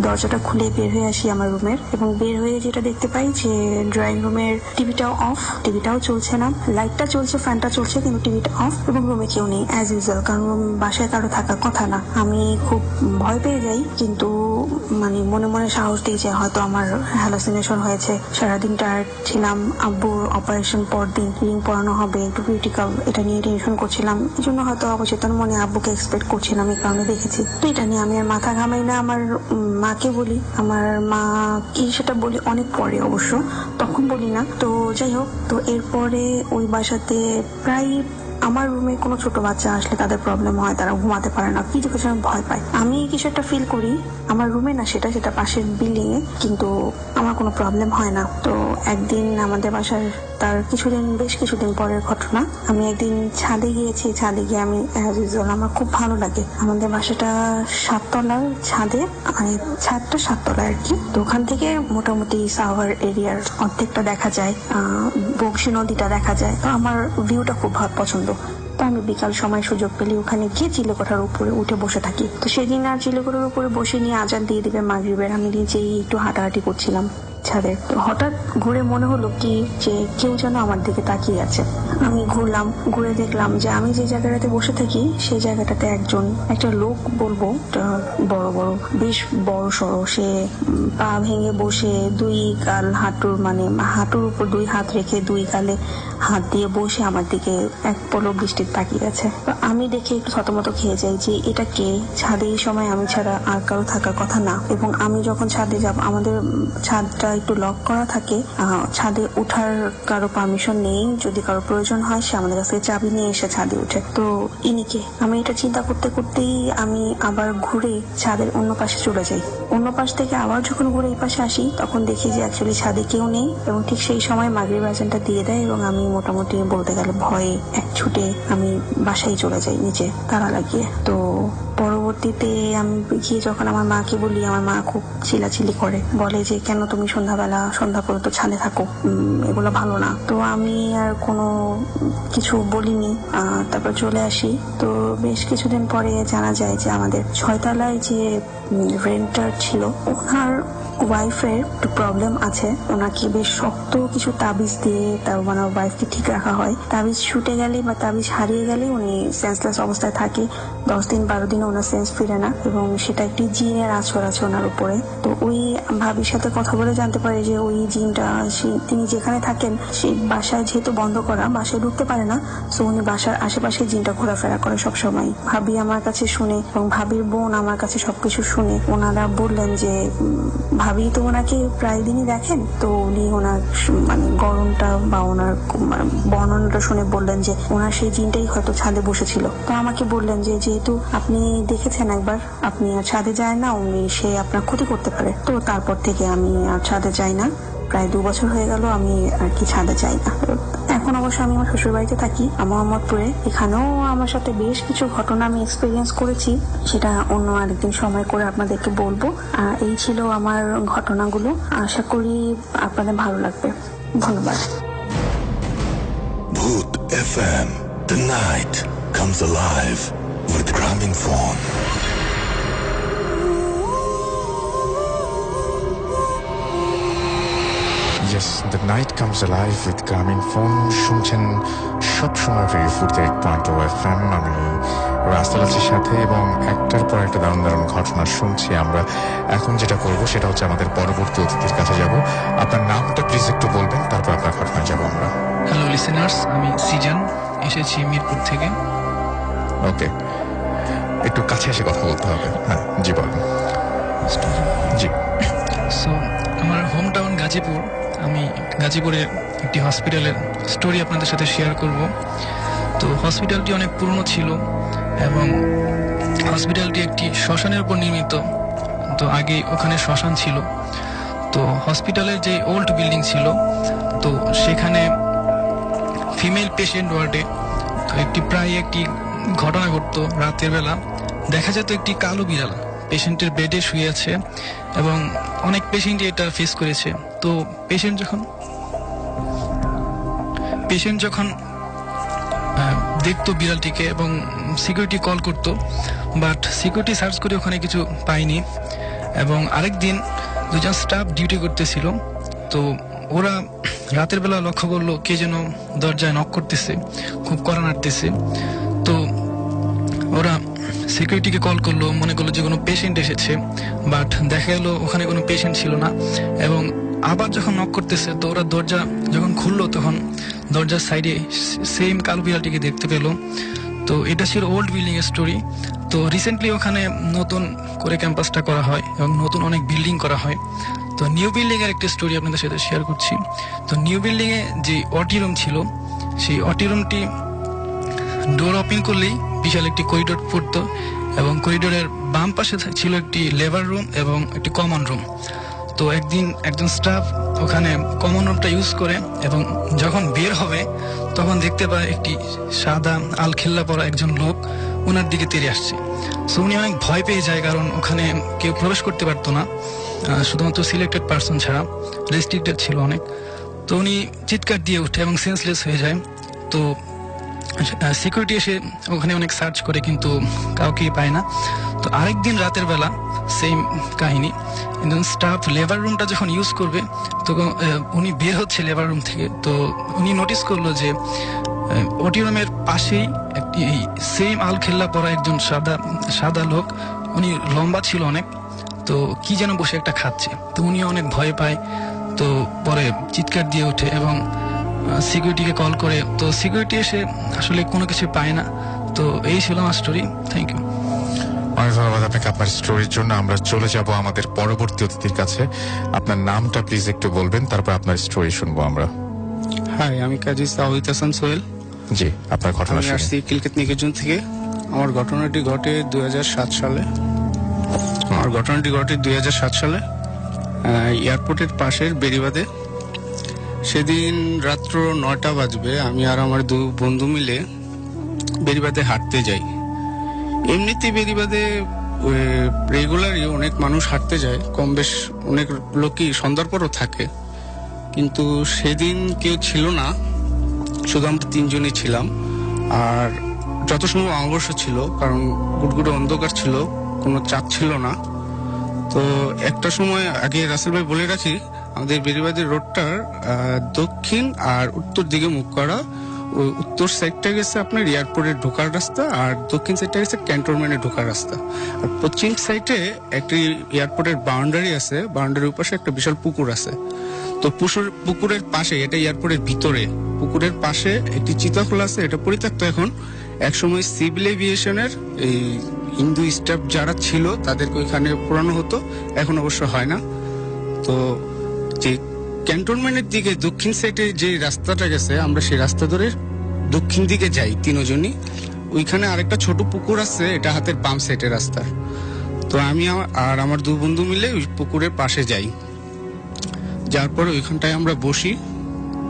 দরজাটা খুলে বের হয়ে আসি আমার রুমের, এবং বের হয়ে যেটা দেখতে পাই যে ড্রয়িং রুমের টিভিটাও অফ, টিভিটাও চলছে না, লাইটটা চলছে, ফ্যানটা চলছে, কিন্তু টিভিটা অফ, এবং রুমে কেউ নেই অ্যাজ ইউজুয়াল, কারণ বাসায় কারো থাকার কথা না। আমি খুব ভয় পেয়ে যাই, কিন্তু মানে মনে মনে সাহস দিই যে হয়তো আমার হ্যালোসিনেশন হয়েছে, সারাদিন টায়ার্ড ছিলাম, আব্বুর অপারেশন পর দিন, রিং পরানো হবে, একটু ক্রিটিক্যাল, এটা নিয়ে টেনশন করছিলাম, এই জন্য হয়তো অবচেতন মনে আব্বুকে এক্সপেক্ট করছিলাম, এই কারণে দেখেছি। তো এটা নিয়ে আমি আর মাথা ঘামাই না, আমার মাকে বলি, আমার মা কি সেটা বলি অনেক পরে, অবশ্য তখন বলি না। তো যাই হোক, তো এরপরে ওই বাসাতে প্রায় আমার রুমে কোনো ছোট বাচ্চা আসলে তাদের প্রবলেম হয়, তারা ঘুমাতে পারে না, কিছু কিছু ভয় পায়। আমি কিছু একটা ফিল করি, আমার রুমে না, সেটা পাশের বিল্ডিং এ, কিন্তু আমার কোনো প্রবলেম হয় না। তো একদিন আমাদের বাসার তার বেশ কিছুদিন পরের ঘটনা, আমি একদিন ছাদে গিয়েছি, ছাদে গিয়ে আমি আমার খুব ভালো লাগে, আমাদের বাসাটা 7 তলার ছাদে, মানে ছাদটা 7 তলা আর কি। তো ওখান থেকে মোটামুটি সাভার এরিয়ার অর্ধেকটা দেখা যায়, বংশী নদীটা দেখা যায়, তো আমার ভিউটা খুব পছন্দ। তো আমি বিকাল সময় সুযোগ পেলে ওখানে গিয়ে চিলেকোঠার উপরে উঠে বসে থাকি। তো সেদিন আর চিলেকোঠার উপরে বসে নিয়ে আজান দিয়ে দিবে মাগরিবের, আমি নিজেই একটু হাঁটাহাঁটি করছিলাম ছাদে। তো হঠাৎ ঘুরে মনে হলো কি যে কেউ যেন আমার দিকে তাকিয়ে আছে। আমি ঘুরলাম, ঘুরে দেখলাম যে আমি যে জায়গাটাতে বসে থাকি সেই জায়গাটাতে একটা লোক বলবো, বড় বড়, বেশ বড় সড়ো, সে পা ভেঙে বসে, দুই গাল হাঁটুর উপর 2 হাত রেখে 2 গালে হাত দিয়ে বসে আমার দিকে এক পলক দৃষ্টি তাকিয়ে আছে। তো আমি দেখে একটু থতমত খেয়ে যাই যে এটা কে, ছাদে এই সময় আমি ছাড়া আর কারো থাকার কথা না। এবং আমি যখন ছাদে যাব, আমাদের ছাদটা একটু লক করা থাকে, ছাদে ওঠার কারো পারমিশন নেই, যদি কারো প্রয়োজন হয় সে আমাদের কাছে চাবি নিয়ে এসে ছাদে উঠে। তো ইনিকে, আমি এটা চিন্তা করতে করতেই আমি আবার ঘুরে ছাদের অন্য পাশে চলে যাই। অন্য পাশ থেকে আবার যখন ঘুরে এই পাশে আসি, তখন দেখি যে অ্যাকচুয়ালি ছাদে কেউ নেই, এবং ঠিক সেই সময় মাগরিব আজানটা দিয়ে দেয়, এবং আমি মোটামুটি বলতে গেলে ভয়ে এক ছুটে আমি বাসায় চলে যাই নিচে তালা লাগিয়ে। তো পরবর্তীতে আমি গিয়ে যখন আমার মাকে বলি, আমার মা খুব চিলাচিলি করে, বলে যে কেন তুমি সন্ধ্যা পর্যন্ত ছাদে থাকো, এগুলো ভালো না। তো আমি আর কোনো কিছু বলিনি, তারপর চলে আসি। তো বেশ কিছুদিন পরে জানা যায় যে আমাদের 6 তলায় যে রেন্টার ছিল, ওনার ওয়াইফের একটু প্রবলেম আছে, ওনাকে বেশ শক্ত কিছু তাবিজ দিয়ে তার মানে ওয়াইফকে ঠিক রাখা হয়। তাবিজ ছুটে গেলে বা তাবিজ হারিয়ে গেলে উনি সেন্সলেস অবস্থায় থাকে, 10 দিন 12 দিন ওনার সেন্স ফিরে না, এবং সেটা একটি জিনের আছর আছে ওনার উপরে। তো ওই ভাবির সাথে কথা বলে জানতে পারে যে ওই জিনটা, তিনি যেখানে থাকেন সেই বাসায় যেহেতু বন্ধ করা, বাসায় ঢুকতে পারে না, সো উনি বাসার আশেপাশে জিনটা ঘোরাফেরা করে সবসময়। ভাবি আমার কাছে শুনে, এবং ভাবির বোন আমার কাছে সবকিছু শুনে, ওনারা বললেন যে ভাবি তো ওনাকে প্রায় দিনই দেখেন, তো উনি ওনার মানে গরমটা বা ওনার বর্ণনাটা শুনে বললেন যে ওনার সেই জিনটাই হয়তো ছাদে বসেছিল। তো আমাকে বললেন যে যেহেতু আপনি দেখেছেন একবার, আপনি আর ছাদে যায় না, সে আপনার ক্ষতি করতে পারে। তো তারপর থেকে আমি আর ছাদে যাই না, প্রায় 2 বছর হয়ে গেল আমি আর কি ছাদে যাই না। এখন অবশ্য আমি আমার শ্বশুর বাড়িতে থাকি মোহাম্মদপুরে, এখানেও আমার সাথে বেশ কিছু ঘটনা আমি এক্সপিরিয়েন্স করেছি, সেটা অন্য আরেকদিন সময় করে আপনাদেরকে বলবো। এই ছিল আমার ঘটনাগুলো, আশা করি আপনাদের ভালো লাগবে। ধন্যবাদ। Bhoot FM. The night comes alive with Gramophone. Yes, the night comes alive with Gramophone. শুনছেন সবসময় রেডিও 48.0 FM। আমি রাস্তালাচির সাথে, এবং একটার পর একটা দারুণ দারুণ ঘটনা শুনছি আমরা। এখন যেটা করব সেটা হচ্ছে আমাদের পরবর্তী অতিথির কাছে যাব। আপনার নামটা প্লিজ একটু বলবেন, তারপর আপনার ঘটনায় যাব আমরা। হ্যালো লিসেনার্স, আমি সিজান, এসেছি মিরপুর থেকে। ওকে, একটু কাছে এসে কথা বলতে হবে। হ্যাঁ জি বলুন। জি, সো আমার হোম টাউন গাজীপুর। আমি গাজীপুরের একটি হসপিটালের স্টোরি আপনাদের সাথে শেয়ার করব। তো হসপিটালটি অনেক পুরনো ছিল, এবং হসপিটালটি একটি শ্মশানের উপর নির্মিত। তো আগে ওখানে শ্মশান ছিল। তো হসপিটালের যে ওল্ড বিল্ডিং ছিল, তো সেখানে ফিমেল পেশেন্ট ওয়ার্ডে তো প্রায় একটি ঘটনা ঘটতো। রাতের বেলা দেখা যেত একটি কালো বিড়াল পেশেন্টের বেডে শুয়ে আছে এবং অনেক পেশেন্টই এটা ফেস করেছে। তো পেশেন্ট যখন দেখতো বিড়ালটিকে এবং সিকিউরিটি কল করতো, বাট সিকিউরিটি সার্চ করে ওখানে কিছু পায়নি। এবং আরেকদিন দুজন স্টাফ ডিউটি করতেছিল, তো ওরা রাতের বেলা লক্ষ্য করলো কে যেন দরজায় নক করতেছে, খুব কড়া নাড়তেছে। তো ওরা সিকিউরিটিকে কল করলো, মনে করলো যে কোনো পেশেন্ট এসেছে, বাট দেখা গেল ওখানে কোনো পেশেন্ট ছিল না। এবং আবার যখন নক করতেছে, তো ওরা দরজা যখন খুললো তখন দরজার সাইডে সেম কালো বিড়ালটিকে দেখতে পেলো। তো এটা ছিল ওল্ড বিল্ডিং এর স্টোরি। তো রিসেন্টলি ওখানে নতুন করে ক্যাম্পাসটা করা হয় এবং নতুন অনেক বিল্ডিং করা হয়। তো নিউ বিল্ডিং এর একটা স্টোরি আপনাদের সাথে শেয়ার করছি। তো নিউ বিল্ডিং এ যে অটি রুম ছিল, সেই অটি রুমটি ডোর ওপেন করলেই বিশাল একটি করিডোর পড়তো এবং করিডোরের বাম পাশে ছিল একটি লেবার রুম এবং একটি কমন রুম। তো একদিন একজন স্টাফ ওখানে কমন রুমটা ইউজ করে এবং যখন বের হবে তখন দেখতে পায় একটি সাদা আলখেল্লা পরা একজন লোক ওনার দিকে তেড়ে আসছে। সো উনি অনেক ভয় পেয়ে যায়, কারণ ওখানে কেউ প্রবেশ করতে পারতো না, শুধুমাত্র সিলেক্টেড পার্সন ছাড়া, রেস্ট্রিক্টেড ছিল অনেক। তো উনি চিৎকার দিয়ে ওঠে এবং সেন্সলেস হয়ে যায়। তো সিকিউরিটি এসে ওখানে অনেক সার্চ করে কিন্তু কাউকেই পায় না। তো আরেকদিন রাতের বেলা সেম কাহিনী, স্টাফ লেবার রুমটা যখন ইউজ করবে তখন উনি বের হচ্ছে লেবার রুম থেকে। তো উনি নোটিস করলো যে ওটি রুমের পাশেই একটি সেম আলখেল্লা পরা একজন সাদা লোক, উনি লম্বা ছিল অনেক, তো কি যেন বসে একটা খাচ্ছে। তো উনি অনেক ভয় পায়, তো পরে চিৎকার দিয়ে ওঠে এবং সিকিউরিটিকে কল করে। তো সিকিউরিটি এসে আসলে কোনো কিছু পায় না। তো এই ছিল আমার স্টোরি। Thank you. অনেক ধন্যবাদ আপনাকে আপনার স্টোরির জন্য। আমরা চলে যাব আমাদের পরবর্তী অতিথির কাছে। আপনার নামটা প্লিজ একটু বলবেন, তারপর আপনার স্টোরি শুনবো আমরা। হাই, আমি কাজী সাউদ হাসান সোহেল। জি, আপনার ঘটনা আমি আসছি কিলকেত নিকেতন থেকে। আমার ঘটনাটি ঘটে 2007 সালে। এয়ারপোর্টের পাশের বেরিবাদে। সেদিন রাত্র 9টা বাজবে, আমি আর আমার 2 বন্ধু মিলে বেরিবাদে হাঁটতে যাই। এমনিতে বেরিবাদে রেগুলারই অনেক মানুষ হাঁটতে যায়, কম বেশ অনেক লোকই সন্ধ্যার পরও থাকে, কিন্তু সেদিন কেউ ছিল না, শুধু আমরা 3 জনই ছিলাম। আর যত সম্ভব অমাবস্য ছিল, কারণ গুটগুটে অন্ধকার ছিল, কোনো চাঁদ ছিল না। তো একটা সময় আগে রাসেল ভাই বলে রাখি, আমাদের বেরিবাদের রোডটার দক্ষিণ আর উত্তর দিকে মুখ করা। ওই উত্তর সাইডটা গেছে আপনার এয়ারপোর্টের ঢোকার রাস্তা, আর দক্ষিণ সাইডটা গেছে ক্যান্টনমেন্টের ঢোকার রাস্তা। আর পশ্চিম সাইডে একটি এয়ারপোর্টের বাউন্ডারি আছে, বাউন্ডারির পাশে একটা বিশাল পুকুর আছে। তো পুকুরের পাশে, এটা এয়ারপোর্টের ভিতরে, পুকুরের পাশে একটি চিতাখোলা আছে, এটা পরিত্যক্ত এখন। একসময় সিভিল এভিয়েশনের এই হিন্দু স্টাফ যারা ছিল তাদেরকে ওইখানে পোড়ানো হতো, এখন অবশ্য হয় না। তো যে ক্যান্টনমেন্টের দিকে দক্ষিণ সাইডে যে রাস্তাটা গেছে, আমরা সেই রাস্তা ধরে দক্ষিণ দিকে যাই 3 জনই। ওইখানে আরেকটা ছোট পুকুর আছে, এটা হাতের বাম সাইডের রাস্তার। তো আমি আর আমার 2 বন্ধু মিলে ওই পুকুরের পাশে যাই। যার পরে ওইখানটায় আমরা বসি।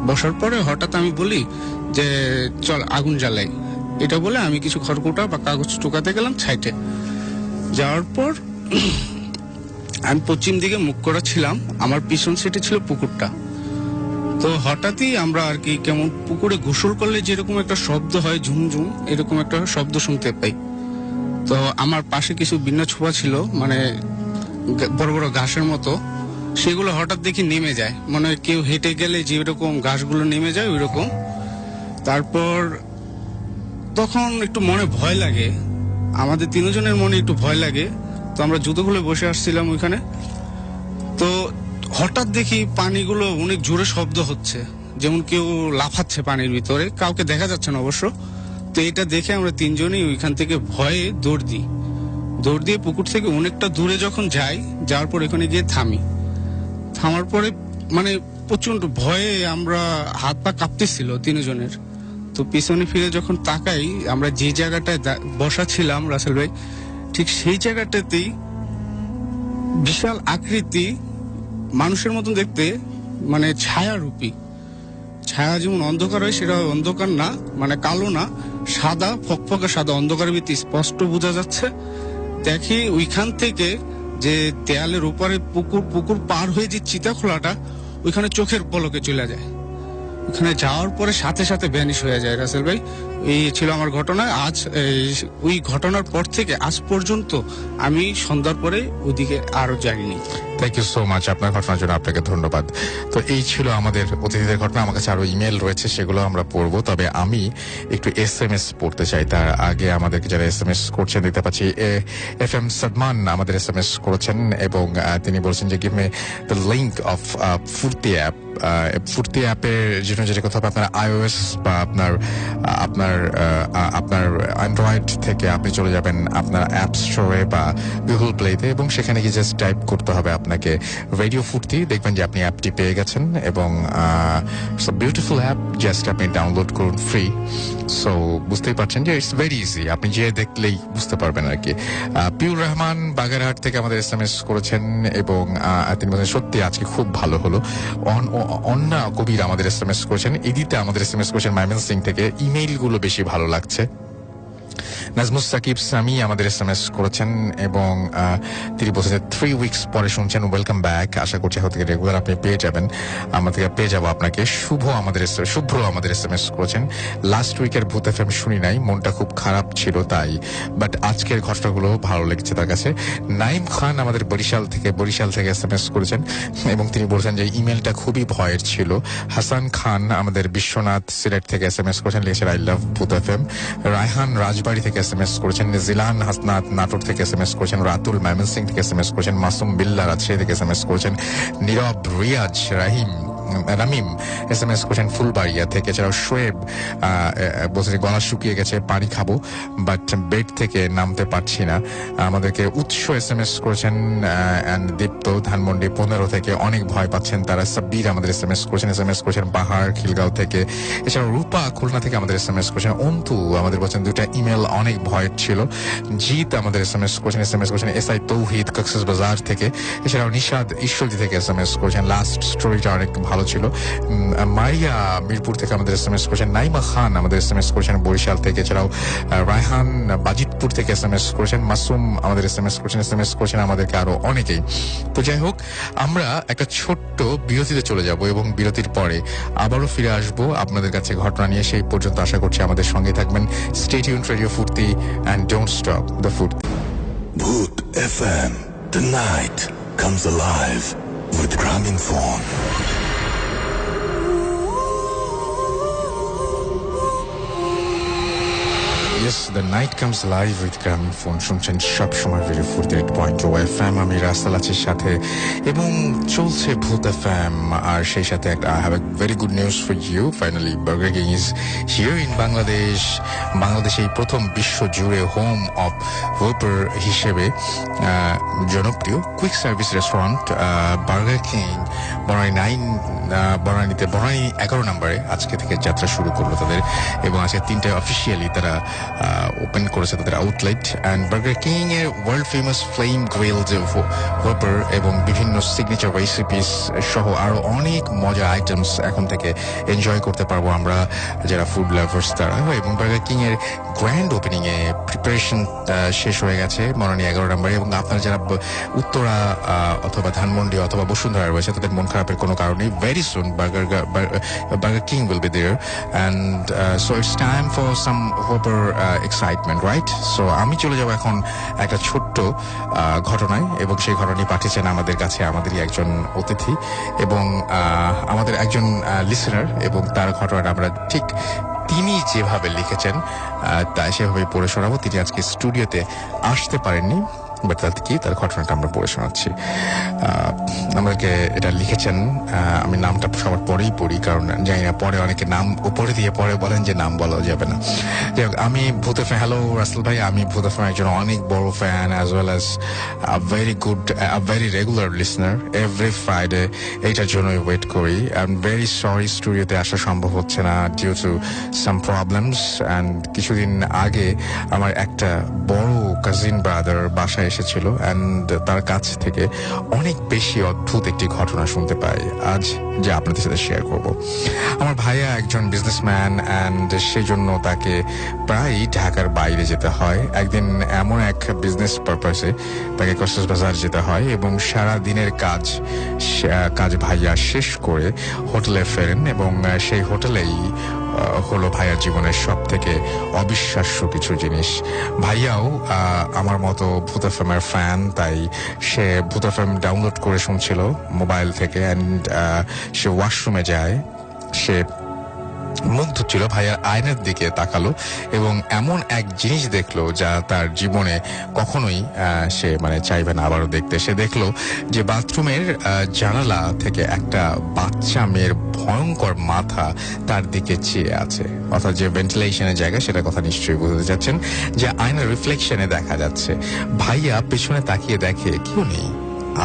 বসার পরে হঠাৎ আমি বলি যে চল আগুন জ্বালাই। এটা বলে আমি কিছু খড়কুটা বা কাগজ টুকাতে গেলাম সাইডে। যাওয়ার পর আমি পশ্চিম দিকে মুখ করা ছিলাম, আমার পিছন সাইডে ছিল পুকুরটা। তো হঠাৎই আমরা আর কি কেমন পুকুরে গোসল করলে যেরকম একটা শব্দ হয়, ঝুমঝুম, এরকম একটা শব্দ শুনতে পাই। তো আমার পাশে কিছু ভিন্ন ছোঁয়া ছিল, মানে বড় বড় ঘাসের মতো, সেগুলো হঠাৎ দেখি নেমে যায়, মানে কেউ হেঁটে গেলে যেরকম ঘাসগুলো নেমে যায় ওই রকম। তারপর তখন একটু মনে ভয় লাগে, আমাদের 3 জনের মনে একটু ভয় লাগে। তো আমরা জুতো খুলে বসে আসছিলাম ওইখানে। তো হঠাৎ দেখি পানিগুলো অনেক জোরে শব্দ হচ্ছে, যেমন কেউ লাফাচ্ছে পানির ভিতরে, কাউকে দেখা যাচ্ছে না অবশ্য। তো এটা দেখে আমরা 3 জনই ওইখান থেকে ভয়ে দৌড় দিয়ে পুকুর থেকে অনেকটা দূরে যখন যাই, যাওয়ার পর এখানে গিয়ে থামার পরে মানে প্রচন্ড ভয়ে আমরা হাত পা কাঁপতেছিল 3 জনের। তো পিছনে ফিরে যখন তাকাই, আমরা যে জায়গাটায় বসা ছিলাম রাসেল ভাই, ঠিক সেই জায়গাটাতেই বিশাল আকৃতি, মানুষের মতন দেখতে, মানে ছায়ারূপী। ছায়া যেমন অন্ধকার হয়, সেটা অন্ধকার না, মানে কালো না, সাদা, ফকফকে সাদা, অন্ধকারের ভিত্তি স্পষ্ট বোঝা যাচ্ছে দেখি ওইখান থেকে যে দেয়ালের উপরে পুকুর পার হয়ে যে চিতাখোলাটা ওইখানে চোখের পলকে চলে যায়। ওখানে যাওয়ার পরে সাথে সাথে ভ্যানিশ হয়ে যায় রাসেল ভাই। এই ছিল আমার ঘটনা। আজ ওই ঘটনার পর থেকে আজ পর্যন্ত আমি সন্ধ্যার পরে ওইদিকে আরো যাইনি। থ্যাংক ইউ সো মাচ আপনার ঘটনার জন্য আপনাকে ধন্যবাদ। তো এই ছিল আমাদের অতিথিদের ঘটনা। আমার কাছে আরো ইমেল রয়েছে, সেগুলো আমরা পড়বো, তবে আমি একটু SMS পড়তে চাই। তার আগে আমাদেরকে যারা SMS করছেন দেখতে পাচ্ছি FM সাদমান আমাদের SMS করেছেন এবং তিনি বলছেন যে give me the link of ফুর্তি অ্যাপ। ফুর্তি অ্যাপের জন্য যেটা কথা হবে, আপনার iOS বা আপনার অ্যান্ড্রয়েড থেকে আপনি চলে যাবেন আপনার অ্যাপ স্টোরে বা গুগল প্লেতে এবং সেখানে গিয়ে জাস্ট টাইপ করতে হবে আপনাকে রেডিও ফুর্তি, দেখবেন যে আপনি অ্যাপটি পেয়ে গেছেন এবং বিউটিফুল অ্যাপ, জাস্ট আপনি ডাউনলোড করুন ফ্রি। সো বুঝতেই পারছেন যে ইটস ভেরি ইজি, আপনি যে দেখলেই বুঝতে পারবেন আর কি। পিউর রহমান বাগেরহাট থেকে আমাদের SMS করেছেন এবং তিনি বলেন সত্যি আজকে খুব ভালো হলো। অন্না কবির আমাদের SMS করেছেন, এদিতে আমাদের SMS করেছেন ময়মনসিং থেকে, ইমেইল গুলো বেশি ভালো লাগছে। নাজমুস সাকিব সামি আমাদের SMS করেছেন এবং তিনি বলছেন 3 উইকস পরে শুনছেন, ওয়েলকাম ব্যাক। আশা করছি এখন থেকে রেগুলার আপনি পেয়ে যাবেন, আমাদেরকে পেয়ে যাবো আপনাকে। শুভ্র আমাদের SMS করেছেন, লাস্ট উইকের ভূত FM শুনি নাই, মনটা খুব খারাপ ছিল তাই, বাট আজকের ঘটনাগুলো ভালো লেগেছে তার কাছে। নাইম খান আমাদের বরিশাল থেকে SMS করেছেন এবং তিনি বলছেন যে ইমেলটা খুবই ভয়ের ছিল। হাসান খান আমাদের বিশ্বনাথ সিলেট থেকে SMS করেছেন, লিখেছেন আই লাভ ভূত FM। রায়হান রাজবাড়ি থেকে SMS করেছেন, জিলান হাসনাত নাটোর থেকে SMS করেছেন, রাতুল ময়মনসিং থেকে SMS করেছেন, মাসুম বিল্লা রাজশাহী থেকে SMS করেছেন, নীরব রিয়াজ রামিম SMS করেছেন ফুলবাড়িয়া থেকে। এছাড়াও শোয়েব বলছে গলা শুকিয়ে গেছে, পানি খাবো বাট বেড থেকে নামতে পারছি না। আমাদেরকে উৎস SMS করেছেন দীপ্ত ধানমন্ডি 15 থেকে, অনেক ভয় পাচ্ছেন তারা। সাব্বির আমাদের SMS করেছেন বাহার খিলগাঁও থেকে। এছাড়াও রূপা খুলনা থেকে আমাদের SMS করেছেন। অন্তু আমাদের বলছেন দুটা ইমেল অনেক ভয়ের ছিল। জিৎ আমাদের SMS করেছেন SI তৌহিদ কক্সেস বাজার থেকে। এছাড়াও নিশাদ ঈশ্বরদী থেকে SMS করেছেন, লাস্ট স্টোরিটা অনেক ভালো ছিল। মারিয়া মিরপুর থেকে আমাদের SMS করেছেন। নাইমা খান আমাদের SMS করেছেন বরিশাল থেকে। এছাড়াও রায়হান বাজিতপুর থেকে SMS করেছেন। মাসুম আমাদের SMS করেছেন আমাদেরকে আরো অনেকেই। তো যাই হোক, আমরা একটা ছোট্ট বিরতিতে চলে যাব এবং বিরতির পরে আবারও ফিরে আসবো আপনাদের কাছে ঘটনা নিয়ে। সেই পর্যন্ত আশা করছি আমাদের সঙ্গে থাকবেন। স্টে টিউনড, রেডিও ফুর্তি, and don't stop the ফুর্তি। Bhoot FM. The night comes alive with Gramophone. Yes, the night comes live with Gramophone. শুনছেন সবসময় রেডিও ফুর্তি 8.2 FM। আমি রাসেল আছি সাথে এবং চলছে ভূত FM। আর সেই সাথে I have a very good news for you. Finally, Burger King is here in Bangladesh. বাংলাদেশে এই প্রথম বিশ্ব জুড়ে হোম অফ হোপার হিসেবে জনপ্রিয় quick service restaurant Burger King বনানীতে 11 নম্বরে আজকে থেকে যাত্রা শুরু করলো তাদের, এবং আজকে 3টায় অফিসিয়ালি তারা ওপেন করেছে তাদের আউটলেট। অ্যান্ড বার্গার কিং এর world famous flame grilled hopper এবং বিভিন্ন সিগনেচার রেসিপিস সহ আরো অনেক মজার আইটেমস এখন থেকে এনজয় করতে পারবো আমরা যারা ফুড লাভার্স তারা। এবং বার্গার কিং এর গ্র্যান্ড ওপেনিং এ প্রিপারেশন শেষ হয়ে গেছে বনানী 11 নম্বরে। এবং আপনারা যারা উত্তরা অথবা ধানমন্ডি অথবা বসুন্ধরা রয়েছে তাদের মন খারাপের কোনো কারণ নেই। Very soon Burger King will be there, and so it's time for some Whopper excitement, right? So আমি চলে যাব এখন একটা ছোট্ট ঘটনায়, এবং সেই ঘটনাটি পাঠিয়েছেন আমাদের কাছে আমাদেরই একজন অতিথি এবং আমাদের একজন লিসেনার, এবং তার ঘটনাটা আমরা ঠিক তিনি যেভাবে লিখেছেন তাই সেভাবে পড়ে শোনাবো। তিনি আজকে স্টুডিওতে আসতে পারেননি, বাট তার ঘটনাটা আমরা পড়ে শোনাচ্ছি। আমাদেরকে এটা লিখেছেন, আমি নামটা সবার পরেই পড়ি কারণ জানি না পরে অনেকে নাম উপরে দিয়ে পরে বলেন যে নাম বলা যাবে না। যাই হোক, আমি ভূত FM, হ্যালো রাসেল ভাই, আমি ভূত FM একজন অনেক বড় fan as well as very regular listener. Every Friday এইটার জন্যই ওয়েট করি। আই এম ভেরি সরি স্টুডিওতে আসা সম্ভব হচ্ছে না due to some problems. And কিছুদিন আগে আমার একটা বড় কাজিন ব্রাদার বাসায় এসেছিল অ্যান্ড তার কাছ থেকে অনেক বেশি অদ্ভুত একটি ঘটনা শুনতে পাই আজ, যা আপনাদের সাথে শেয়ার করব। আমার ভাইয়া একজন বিজনেসম্যান অ্যান্ড সেই জন্য তাকে প্রায় ঢাকার বাইরে যেতে হয়। একদিন এমন এক বিজনেস পারপাসে তাকে কক্সবাজার যেতে হয় এবং সারা দিনের কাজ ভাইয়া শেষ করে হোটেলে ফেরেন এবং সেই হোটেলেই হলো ভাইয়ার জীবনের সব থেকে অবিশ্বাস্য কিছু জিনিস। ভাইয়াও আমার মতো ভূত এফএমের ফ্যান, তাই সে ভূত এফএম ডাউনলোড করে শুনছিল মোবাইল থেকে অ্যান্ড সে ওয়াশরুমে যায়। সে মুখ ধুচ্ছিল, ভাইয়ার আয়নার দিকে তাকালো এবং এমন এক জিনিস দেখলো যা তার জীবনে কখনোই সে চাইবে না আবারও দেখতে। সে দেখলো যে বাথরুমের জানালা থেকে একটা বাচ্চা মেয়ের ভয়ঙ্কর মাথা তার দিকে চেয়ে আছে, অর্থাৎ যে ভেন্টিলেশনের জায়গা সেটার কথা নিশ্চয়ই বুঝতে যাচ্ছেন, যে আয়নার রিফ্লেকশনে দেখা যাচ্ছে। ভাইয়া পেছনে তাকিয়ে দেখে কেউ নেই,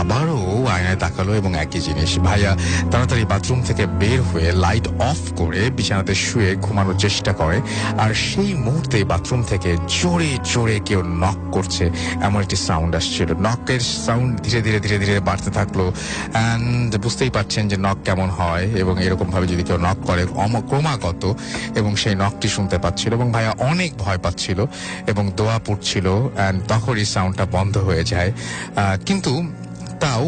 আবারও আয়নায় তাকালো এবং একই জিনিস। ভাইয়া তাড়াতাড়ি বাথরুম থেকে বের হয়ে লাইট অফ করে বিছানাতে শুয়ে ঘুমানোর চেষ্টা করে, আর সেই মুহূর্তে বাথরুম থেকে জোরে জোরে কেউ নক করছে এমন একটি সাউন্ড আসছিল। নকের সাউন্ড ধীরে ধীরে ধীরে ধীরে বাড়তে থাকলো অ্যান্ড বুঝতেই পারছেন যে নক কেমন হয় এবং এরকম ভাবে যদি কেউ নক করে ক্রমাগত, এবং সেই নকটি শুনতে পাচ্ছিল এবং ভাইয়া অনেক ভয় পাচ্ছিল এবং দোয়া পড়ছিল অ্যান্ড তখন এই সাউন্ডটা বন্ধ হয়ে যায়। কিন্তু তাও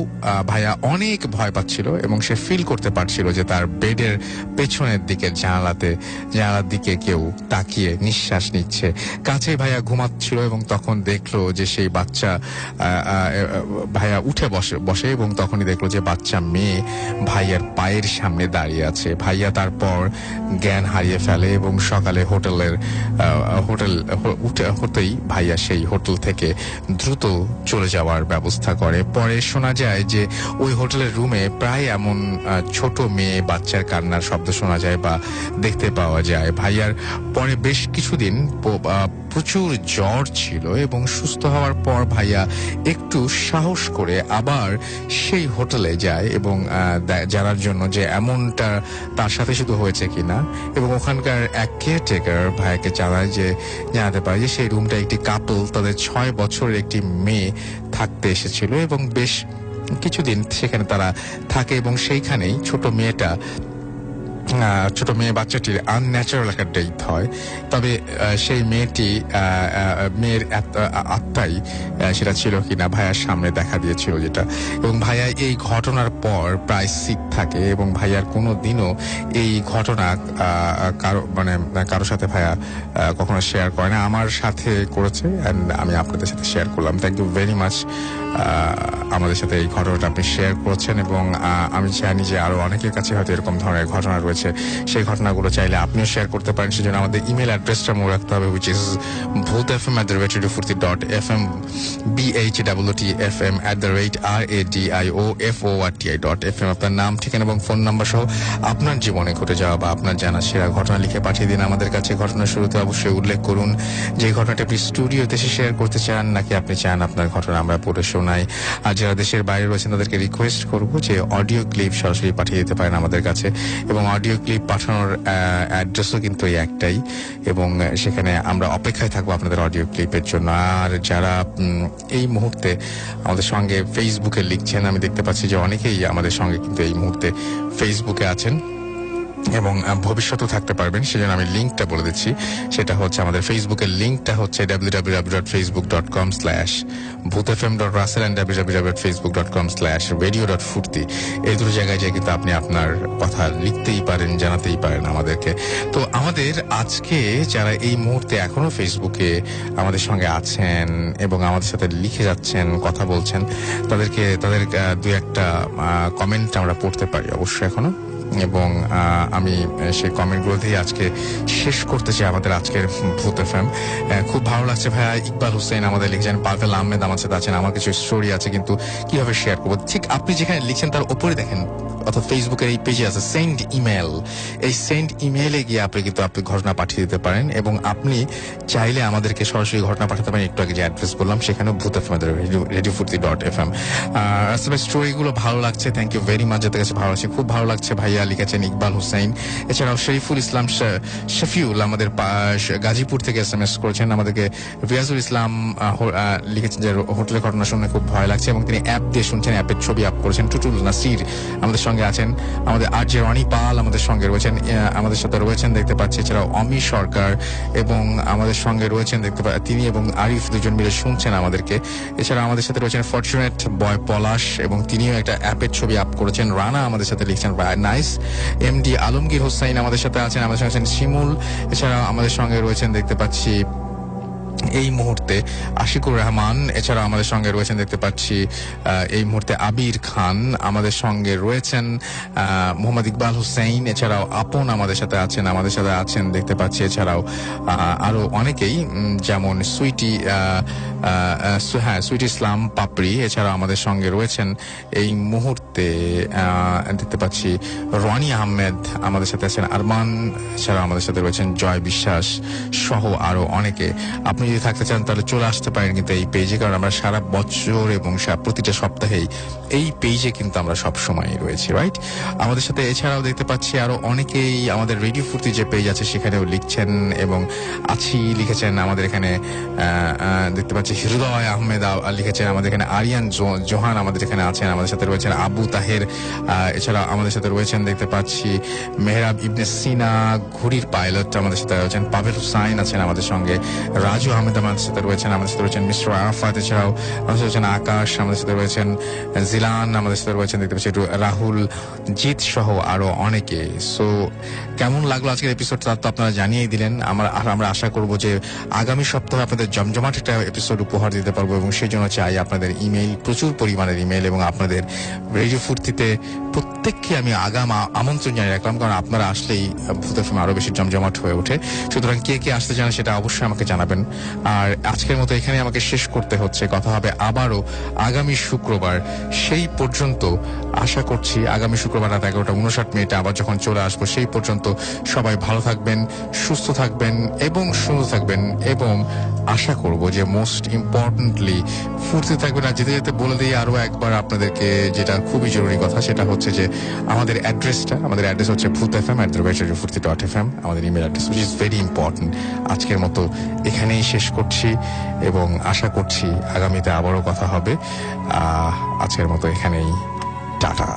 ভাইয়া অনেক ভয় পাচ্ছিল এবং সে ফিল করতে পারছিল যে তার বেডের পেছনের দিকে জানালার দিকে কেউ তাকিয়ে নিঃশ্বাস নিচ্ছে। কাছেই ভাইয়া ঘুমাচ্ছিল এবং তখন দেখলো যে সেই বাচ্চা ভাইয়া উঠে বসে এবং তখনই দেখলো যে বাচ্চা মেয়ে ভাইয়ার পায়ের সামনে দাঁড়িয়ে আছে। ভাইয়া তারপর জ্ঞান হারিয়ে ফেলে এবং সকালে হোটেল হতেই ভাইয়া সেই হোটেল থেকে দ্রুত চলে যাওয়ার ব্যবস্থা করে। পরে শোনা যায় যে ওই হোটেলের রুমে প্রায় এমন ছোট মেয়ে বাচ্চার কান্নার শব্দ শোনা যায় বা দেখতে পাওয়া যায়। ভাইয়ার পরে বেশ কিছুদিন প্রচুর জ্বর ছিল এবং সুস্থ হওয়ার পর ভাইয়া একটু সাহস করে আবার সেই হোটেলে যায় এবং জানার জন্য যে এমনটা তার সাথে শুধু হয়েছে কিনা, এবং ওখানকার এক কেয়ারটেকার ভাইয়াকে জানাতে পারে যে সেই রুমটা একটি কাপল, তাদের 6 বছরের একটি মেয়ে থাকতে এসেছিল এবং বেশ কিছুদিন সেখানে তারা থাকে এবং সেইখানেই ছোট মেয়ে বাচ্চাটির আনন্যাচারাল একটা ডেথ হয়। তবে সেই মেয়ের আত্মাই সেটা ছিল কিনা ভাইয়ার সামনে দেখা দিয়েছিল যেটা, এবং ভাইয়া এই ঘটনার পর প্রায় সিক থাকে এবং ভাইয়ার কোনো দিনও এই ঘটনা কারো সাথে ভাইয়া কখনো শেয়ার করে না। আমার সাথে করেছে অ্যান্ড আমি আপনাদের সাথে শেয়ার করলাম। থ্যাংক ইউ ভেরি মাচ আমাদের সাথে এই ঘটনাটা আপনি শেয়ার করেছেন, এবং আমি জানি যে আরো অনেকের কাছে হয়তো এরকম ধরনের ঘটনা রয়েছে, সেই ঘটনাগুলো চাইলে আপনিও শেয়ার করতে পারেন। সেজন্য আমাদের ইমেল অ্যাড্রেসটা মনে রাখতে হবে, which is bhutfm@radiofurti.fm, bhutfm@radiofurti.fm। আপনার নাম, ঠিকানা এবং ফোন নাম্বার সহ আপনার জীবনে ঘটে যাওয়া বা আপনার জানা সেরা ঘটনা লিখে পাঠিয়ে দিন আমাদের কাছে। ঘটনার শুরুতে অবশ্যই উল্লেখ করুন যে ঘটনাটি আপনি স্টুডিওতে এসে শেয়ার করতে চান, নাকি আপনি চান আপনার ঘটনা আমরা পড়ে শোনাই। আর যারা দেশের বাইরে রয়েছেন তাদেরকে রিকোয়েস্ট করবো যে অডিও ক্লিপ সরাসরি পাঠিয়ে দিতে পারেন আমাদের কাছে, এবং অডিও ক্লিপ পাঠানোর অ্যাড্রেসও কিন্তু এই একটাই, এবং সেখানে আমরা অপেক্ষায় থাকবো আপনাদের অডিও ক্লিপের জন্য। আর যারা এই মুহূর্তে আমাদের সঙ্গে ফেসবুকে লিখছেন, আমি দেখতে পাচ্ছি যে অনেকেই আমাদের সঙ্গে কিন্তু এই মুহূর্তে ফেসবুকে আছেন এবং ভবিষ্যতেও থাকতে পারবেন। সেজন্য আমি লিঙ্কটা বলে দিচ্ছি, সেটা হচ্ছে আমাদের ফেসবুকের লিঙ্কটা হচ্ছে www.facebook.com/bhutfm.russell and www.facebook.com/radio.furti। এই দুটো জায়গায় যায় কিন্তু আপনি আপনার কথা লিখতেই পারেন, জানাতেই পারেন আমাদেরকে। তো আমাদের আজকে যারা এই মুহূর্তে এখনো ফেসবুকে আমাদের সঙ্গে আছেন এবং আমাদের সাথে লিখে যাচ্ছেন, কথা বলছেন, তাদের দু একটা কমেন্ট আমরা পড়তে পারি অবশ্যই এখনো, এবং আমি সেই কমেন্টগুলো দিয়ে আজকে শেষ করতে চাই আমাদের আজকের ভূত এফএম। খুব ভালো লাগছে ভাইয়া। ইকবাল হোসেন আমাদের লিখছেন, পাভেল আহমেদ আমার সাথে আছেন, আমার কিছু স্টোরি আছে কিন্তু কিভাবে শেয়ার করবো। ঠিক আপনি যেখানে লিখছেন তার উপরে দেখেন অর্থাৎ ফেসবুকের এই পেজে আছে সেন্ড ইমেল। এই সেন্ড ইমেইলে গিয়ে আপনি কিন্তু আপনি ঘটনা পাঠিয়ে দিতে পারেন এবং আপনি চাইলে আমাদেরকে সরাসরি ঘটনা পাঠাতে পারেন। একটু আগে যে অ্যাড্রেস বললাম সেখানেও ভূত এফএম radiofurti.fm। আসলে স্টোরিগুলো ভালো লাগছে, থ্যাংক ইউ ভেরি মাচ, যাদের কাছে ভালো লাগছে খুব ভালো লাগছে। ভাইয়া লিখেছেন ইকবাল হোসেন, এছাড়াও শরীফুল ইসলাম শফিউল আমাদের গাজীপুর থেকে SMS করেছেন। আমাদেরকে রিয়াজুল ইসলাম লিখেছেন যে হোটেলের ঘটনা শুনে খুব ভয় লাগছে এবং তিনি অ্যাপ দিয়ে শুনছেন, অ্যাপের ছবি আপ করেছেন। টুটুল নাসির আমাদের সঙ্গে আছেন, আমাদের RJ রনি পাল আমাদের সঙ্গে রয়েছেন, আমাদের সাথে রয়েছেন দেখতে পাচ্ছি। এছাড়াও অমি সরকার এবং আমাদের সঙ্গে রয়েছেন দেখতে তিনি এবং আরিফ দুজন মিলে শুনছেন আমাদেরকে। এছাড়া আমাদের সাথে রয়েছেন ফরচুনেট বয় পলাশ এবং তিনিও একটা অ্যাপের ছবি আপ করেছেন। রানা আমাদের সাথে লিখছেন নাইস। MD আলমগীর হোসাইন আমাদের সাথে আছেন, আমাদের সঙ্গে আছেন শিমুল। এছাড়া আমাদের সঙ্গে রয়েছেন দেখতে পাচ্ছি এই মুহূর্তে আশিকুর রহমান। এছাড়া আমাদের সঙ্গে রয়েছেন দেখতে পাচ্ছি এই মুহূর্তে আবির খান, আমাদের সঙ্গে রয়েছেন মোহাম্মদ ইকবাল হোসেন। এছাড়াও আপন আমাদের সাথে আছেন দেখতে পাচ্ছি। এছাড়াও আরো অনেকেই, যেমন সুইটি ইসলাম পাপড়ি। এছাড়াও আমাদের সঙ্গে রয়েছেন এই মুহূর্তে দেখতে পাচ্ছি রনি আহমেদ আমাদের সাথে আছেন, আরমান। এছাড়াও আমাদের সাথে রয়েছেন জয় বিশ্বাস সহ আরো অনেকে। আপনি যদি থাকতে চান তাহলে চলে আসতে পারেন কিন্তু এই পেজে, কারণ আমরা সারা বছর এবং প্রতিটা সপ্তাহেই এই পেজে কিন্তু আমরা সব সময় রয়েছি, রাইট? আমাদের সাথে এছাড়াও দেখতে পাচ্ছি আরো অনেকেই আমাদের রেডিও ফুর্তি যে পেজ আছে সেখানেও লিখছেন এবং লিখেছেন। আমাদের এখানে দেখতে পাচ্ছি হৃদয় আহমেদ লিখেছেন, আমাদের এখানে আরিয়ান জোহান আমাদের এখানে আছেন, আমাদের সাথে রয়েছেন আবু তাহের। এছাড়া আমাদের সাথে রয়েছেন দেখতে পাচ্ছি মেহরাব ইবনে সিনা, ঘুড়ির পাইলট আমাদের সাথে রয়েছেন, পাভেল হুসাইন আছেন আমাদের সঙ্গে, রাজু আহমেদ আমাদের সাথে রয়েছেন, আমাদের সাথে রয়েছেন মিস্টার আরাফাত। এছাড়াও আমাদের সাথে রয়েছেন আকাশ, আমাদের সাথে রয়েছেন জিলান, আমাদের সাথে রয়েছেন দেখতে পাচ্ছি রাহুল, জিৎ সহ আরো অনেকে। সো কেমন লাগলো আজকের এপিসোড তা তো আপনারা জানিয়েই দিলেন। আমরা আশা করব যে আগামী সপ্তাহে আপনাদের জমজমাট একটা এপিসোড উপহার দিতে পারবো এবং সেই জন্য চাই আপনাদের ইমেইল, প্রচুর পরিমাণের ইমেইল, এবং আপনাদের রেডিও ফুর্তিতে প্রত্যেককে আমি আমন্ত্রণ জানিয়ে রাখলাম, কারণ আপনারা আসলেই ভূত এফএম আরো বেশি জমজমাট হয়ে ওঠে। সুতরাং কে কে আসতে চান সেটা অবশ্যই আমাকে জানাবেন। আর আজকের মতো এখানে আমাকে শেষ করতে হচ্ছে, কথা হবে আবারও আগামী শুক্রবার। সেই পর্যন্ত আশা করছি আগামী শুক্রবার রাত 11:59 আবার যখন চলে আসবো, সেই পর্যন্ত সবাই ভালো থাকবেন, সুস্থ থাকবেন এবং সুন্দর থাকবেন, এবং আশা করব যে মোস্ট ইম্পর্টেন্টলি ফুর্তি থাকবেন। আর যেতে যেতে বলে দিই আরো একবার আপনাদেরকে, যেটা খুবই জরুরি কথা, সেটা হচ্ছে যে আমাদের অ্যাড্রেস হচ্ছে bhuthfm@radiofurti.fm, আমাদের email address, which is very important. আজকের মতো এখানেই শেষ করছি এবং আশা করছি আগামীতে আবারও কথা হবে। আজকের মতো এখানেই, টাটা।